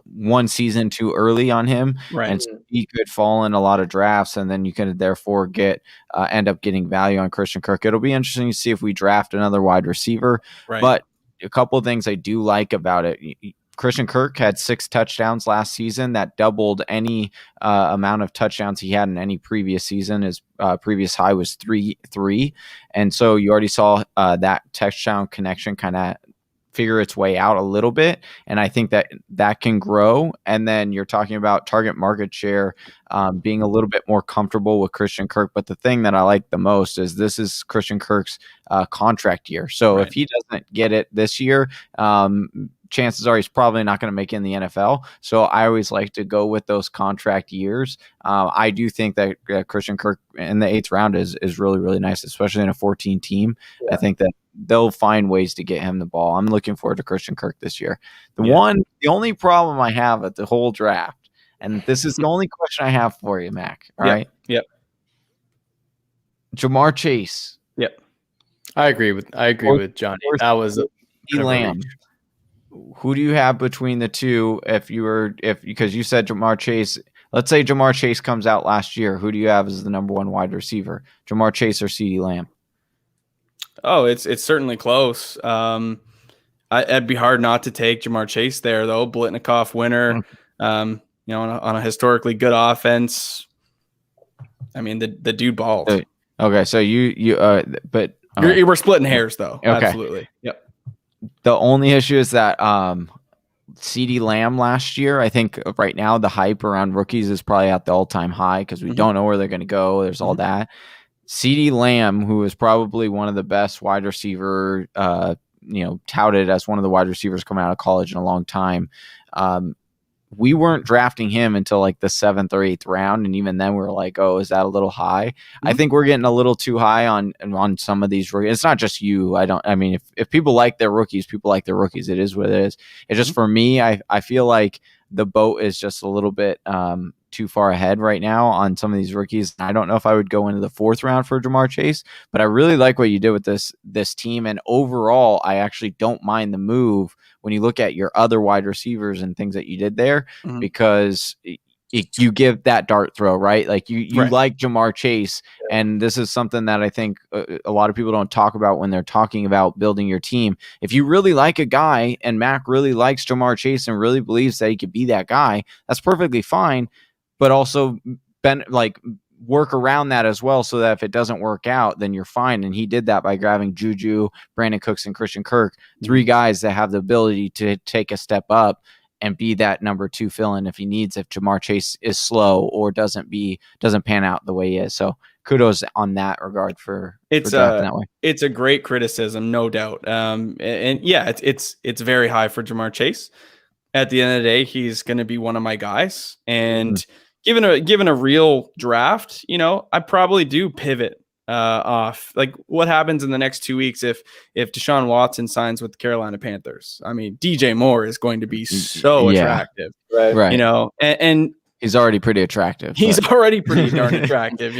one season too early on him, Right. and so he could fall in a lot of drafts, and then you can therefore get end up getting value on Christian Kirk. It'll be interesting to see if we draft another wide receiver. Right. But a couple of things I do like about it. Christian Kirk had 6 touchdowns last season. That doubled any amount of touchdowns he had in any previous season. His previous high was 3. And so you already saw that touchdown connection kind of figure its way out a little bit. And I think that can grow. And then you're talking about target market share being a little bit more comfortable with Christian Kirk. But the thing that I like the most is this is Christian Kirk's contract year. So if he doesn't get it this year, chances are he's probably not going to make it in the NFL. So I always like to go with those contract years. I do think that Christian Kirk in the 8th round is really, really nice, especially in a 14 team. Yeah. I think that they'll find ways to get him the ball. I'm looking forward to Christian Kirk this year. The only problem I have at the whole draft, and this is the only question I have for you, Mac. All right. Yep. Jamar Chase. Yep. I agree with Johnny. That was Lamb. Who do you have between the two? Because you said Jamar Chase, let's say Jamar Chase comes out last year. Who do you have as the number 1 wide receiver? Jamar Chase or CeeDee Lamb? Oh, it's certainly close. It'd be hard not to take Jamar Chase there, though. Blitnikoff winner, on a historically good offense. I mean, the dude balls. Okay, so we're splitting hairs, though. Okay. Absolutely. Yep. The only issue is that CeeDee Lamb last year, I think right now the hype around rookies is probably at the all-time high because we don't know where they're going to go. There's all that. CeeDee Lamb, who is probably one of the best wide receiver, touted as one of the wide receivers coming out of college in a long time. We weren't drafting him until like the 7th or 8th round. And even then we were like, oh, is that a little high? I think we're getting a little too high on some of these rookies. It's not just you. If people like their rookies, people like their rookies. It is what it is. It's just for me, I feel like the boat is just a little bit too far ahead right now on some of these rookies. I don't know if I would go into the 4th round for Jamar Chase, but I really like what you did with this team. And overall, I actually don't mind the move when you look at your other wide receivers and things that you did there, because you give that dart throw, right? Like you right. Like Jamar Chase. And this is something that I think a lot of people don't talk about when they're talking about building your team. If you really like a guy and Mac really likes Jamar Chase and really believes that he could be that guy, that's perfectly fine. But also work around that as well, so that if it doesn't work out, then you're fine. And he did that by grabbing Juju, Brandon Cooks, and Christian Kirk, 3 guys that have the ability to take a step up and be that number 2 fill-in if he needs, if Jamar Chase is slow or doesn't pan out the way he is. So kudos on that regard for drafting that way. It's a great criticism, no doubt. It's very high for Jamar Chase. At the end of the day, he's going to be one of my guys, and given a real draft, I probably do pivot off. Like, what happens in the next 2 weeks if Deshaun Watson signs with the Carolina Panthers? I mean, DJ Moore is going to be so attractive, right? And he's already pretty attractive. He's already pretty darn attractive,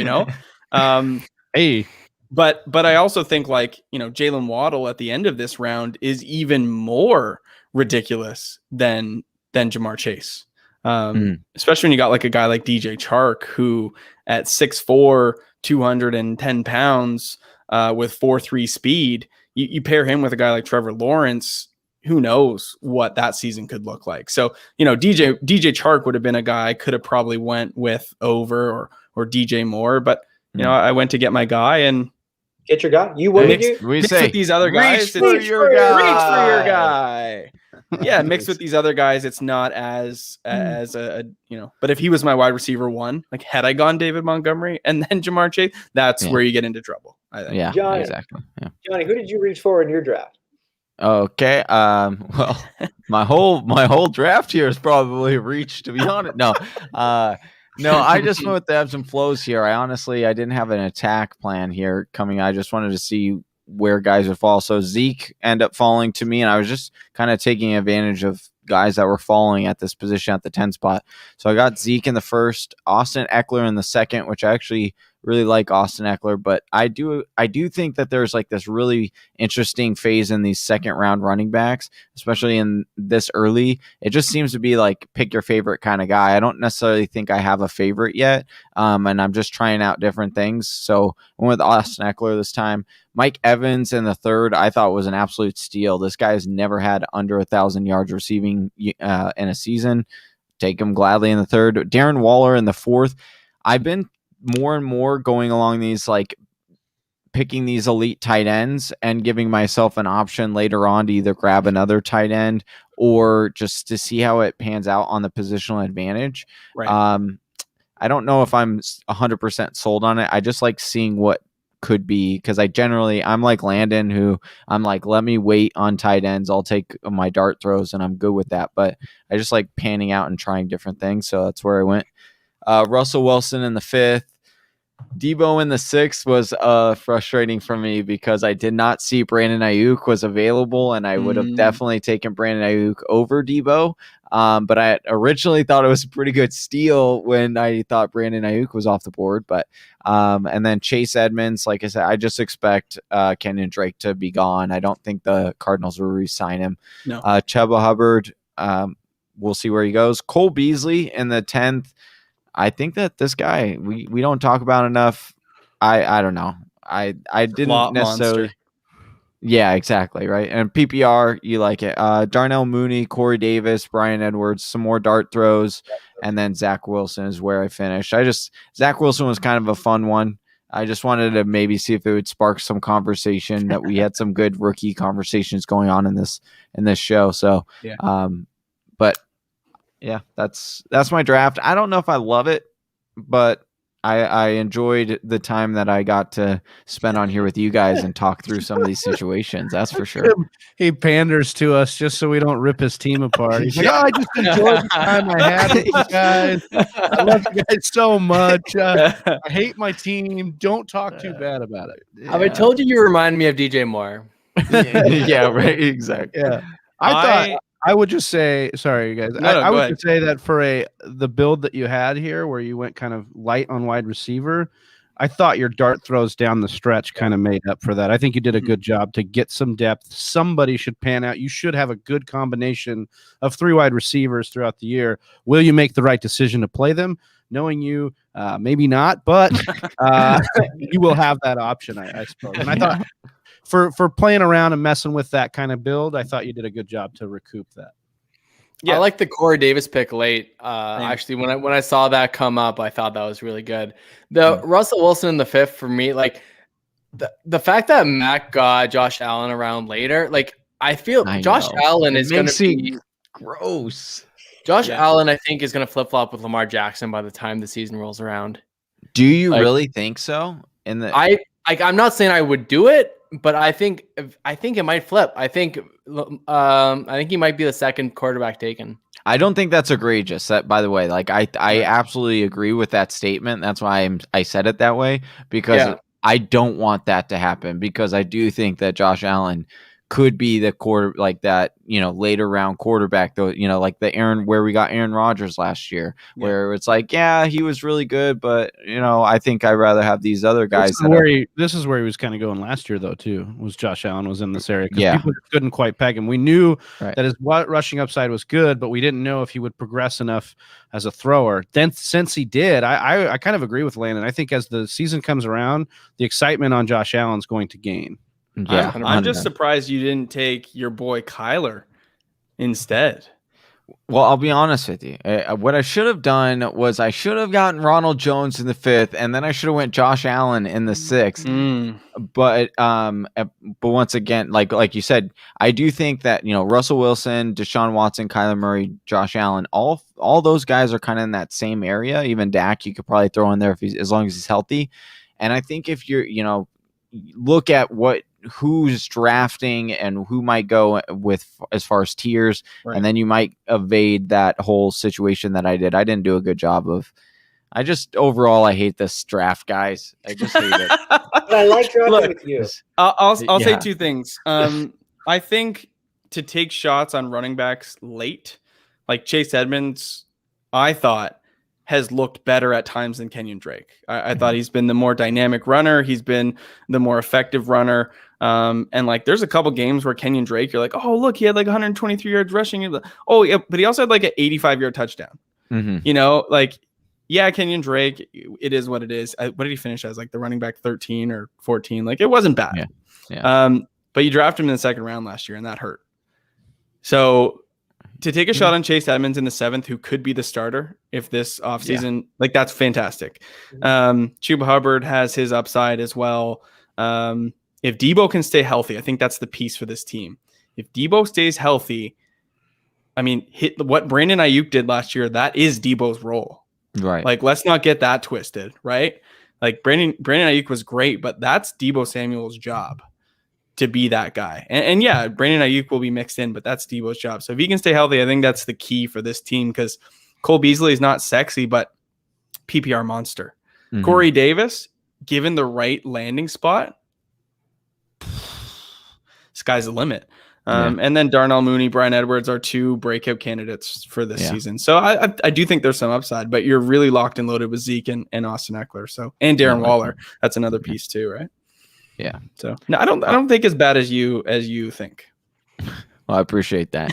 Hey. But I also think Jalen Waddle at the end of this round is even more ridiculous than Jamar Chase. Especially when you got like a guy like DJ Chark, who at 6'4", 210 pounds, with 4.3 speed, you pair him with a guy like Trevor Lawrence, who knows what that season could look like. So, DJ Chark would have been a guy I could have probably went with over or DJ Moore, but I went to get my guy and get your guy. You what mix with these other guys. Reach for your guy. Yeah, mixed with these other guys, it's not as but if he was my wide receiver 1, like had I gone David Montgomery and then Jamar Chase, that's where you get into trouble, I think. Yeah, Johnny, exactly. Yeah. Johnny, who did you reach for in your draft? Okay. Well, my whole draft here is probably reached, to be honest. No, I just went with the ebbs and flows here. I didn't have an attack plan here coming. I just wanted to see where guys would fall. So Zeke ended up falling to me, and I was just kind of taking advantage of guys that were falling at this position at the 10 spot. So I got Zeke in the first, Austin Eckler in the second, which I actually really like Austin Eckler, but I do think that there's like this really interesting phase in these second round running backs, especially in this early. It just seems to be like pick your favorite kind of guy. I don't necessarily think I have a favorite yet, and I'm just trying out different things. So I went with Austin Eckler this time. Mike Evans in the third, I thought was an absolute steal. This guy has never had under 1,000 yards receiving in a season. Take him gladly in the third. Darren Waller in the fourth. I've been more and more going along these, like picking these elite tight ends and giving myself an option later on to either grab another tight end or just to see how it pans out on the positional advantage. Right. I don't know if I'm 100% sold on it. I just like seeing what could be, because I'm like Landon, who I'm like, let me wait on tight ends. I'll take my dart throws and I'm good with that. But I just like panning out and trying different things. So that's where I went. Russell Wilson in the fifth. Debo in the sixth was frustrating for me because I did not see Brandon Ayuk was available, and I would have definitely taken Brandon Ayuk over Debo. But I originally thought it was a pretty good steal when I thought Brandon Ayuk was off the board. But and then Chase Edmonds, like I said, I just expect Kenyon Drake to be gone. I don't think the Cardinals will re-sign him. No. Chuba Hubbard, we'll see where he goes. Cole Beasley in the 10th. I think that this guy we don't talk about enough. I don't know. I didn't necessarily. Monster. Yeah, exactly, right. And PPR, you like it. Darnell Mooney, Corey Davis, Brian Edwards, some more dart throws, and then Zach Wilson is where I finished. Zach Wilson was kind of a fun one. I just wanted to maybe see if it would spark some conversation. That we had some good rookie conversations going on in this show. So, yeah. But. Yeah, that's my draft. I don't know if I love it, but I enjoyed the time that I got to spend on here with you guys and talk through some of these situations. That's for sure. He panders to us just so we don't rip his team apart. He's like, I just enjoyed the time I had with you guys. I love you guys so much. I hate my team. Don't talk too bad about it. Yeah. I told you remind me of DJ Moore. Yeah, right. Exactly. Yeah. I would just say, sorry, guys. I would just say that for the build that you had here, where you went kind of light on wide receiver, I thought your dart throws down the stretch kind of made up for that. I think you did a good job to get some depth. Somebody should pan out. You should have a good combination of 3 wide receivers throughout the year. Will you make the right decision to play them? Knowing you, maybe not, but you will have that option, I suppose. And I thought. For playing around and messing with that kind of build, I thought you did a good job to recoup that. Yeah, I like the Corey Davis pick late. Actually, when I saw that come up, I thought that was really good. The Russell Wilson in the 5th for me, like the fact that Mac got Josh Allen around later, like I feel Josh Allen is going to be gross. Josh Allen, I think, is going to flip flop with Lamar Jackson by the time the season rolls around. Do you really think so? I'm not saying I would do it, but I think it might flip. I think he might be the second quarterback taken. I don't think that's egregious. That, by the way, like I absolutely agree with that statement. That's why I said it that way, because I don't want that to happen, because I do think that Josh Allen could be the quarter, like that, later round quarterback, though, like where we got Aaron Rodgers last year, where it's like, yeah, he was really good, but I think I'd rather have these other guys. This is where he was kind of going last year, though, too, was Josh Allen was in this area. Yeah. People couldn't quite peg him. We knew that his rushing upside was good, but we didn't know if he would progress enough as a thrower. Then since he did, I kind of agree with Landon. I think as the season comes around, the excitement on Josh Allen's going to gain. Yeah, I'm just surprised you didn't take your boy Kyler instead. Well, I'll be honest with you. What I should have done was I should have gotten Ronald Jones in the 5th, and then I should have went Josh Allen in the 6th. But once again, like you said, I do think that Russell Wilson, Deshaun Watson, Kyler Murray, Josh Allen, all those guys are kind of in that same area. Even Dak, you could probably throw in there as long as he's healthy. And I think if you're look at who's drafting and who might go with as far as tiers, and then you might evade that whole situation that I did. I didn't do a good job of. Overall, I hate this draft, guys. I just hate it. But I like drafting with you. I'll say 2 things. I think to take shots on running backs late, like Chase Edmonds, I thought has looked better at times than Kenyon Drake. I thought he's been the more dynamic runner. He's been the more effective runner. And like, there's a couple games where Kenyon Drake, you're like, oh, look, he had like 123 yards rushing. Oh, yeah, but he also had like an 85-yard touchdown. You know, like, yeah, Kenyon Drake, it is what it is. What did he finish as? Like the running back 13 or 14? Like, it wasn't bad. But you drafted him in the second round last year, and that hurt. So to take a shot on Chase Edmonds in the 7th, who could be the starter if this offseason, like, that's fantastic. Chuba Hubbard has his upside as well. If Debo can stay healthy, I think that's the piece for this team. If Debo stays healthy, I mean, what Brandon Ayuk did last year, that is Debo's role. Right. Like, let's not get that twisted, right? Like, Brandon Ayuk was great, but that's Debo Samuel's job to be that guy. And yeah, Brandon Ayuk will be mixed in, but that's Debo's job. So if he can stay healthy, I think that's the key for this team, because Cole Beasley is not sexy, but PPR monster. Corey Davis, given the right landing spot, sky's the limit. And then Darnell Mooney, Bryan Edwards are 2 breakout candidates for this season. So I do think there's some upside, but you're really locked and loaded with Zeke and Austin Eckler. So, and Darren Waller, that's another piece too, right? Yeah. So no, I don't think as bad as you think. Well, I appreciate that.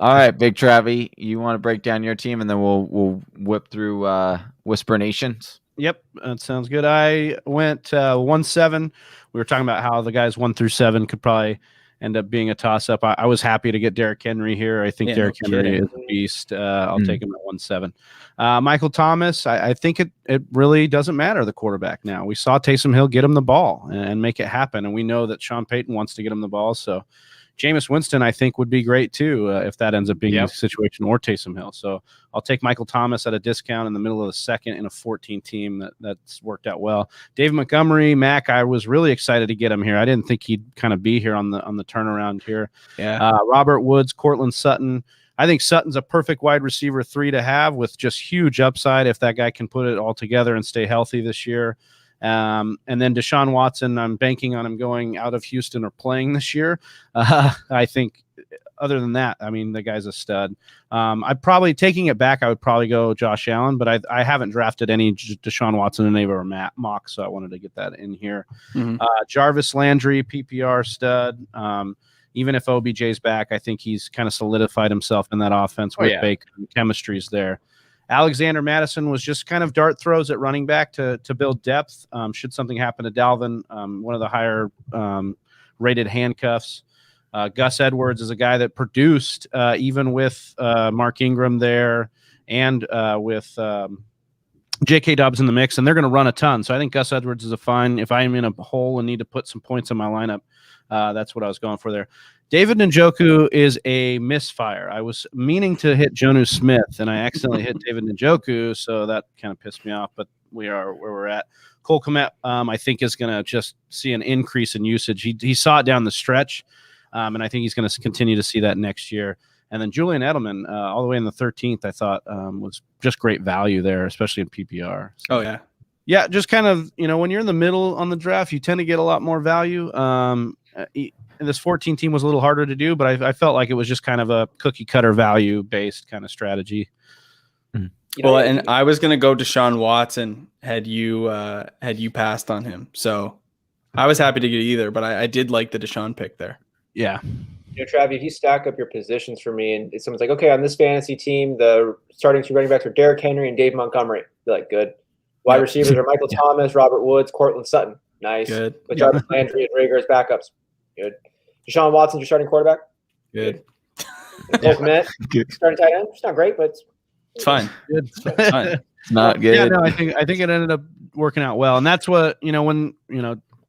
All right, Big Travie, you want to break down your team, and then we'll whip through Whisper Nations. Yep, that sounds good. I went 1-7. We were talking about how the guys 1 through 7 could probably end up being a toss-up. I was happy to get Derrick Henry here. I think Derrick Henry is a beast. I'll take him at 1-7. Michael Thomas, I think it really doesn't matter, the quarterback now. We saw Taysom Hill get him the ball and make it happen, and we know that Sean Payton wants to get him the ball. So Jameis Winston, I think, would be great too if that ends up being the situation, or Taysom Hill. So I'll take Michael Thomas at a discount in the middle of the second in a 14 team that's worked out well. Dave Montgomery, Mac, I was really excited to get him here. I didn't think he'd kind of be here on the turnaround here. Robert Woods, Cortland Sutton. I think Sutton's a perfect wide receiver 3 to have, with just huge upside if that guy can put it all together and stay healthy this year. And then Deshaun Watson, I'm banking on him going out of Houston or playing this year. I think other than that, I mean, the guy's a stud. I'd probably, taking it back, I would probably go Josh Allen, but I haven't drafted any Deshaun Watson in any of our mock, so I wanted to get that in here. Jarvis Landry, PPR stud. Even if OBJ's back, I think he's kind of solidified himself in that offense with Baker. Chemistry's there. Alexander Madison was just kind of dart throws at running back to build depth. Should something happen to Dalvin, one of the higher rated handcuffs. Gus Edwards is a guy that produced even with Mark Ingram there and with J.K. Dobbs in the mix, and they're going to run a ton. So I think Gus Edwards is a fine. If I'm in a hole and need to put some points in my lineup, that's what I was going for there. David Njoku is a misfire. I was meaning to hit Jonnu Smith, and I accidentally hit David Njoku, so that kind of pissed me off, but we are where we're at. Cole Kmet, I think, is going to just see an increase in usage. He saw it down the stretch, and I think he's going to continue to see that next year. And then Julian Edelman, all the way in the 13th, I thought was just great value there, especially in PPR. So, yeah, just kind of, when you're in the middle on the draft, you tend to get a lot more value. And this 14 team was a little harder to do, but I felt like it was just kind of a cookie cutter value based kind of strategy. Well, and I was going to go Deshaun Watson had you passed on him. So I was happy to get either, but I did like the Deshaun pick there. Yeah. Travis, if you stack up your positions for me and someone's like, okay, on this fantasy team, the starting 2 running backs are Derrick Henry and Dave Montgomery. You're like, good. Wide receivers are Michael Thomas, Robert Woods, Cortland Sutton. Nice. Good. With Jarvis Landry and Rager as backups. Good. Deshaun Watson's your starting quarterback. Good. Good. Starting tight end. It's not great, but it's fine. Good. It's fine. Not good. Yeah, no, I think it ended up working out well, and that's what when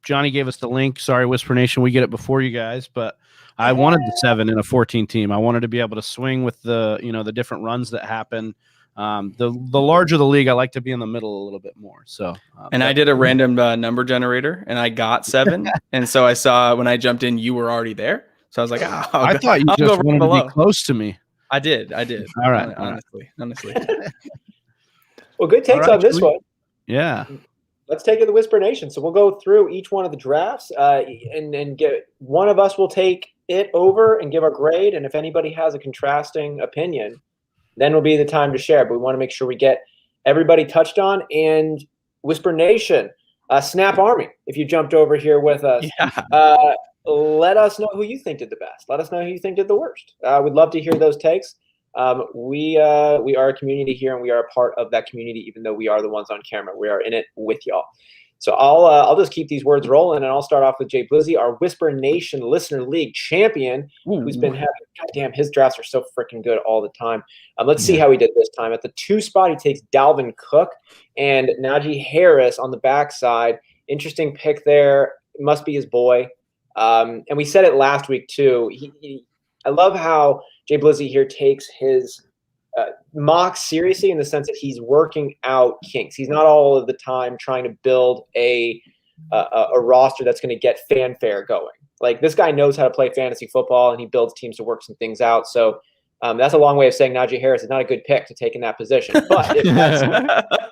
Johnny gave us the link. Sorry, Whisper Nation, we get it before you guys, but I wanted the 7 in a 14 team. I wanted to be able to swing with the the different runs that happen. The larger the league, I like to be in the middle a little bit more. So, and I did a random number generator, and I got 7. And so I saw when I jumped in, you were already there. So I was like, I thought you just wanted to be close to me. I did. All right. Honestly. Well, good takes on this one. Yeah. Let's take it to the Whisper Nation. So we'll go through each one of the drafts and get one of us will take it over and give our grade. And if anybody has a contrasting opinion, then will be the time to share. But we want to make sure we get everybody touched on. And Whisper Nation, Snap Army, if you jumped over here with us, let us know who you think did the best. Let us know who you think did the worst. We'd love to hear those takes. We are a community here, and we are a part of that community, even though we are the ones on camera. We are in it with y'all. So I'll just keep these words rolling, and I'll start off with Jay Blizzy, our Whisper Nation Listener League champion, who's been having, goddamn, his drafts are so freaking good all the time. Let's see how he did this time. At the 2 spot, he takes Dalvin Cook and Najee Harris on the backside. Interesting pick there. It must be his boy. And we said it last week too. I love how Jay Blizzy here takes his mock seriously in the sense that he's working out kinks. He's not all of the time trying to build a roster that's going to get fanfare going. Like, this guy knows how to play fantasy football, and he builds teams to work some things out. So that's a long way of saying Najee Harris is not a good pick to take in that position. But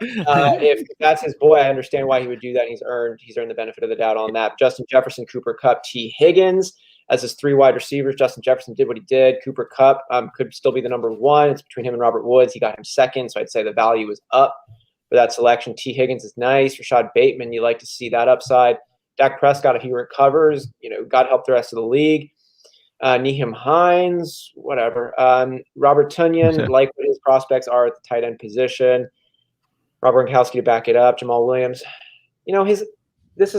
if that's his boy, I understand why he would do that. He's earned the benefit of the doubt on that. Justin Jefferson, Cooper Kupp, T. Higgins as his 3 wide receivers. Justin Jefferson did what he did. Cooper Kupp could still be the number 1. It's between him and Robert Woods. He got him second, so I'd say the value is up for that selection. T. Higgins is nice. Rashad Bateman, you like to see that upside. Dak Prescott, if he recovers, God help the rest of the league. Nyheim Hines, whatever. Robert Tonyan, like what his prospects are at the tight end position. Rob Gronkowski to back it up. Jamal Williams. This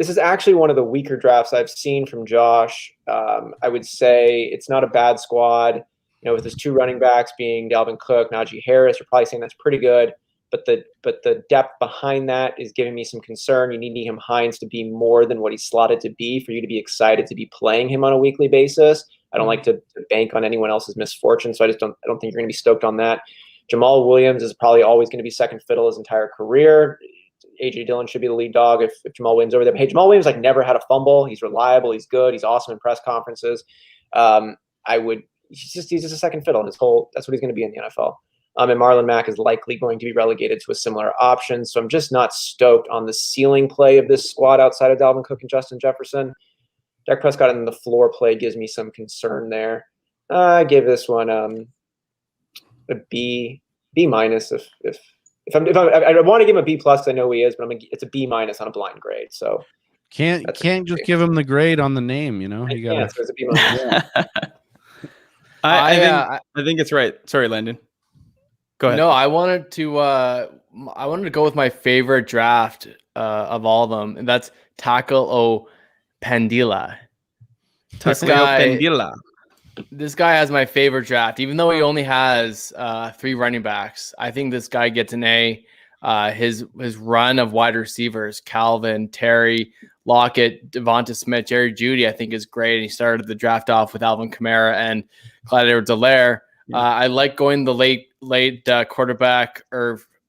is actually one of the weaker drafts I've seen from Josh. I would say it's not a bad squad. With his 2 running backs being Dalvin Cook, Najee Harris, you're probably saying that's pretty good. But the depth behind that is giving me some concern. You need Nyheim Hines to be more than what he's slotted to be for you to be excited to be playing him on a weekly basis. I don't like to bank on anyone else's misfortune, so I don't think you're going to be stoked on that. Jamal Williams is probably always going to be second fiddle his entire career. A.J. Dillon should be the lead dog if Jamal Williams over there. But hey, Jamal Williams never had a fumble. He's reliable. He's good. He's awesome in press conferences. He's just a second fiddle. That's what he's going to be in the NFL. And Marlon Mack is likely going to be relegated to a similar option. So I'm just not stoked on the ceiling play of this squad outside of Dalvin Cook and Justin Jefferson. Dak Prescott in the floor play gives me some concern there. I give this one a B minus if I want to give him a B plus because I know he is, but it's a B minus on a blind grade. So can't just give him the grade on the name, You got so it's a B minus. I think it's right. Sorry, Landon. Go ahead. No, I wanted to go with my favorite draft of all of them, and that's Tackle Pandila. This guy has my favorite draft, even though he only has 3 running backs. I think this guy gets an A. His run of wide receivers, Calvin, Terry, Lockett, Devonta Smith, Jerry Jeudy, I think is great. And he started the draft off with Alvin Kamara and Clyde Edwards-Helaire. I like going the late quarterback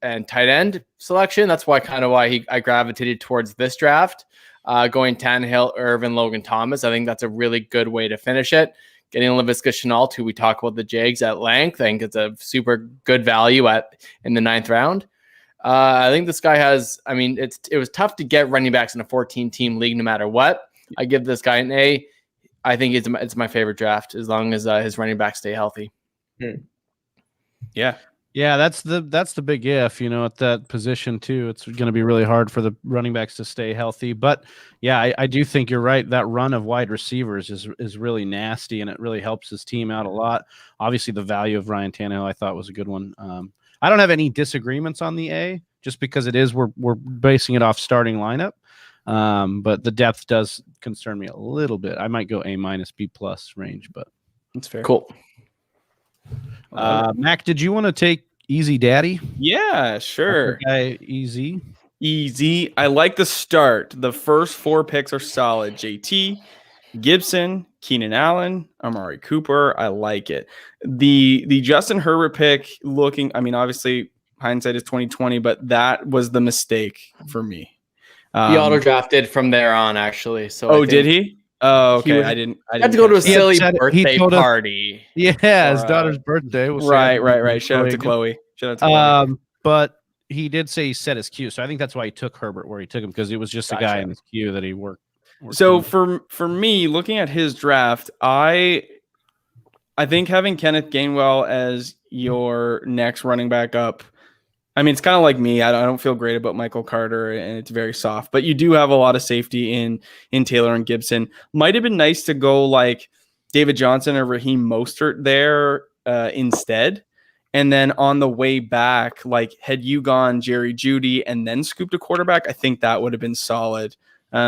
and tight end selection. That's why I gravitated towards this draft. Going Tannehill, Irvin, Logan Thomas. I think that's a really good way to finish it. Getting Laviska Shenault, who we talk about the Jags at length. I think it's a super good value in the 9th round. I think this guy has. It was tough to get running backs in a 14-team league, no matter what. I give this guy an A. I think it's my favorite draft as long as his running backs stay healthy. Yeah, that's the big if, at that position too. It's going to be really hard for the running backs to stay healthy. But yeah, I do think you're right. That run of wide receivers is really nasty, and it really helps his team out a lot. Obviously, the value of Ryan Tannehill I thought was a good one. I don't have any disagreements on the A, just because we're basing it off starting lineup. But the depth does concern me a little bit. I might go A minus B plus range, but that's fair. Cool. Mac, did you want to take Easy Daddy? Yeah, sure. Easy. I like the start. The first 4 picks are solid. JT, Gibson, Keenan Allen, Amari Cooper. I like it. The Justin Herbert pick looking, obviously hindsight is 2020, but that was the mistake for me. He auto drafted from there on, actually. So did he? Oh, okay. I didn't had to go to a silly birthday party. Yeah, his daughter's birthday. Right. Shout out to Chloe. But he did say he set his queue, so I think that's why he took Herbert where he took him, because it was just a guy in his queue that he worked. So for me, looking at his draft, I think having Kenneth Gainwell as your next running back up, I mean, it's kind of like me. I don't feel great about Michael Carter, and it's very soft. But you do have a lot of safety in Taylor and Gibson. Might have been nice to go like David Johnson or Raheem Mostert there instead. And then on the way back, like had you gone Jerry Jeudy and then scooped a quarterback, I think that would have been solid.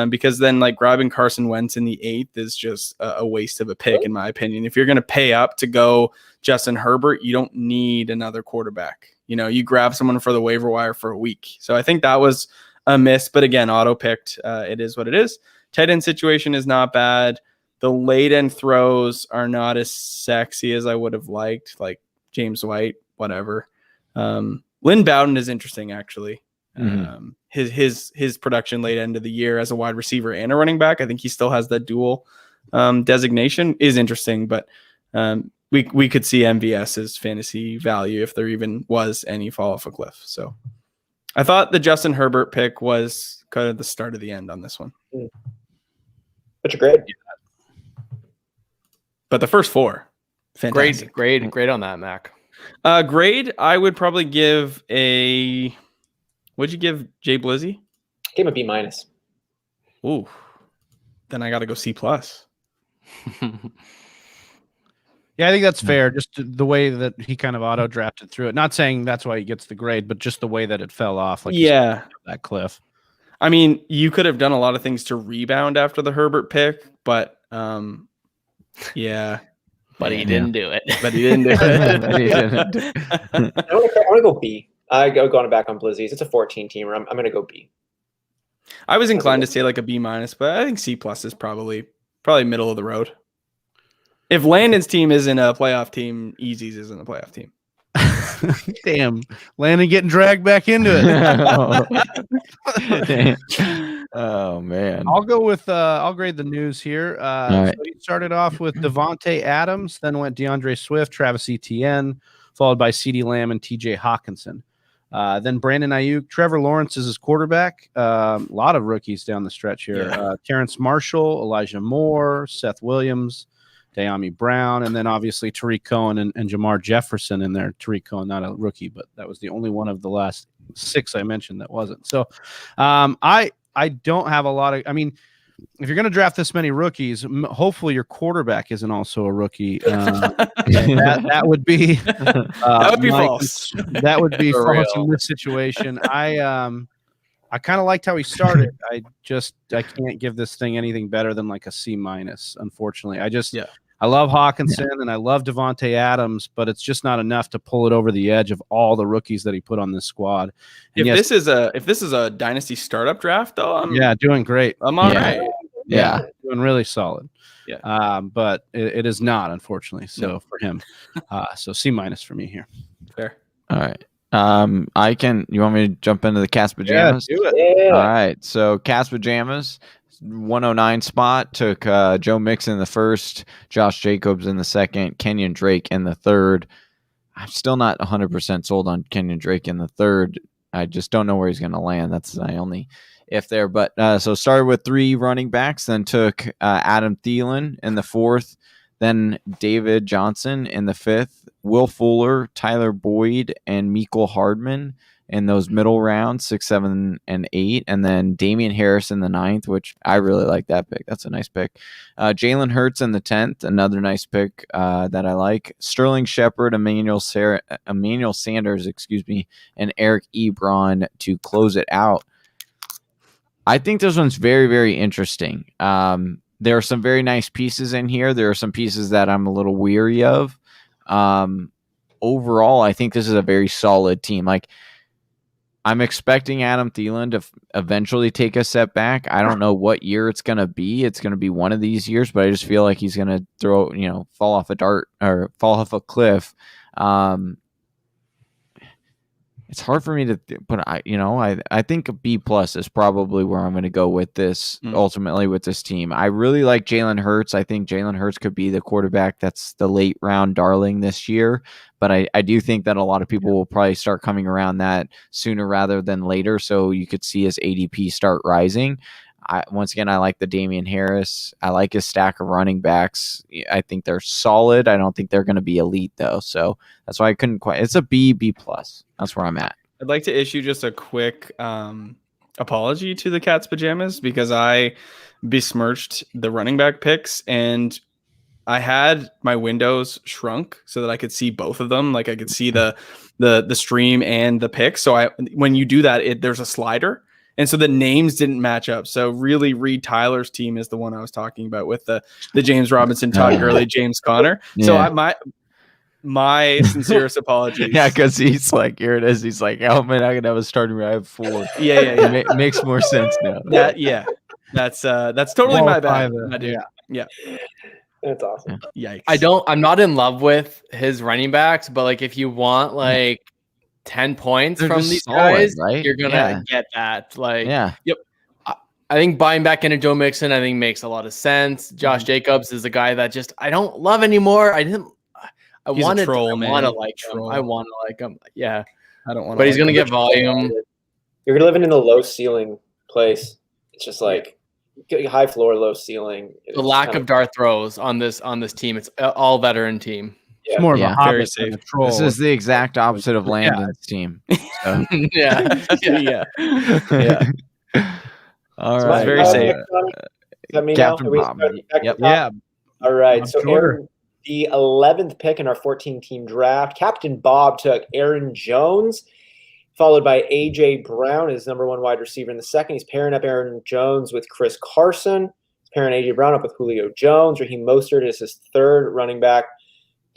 Because then like grabbing Carson Wentz in the 8th is just a waste of a pick, in my opinion. If you're going to pay up to go Justin Herbert, you don't need another quarterback. You grab someone for the waiver wire for a week. So I think that was a miss. But again, auto-picked. It is what it is. Tight end situation is not bad. The late end throws are not as sexy as I would have liked, like James White, whatever. Lynn Bowden is interesting, actually. Mm-hmm. His production late end of the year as a wide receiver and a running back, I think he still has that dual designation, is interesting, but we could see MVS's fantasy value if there even was any fall off a cliff. So I thought the Justin Herbert pick was kind of the start of the end on this one. What's your grade? But the first 4, fantastic. Great on that, Mac. Grade, I would probably give what'd you give Jay Blizzy? Give him a B-. Ooh, then I got to go C+. Yeah, I think that's fair. Just the way that he kind of auto drafted through it. Not saying that's why he gets the grade, but just the way that it fell off. Like that cliff. I mean, you could have done a lot of things to rebound after the Herbert pick, but yeah. But he didn't do it. But he didn't do it. I want to go B. I go going back on Blizzies. It's a 14 teamer. I'm going to go B. I was inclined to say like a B-, but I think C+ is probably middle of the road. If Landon's team isn't a playoff team, Easy's isn't a playoff team. Damn, Landon getting dragged back into it. Oh man, I'll grade the news here. Right. So he started off with Devontae Adams, then went DeAndre Swift, Travis Etienne, followed by CeeDee Lamb and TJ Hawkinson. Then Brandon Ayuk, Trevor Lawrence is his quarterback. A lot of rookies down the stretch here. Yeah. Terrence Marshall, Elijah Moore, Seth Williams, De'Ami Brown, and then obviously Tariq Cohen and Jamar Jefferson in there. Tariq Cohen, not a rookie, but that was the only one of the last 6 I mentioned that wasn't. So I don't have a lot of – I mean, if you're going to draft this many rookies, hopefully your quarterback isn't also a rookie. That would be that would be false. That would be false in this situation. I kind of liked how he started. I can't give this thing anything better than like a C-, unfortunately. I love Hawkinson and I love Devontae Adams, but it's just not enough to pull it over the edge of all the rookies that he put on this squad. And if this is a dynasty startup draft, though, doing great. I'm all right. Yeah, doing really solid. Yeah. But it is not, unfortunately. So for him, so C- for me here. Fair. All right. You want me to jump into the Cast Pajamas? Yeah, do it. Yeah. All right. So Cast Pajamas, 109 spot, took Joe Mixon in the first, Josh Jacobs in the second, Kenyon Drake in the third. I'm still not 100% sold on Kenyon Drake in the third. I just don't know where he's going to land. That's my only if there. But so started with 3 running backs, then took Adam Thielen in the fourth, then David Johnson in the fifth, Will Fuller, Tyler Boyd, and Mecole Hardman in those middle rounds, 6, 7, and 8, and then Damian Harris in the 9th, which I really like that pick. That's a nice pick. Jalen Hurts in the 10th, another nice pick that I like. Sterling Shepard, Emmanuel Sanders, and Eric Ebron to close it out. I think this one's very, very interesting. There are some very nice pieces in here. There are some pieces that I'm a little weary of. Overall, I think this is a very solid team. Like, I'm expecting Adam Thielen to eventually take a step back. I don't know what year it's going to be. It's going to be one of these years, but I just feel like he's going to fall off a cliff. It's hard for me to, but I think a B+ is probably where I'm going to go with this ultimately with this team. I really like Jalen Hurts. I think Jalen Hurts could be the quarterback that's the late round darling this year, but I do think that a lot of people will probably start coming around that sooner rather than later. So you could see his ADP start rising. Once again, I like the Damian Harris. I like his stack of running backs. I think they're solid. I don't think they're going to be elite though. So that's why I couldn't quite. It's a B plus. That's where I'm at. I'd like to issue just a quick apology to the Cat's Pajamas because I besmirched the running back picks, and I had my windows shrunk so that I could see both of them. Like I could see the stream and the picks. So when you do that, there's a slider. And so the names didn't match up. So really Reed Tyler's team is the one I was talking about with the James Robinson, Todd Gurley, James Conner. Yeah. So my sincerest apologies. Yeah, because he's like, here it is. He's like, oh man, I can have a starting. I have 4. Yeah. It makes more sense now. That's totally my bad, my dude. Yeah. That's awesome. Yikes. I'm not in love with his running backs, but like if you want like 10 points They're from just these solid, guys, right? you're gonna get that. Like, Yeah. Yep. I think buying back into Joe Mixon, I think makes a lot of sense. Josh Jacobs is a guy that just I don't love anymore. I want to like him. I want to like him. Yeah. I don't want to. But he's gonna get volume. You're living in the low ceiling place. It's just like high floor, low ceiling. The lack of dart throws on this team. It's all veteran team. It's more of a Yeah. Very hobbit safe. than a troll. This is the exact opposite of Landon's team. So. Yeah. Yeah. All So right. it's very safe. Is that me Captain now? Bob. Yep. Yeah. All right. I'm So sure. the 11th pick in our 14-team draft, Captain Bob took Aaron Jones, followed by A.J. Brown as number 1 wide receiver in the second. He's pairing up Aaron Jones with Chris Carson. He's pairing A.J. Brown up with Julio Jones. Raheem Mostert is his 3rd running back.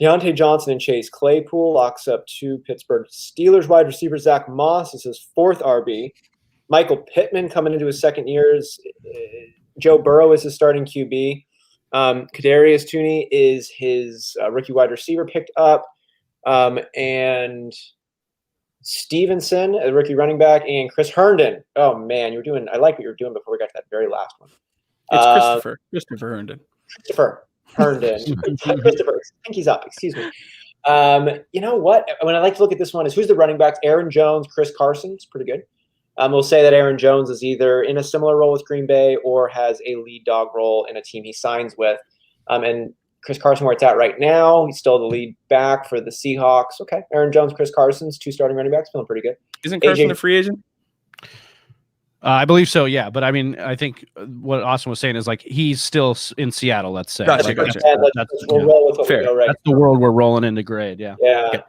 Deontay Johnson and Chase Claypool locks up 2 Pittsburgh Steelers wide receiver. Zach Moss is his 4th RB. Michael Pittman coming into his 2nd year. Joe Burrow is his starting QB. Kadarius Toney is his rookie wide receiver picked up. And Stevenson, a rookie running back, and Chris Herndon. Oh man, I like what you were doing before we got to that very last one. It's Christopher Herndon. Christopher Herndon. Christopher, I think he's up. Excuse me. You know what? When I like to look at this one is who's the running backs? Aaron Jones, Chris Carson. It's pretty good. We'll say that Aaron Jones is either in a similar role with Green Bay or has a lead dog role in a team he signs with. And Chris Carson, where it's at right now, he's still the lead back for the Seahawks. Okay. Aaron Jones, Chris Carson's 2 starting running backs, feeling pretty good. Isn't Carson a free agent? I believe so, yeah. But I mean, I think what Austin was saying is like he's still in Seattle, let's say. Gotcha, Like, gotcha. We'll roll with what Fair. we know right That's the world we're rolling into grade, yeah. Yeah.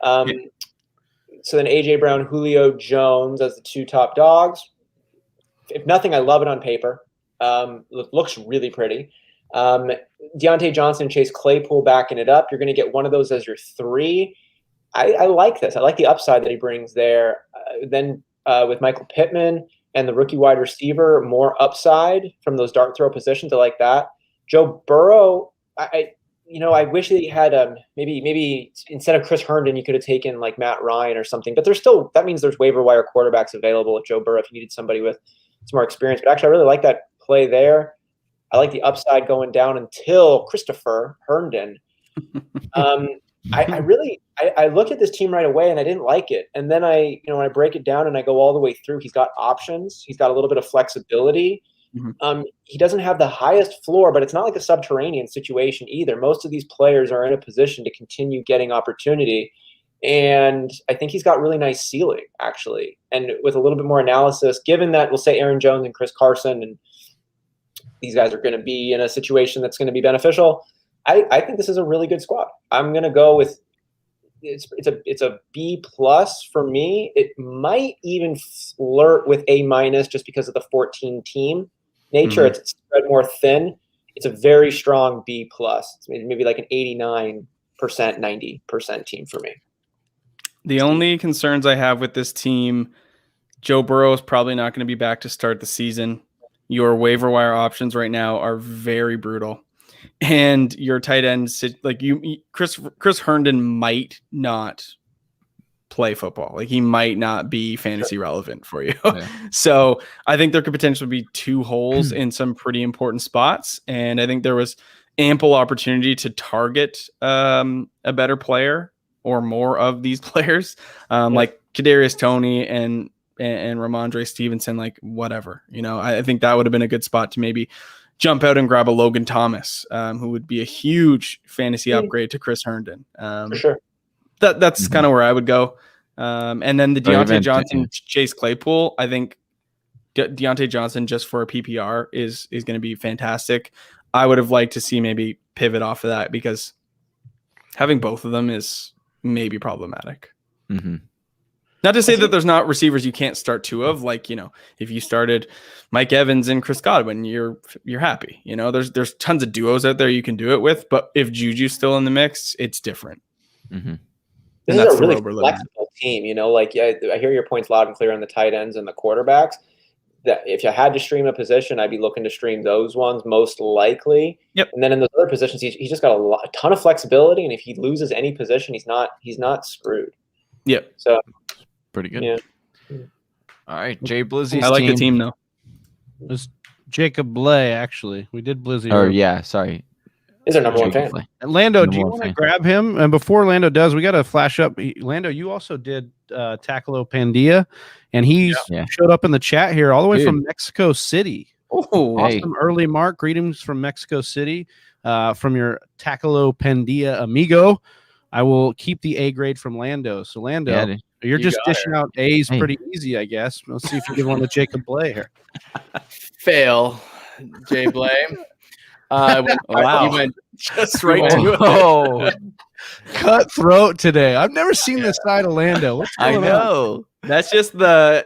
So then A.J. Brown, Julio Jones as the 2 top dogs. If nothing, I love it on paper. Looks really pretty. Deontay Johnson, Chase Claypool backing it up. You're going to get one of those as your 3. I like this. I like the upside that he brings there. Then with Michael Pittman and the rookie wide receiver, more upside from those dart throw positions. I like that. Joe Burrow, I wish that he had maybe instead of Chris Herndon, you could have taken like Matt Ryan or something. But that means there's waiver wire quarterbacks available at Joe Burrow if you needed somebody with some more experience. But actually, I really like that play there. I like the upside going down until Christopher Herndon. I looked at this team right away and I didn't like it. And then when I break it down and I go all the way through, he's got options. He's got a little bit of flexibility. Mm-hmm. He doesn't have the highest floor, but it's not like a subterranean situation either. Most of these players are in a position to continue getting opportunity. And I think he's got really nice ceiling, actually. And with a little bit more analysis, given that we'll say Aaron Jones and Chris Carson and these guys are going to be in a situation that's going to be beneficial, I think this is a really good squad. I'm going to go with it's a B plus for me. It might even flirt with A minus just because of the 14 team nature. Mm-hmm. It's spread more thin. It's a very strong B plus. It's maybe like an 89%, 90% team for me. The only concerns I have with this team, Joe Burrow is probably not going to be back to start the season. Your waiver wire options right now are very brutal. And your tight ends, like Chris Herndon might not play football. Like he might not be fantasy relevant for you. Yeah. So I think there could potentially be 2 holes in some pretty important spots. And I think there was ample opportunity to target a better player or more of these players, like Kadarius Toney and and Ramondre Stevenson, like whatever, I think that would have been a good spot to maybe jump out and grab a Logan Thomas, who would be a huge fantasy upgrade to Chris Herndon. For sure. That's kind of where I would go. And then the Or Deontay even- Johnson, Chase Claypool, I think Deontay Johnson just for a PPR is going to be fantastic. I would have liked to see maybe pivot off of that because having both of them is maybe problematic. Mm-hmm. Not to say that there's not receivers you can't start two of, like, if you started Mike Evans and Chris Godwin, you're happy. There's tons of duos out there you can do it with, but if Juju's still in the mix, it's different. Mm-hmm. This is a really flexible team, Like, I hear your points loud and clear on the tight ends and the quarterbacks. That if you had to stream a position, I'd be looking to stream those ones most likely. Yep. And then in those other positions, he's just got a ton of flexibility, and if he loses any position, he's not screwed. Yep. So Pretty good. yeah. All right, Jay Blizzy's I like the team though. It was Jacob Bley, actually. We did Blizzy. Or yeah, sorry. He's our number one Jacob fan. Bley. Lando, do you Number one want to fan. grab him? And before Lando does, we got to flash up. Lando, you also did Takalo Pandia, and he Yeah. showed up in the chat here all the way Dude. from Mexico City. Oh, Hey. Awesome early mark. Greetings from Mexico City, from your Takalo Pandia amigo. I will keep the A grade from Lando. So Lando, Yeah, dude. you're You just got dishing out A's Hey. pretty easy, I guess. Let's see if you give one to Jacob Bley here. Fail, Jay Blay. Wow. You went just right to to it. Oh, Cutthroat today. I've never seen this side of Lando. What's I going on? know. That's just the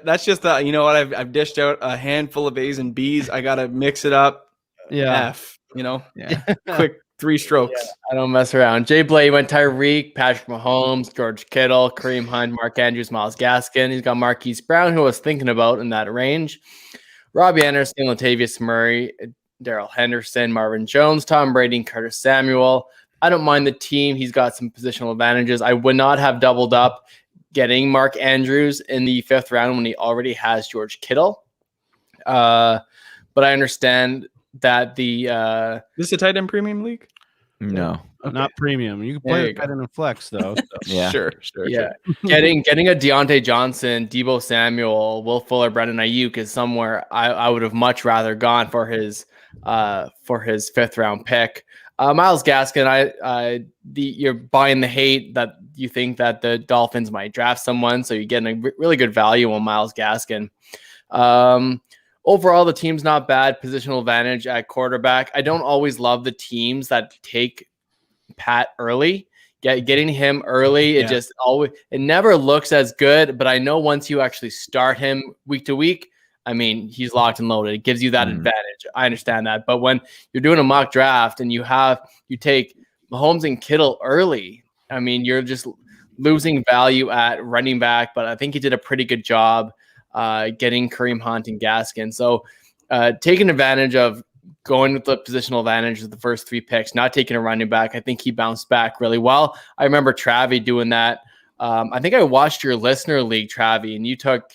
you know what, I've dished out a handful of A's and B's. I gotta mix it up. Yeah. F, Yeah. quick 3 strokes. I don't mess around. Jay Blay went Tyreek, Patrick Mahomes, George Kittle, Kareem Hunt, Mark Andrews, Myles Gaskin. He's got Marquise Brown, who I was thinking about in that range. Robbie Anderson, Latavius Murray, Darrell Henderson, Marvin Jones, Tom Brady, and Curtis Samuel. I don't mind the team. He's got some positional advantages. I would not have doubled up getting Mark Andrews in the 5th round when he already has George Kittle. But I understand that the This is a tight end premium league? No. Not premium. You can There play you it tight end and flex, though. So. Yeah. Sure. yeah, getting a Deontay Johnson, Debo Samuel, Will Fuller, Brendan Ayuk is somewhere I would have much rather gone for his 5th round pick. Myles Gaskin, you're buying the hate that you think that the Dolphins might draft someone, so you're getting a really good value on Myles Gaskin. Overall, the team's not bad. Positional advantage at quarterback. I don't always love the teams that take Pat early. Getting him early, Yeah. it never looks as good. But I know once you actually start him week to week, I mean, he's locked and loaded. It gives you that advantage. I understand that. But when you're doing a mock draft and you take Mahomes and Kittle early, I mean, you're just losing value at running back. But I think he did a pretty good job getting Kareem Hunt and Gaskin. So taking advantage of going with the positional advantage of the first 3 picks, not taking a running back. I think he bounced back really well. I remember Travi doing that. I think I watched your listener league, Travi, and you took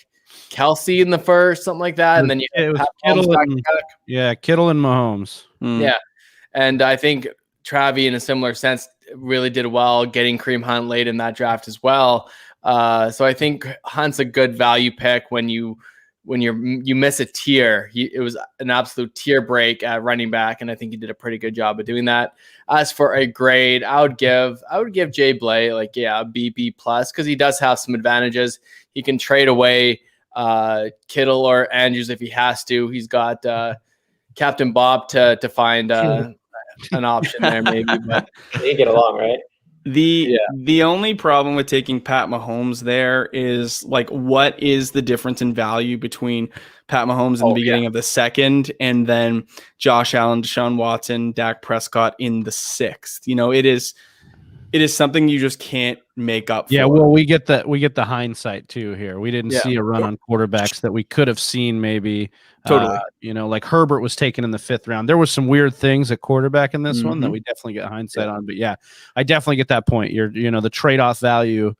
Kelsey in the first, something like that. And then you It was had Kittle Mahomes and- back. Yeah, Kittle and Mahomes. Yeah. And I think Travi, in a similar sense, really did well getting Kareem Hunt late in that draft as well. So I think Hunt's a good value pick when you miss a tier. It was an absolute tier break at running back, and I think he did a pretty good job of doing that. As for a grade, I would give Jay Blay a B plus because he does have some advantages. He can trade away Kittle or Andrews if he has to. He's got Captain Bob to find an option there maybe, but They get along, right? The only problem with taking Pat Mahomes there is what is the difference in value between Pat Mahomes in the beginning of the 2nd and then Josh Allen, Deshaun Watson, Dak Prescott in the 6th? It is something you just can't make up for. Yeah, well, we get the hindsight too here. We didn't Yeah. see a run on quarterbacks that we could have seen maybe. Totally. Like Herbert was taken in the 5th round. There was some weird things at quarterback in this one that Mhm. we definitely get hindsight on. But yeah, I definitely get that point. The trade-off value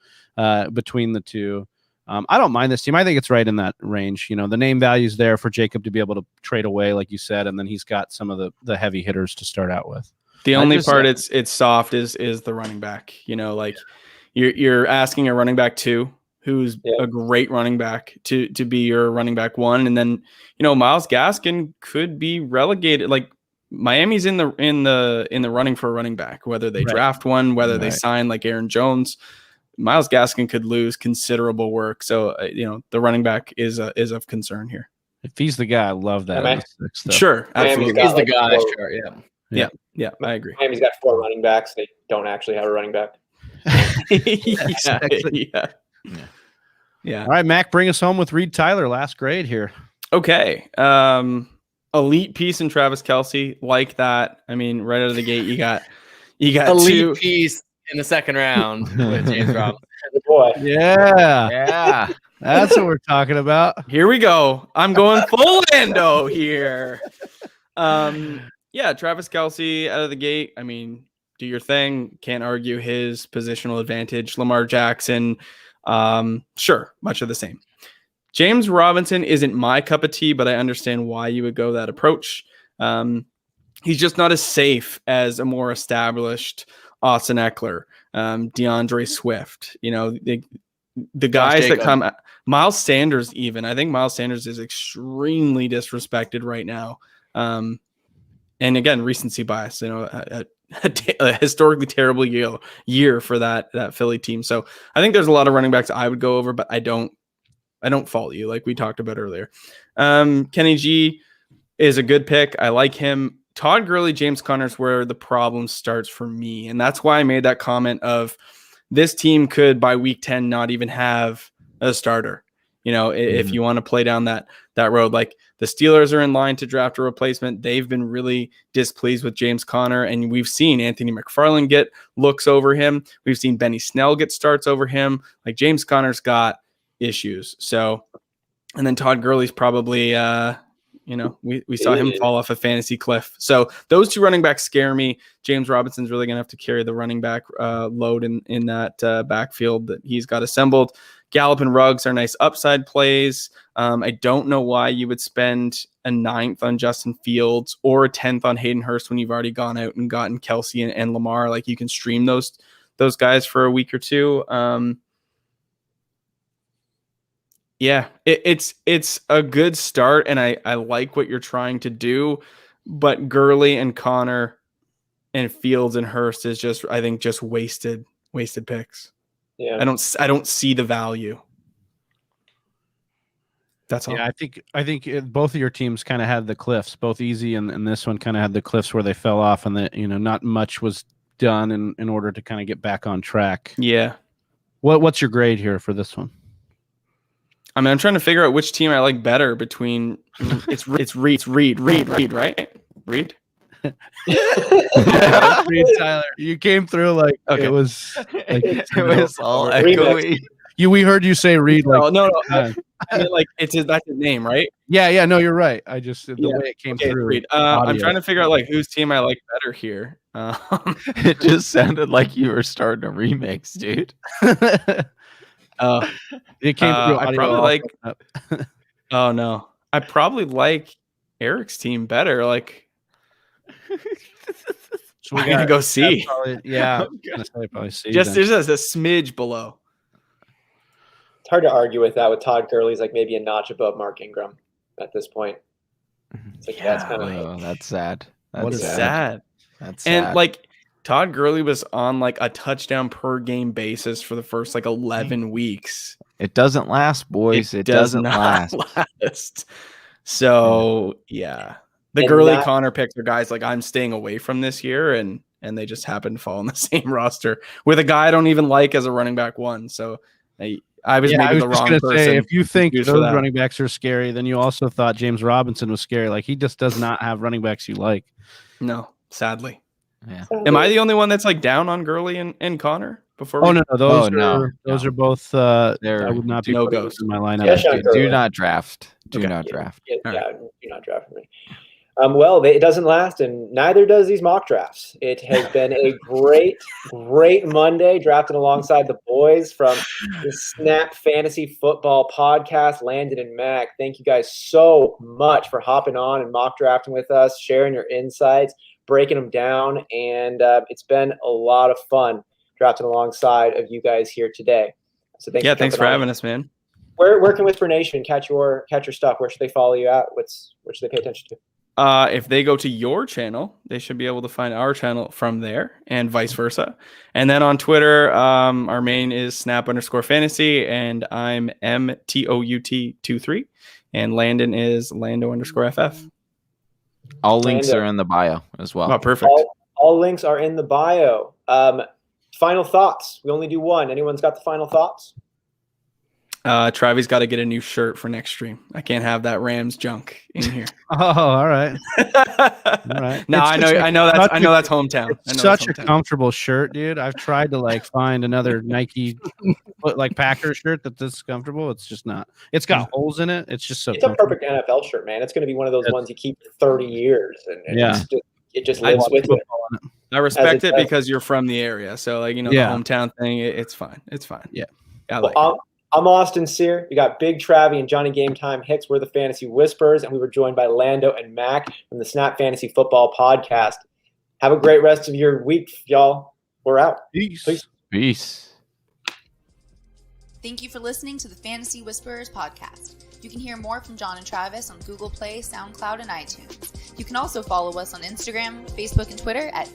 between the two. I don't mind this team. I think it's right in that range. The name value's there for Jacob to be able to trade away, like you said, and then he's got some of the heavy hitters to start out with. The only part it's soft is the running back. You're asking a running back 2 who's a great running back to be your running back one. And then, Myles Gaskin could be relegated. Like Miami's in the running for a running back, whether they draft one, whether they sign like Aaron Jones. Myles Gaskin could lose considerable work. So, the running back is of concern here. If he's the guy, I love that. Sure. Absolutely. He's the guy. Sure. Yeah. I agree. Miami's got 4 running backs. They don't actually have a running back. Yeah. All right, Mac, bring us home with Reed Tyler, last grade here. Okay. Elite piece in Travis Kelce, like that. I mean, right out of the gate, you got elite piece in the second round with James Robinson. Good boy. Yeah. That's what we're talking about. Here we go. I'm going full Lando here. Travis Kelce out of the gate. I mean, do your thing. Can't argue his positional advantage. Lamar Jackson, sure, much of the same. James Robinson isn't my cup of tea, but I understand why you would go that approach. He's just not as safe as a more established Austin Eckler, DeAndre Swift. The guys that come, Miles Sanders even. I think Miles Sanders is extremely disrespected right now. And again, recency bias. A historically terrible year for that Philly team. So I think there's a lot of running backs I would go over, but I don't fault you like we talked about earlier. Kenny G is a good pick. I like him. Todd Gurley, James Conner's where the problem starts for me. And that's why I made that comment of this team could by week 10 not even have a starter. If you want to play down that road, like the Steelers are in line to draft a replacement. They've been really displeased with James Conner, and we've seen Anthony McFarland get looks over him. We've seen Benny Snell get starts over him. Like James Conner's got issues. So, and then Todd Gurley's probably, we saw him fall off a fantasy cliff. So those 2 running backs scare me. James Robinson's really going to have to carry the running back load in that backfield that he's got assembled. Gallup and Ruggs are nice upside plays. I don't know why you would spend a 9th on Justin Fields or a 10th on Hayden Hurst when you've already gone out and gotten Kelce and Lamar. Like you can stream those guys for a week or two. It's a good start, and I like what you're trying to do, but Gurley and Connor and Fields and Hurst is just, I think, just wasted picks. Yeah, I don't see the value. That's all. Yeah, I think both of your teams kind of had the cliffs. Both Easy and this one kind of had the cliffs where they fell off, and that not much was done in order to kind of get back on track. Yeah. What's your grade here for this one? I mean, I'm trying to figure out which team I like better between it's Reed, right? Reed. Reed Tyler, you came through like okay. It was all echoey. We heard you say Reed. Like, no. I mean, like that's his name, right? Yeah. No, you're right. I just the way it came through. Reed. I'm trying to figure out like whose team I like better here. It just sounded like you were starting a remix, dude. It came through. I probably like. Oh no, I probably like Eric's team better. Like, so I'm gonna go see. Probably see. Just there's a smidge below. It's hard to argue with that. With Todd Gurley's like maybe a notch above Mark Ingram at this point. It's like that's kind of that's sad. That's sad. That's sad. And like Todd Gurley was on like a touchdown per game basis for the first like 11 weeks. It doesn't last, boys. It doesn't last. So yeah, the Gurley Connor picks are guys like I'm staying away from this year, and they just happen to fall in the same roster with a guy I don't even like as a running back one. So I was maybe the wrong person. Say, if you think those running backs are scary, then you also thought James Robinson was scary. Like he just does not have running backs you like. No, sadly. Yeah. Am I the only one that's like down on Gurley and Connor? No, those are both. I would not be no ghost in my lineup. Do not draft. Do not draft. Do not draft me. Well, it doesn't last, and neither does these mock drafts. It has been a great Monday, drafting alongside the boys from the Snap Fantasy Football Podcast, Landon and Mac. Thank you guys so much for hopping on and mock drafting with us, sharing your insights, breaking them down, and it's been a lot of fun drafting alongside of you guys here today. So thanks for having us, man. Where can Whisper Nation catch your stuff? Where should they follow you at? What should they pay attention to? If they go to your channel, they should be able to find our channel from there, and vice versa. And then on Twitter, our main is snap_fantasy, and I'm MTOUT23, and Landon is Lando_FF. All links are in the bio as well. Oh, perfect. All links are in the bio. Final thoughts. We only do one. Anyone's got the final thoughts? Travis got to get a new shirt for next stream. I can't have that Rams junk in here. Oh, all right. All right. No, I know that's hometown. Such a comfortable shirt, dude. I've tried to like find another Nike like Packer shirt that's comfortable. It's just not. It's got holes in it. It's just so. It's a perfect NFL shirt, man. It's going to be one of those ones you keep for 30 years, and it just lives with you. I respect it because you're from the area, so like the hometown thing. It's fine. It's fine. Yeah. I'm Austin Sear. We got Big Travie and Johnny Game Time Hicks. We're the Fantasy Whispers, and we were joined by Lando and Mac from the Snap Fantasy Football Podcast. Have a great rest of your week, y'all. We're out. Peace. Thank you for listening to the Fantasy Whisperers podcast. You can hear more from John and Travis on Google Play, SoundCloud, and iTunes. You can also follow us on Instagram, Facebook, and Twitter at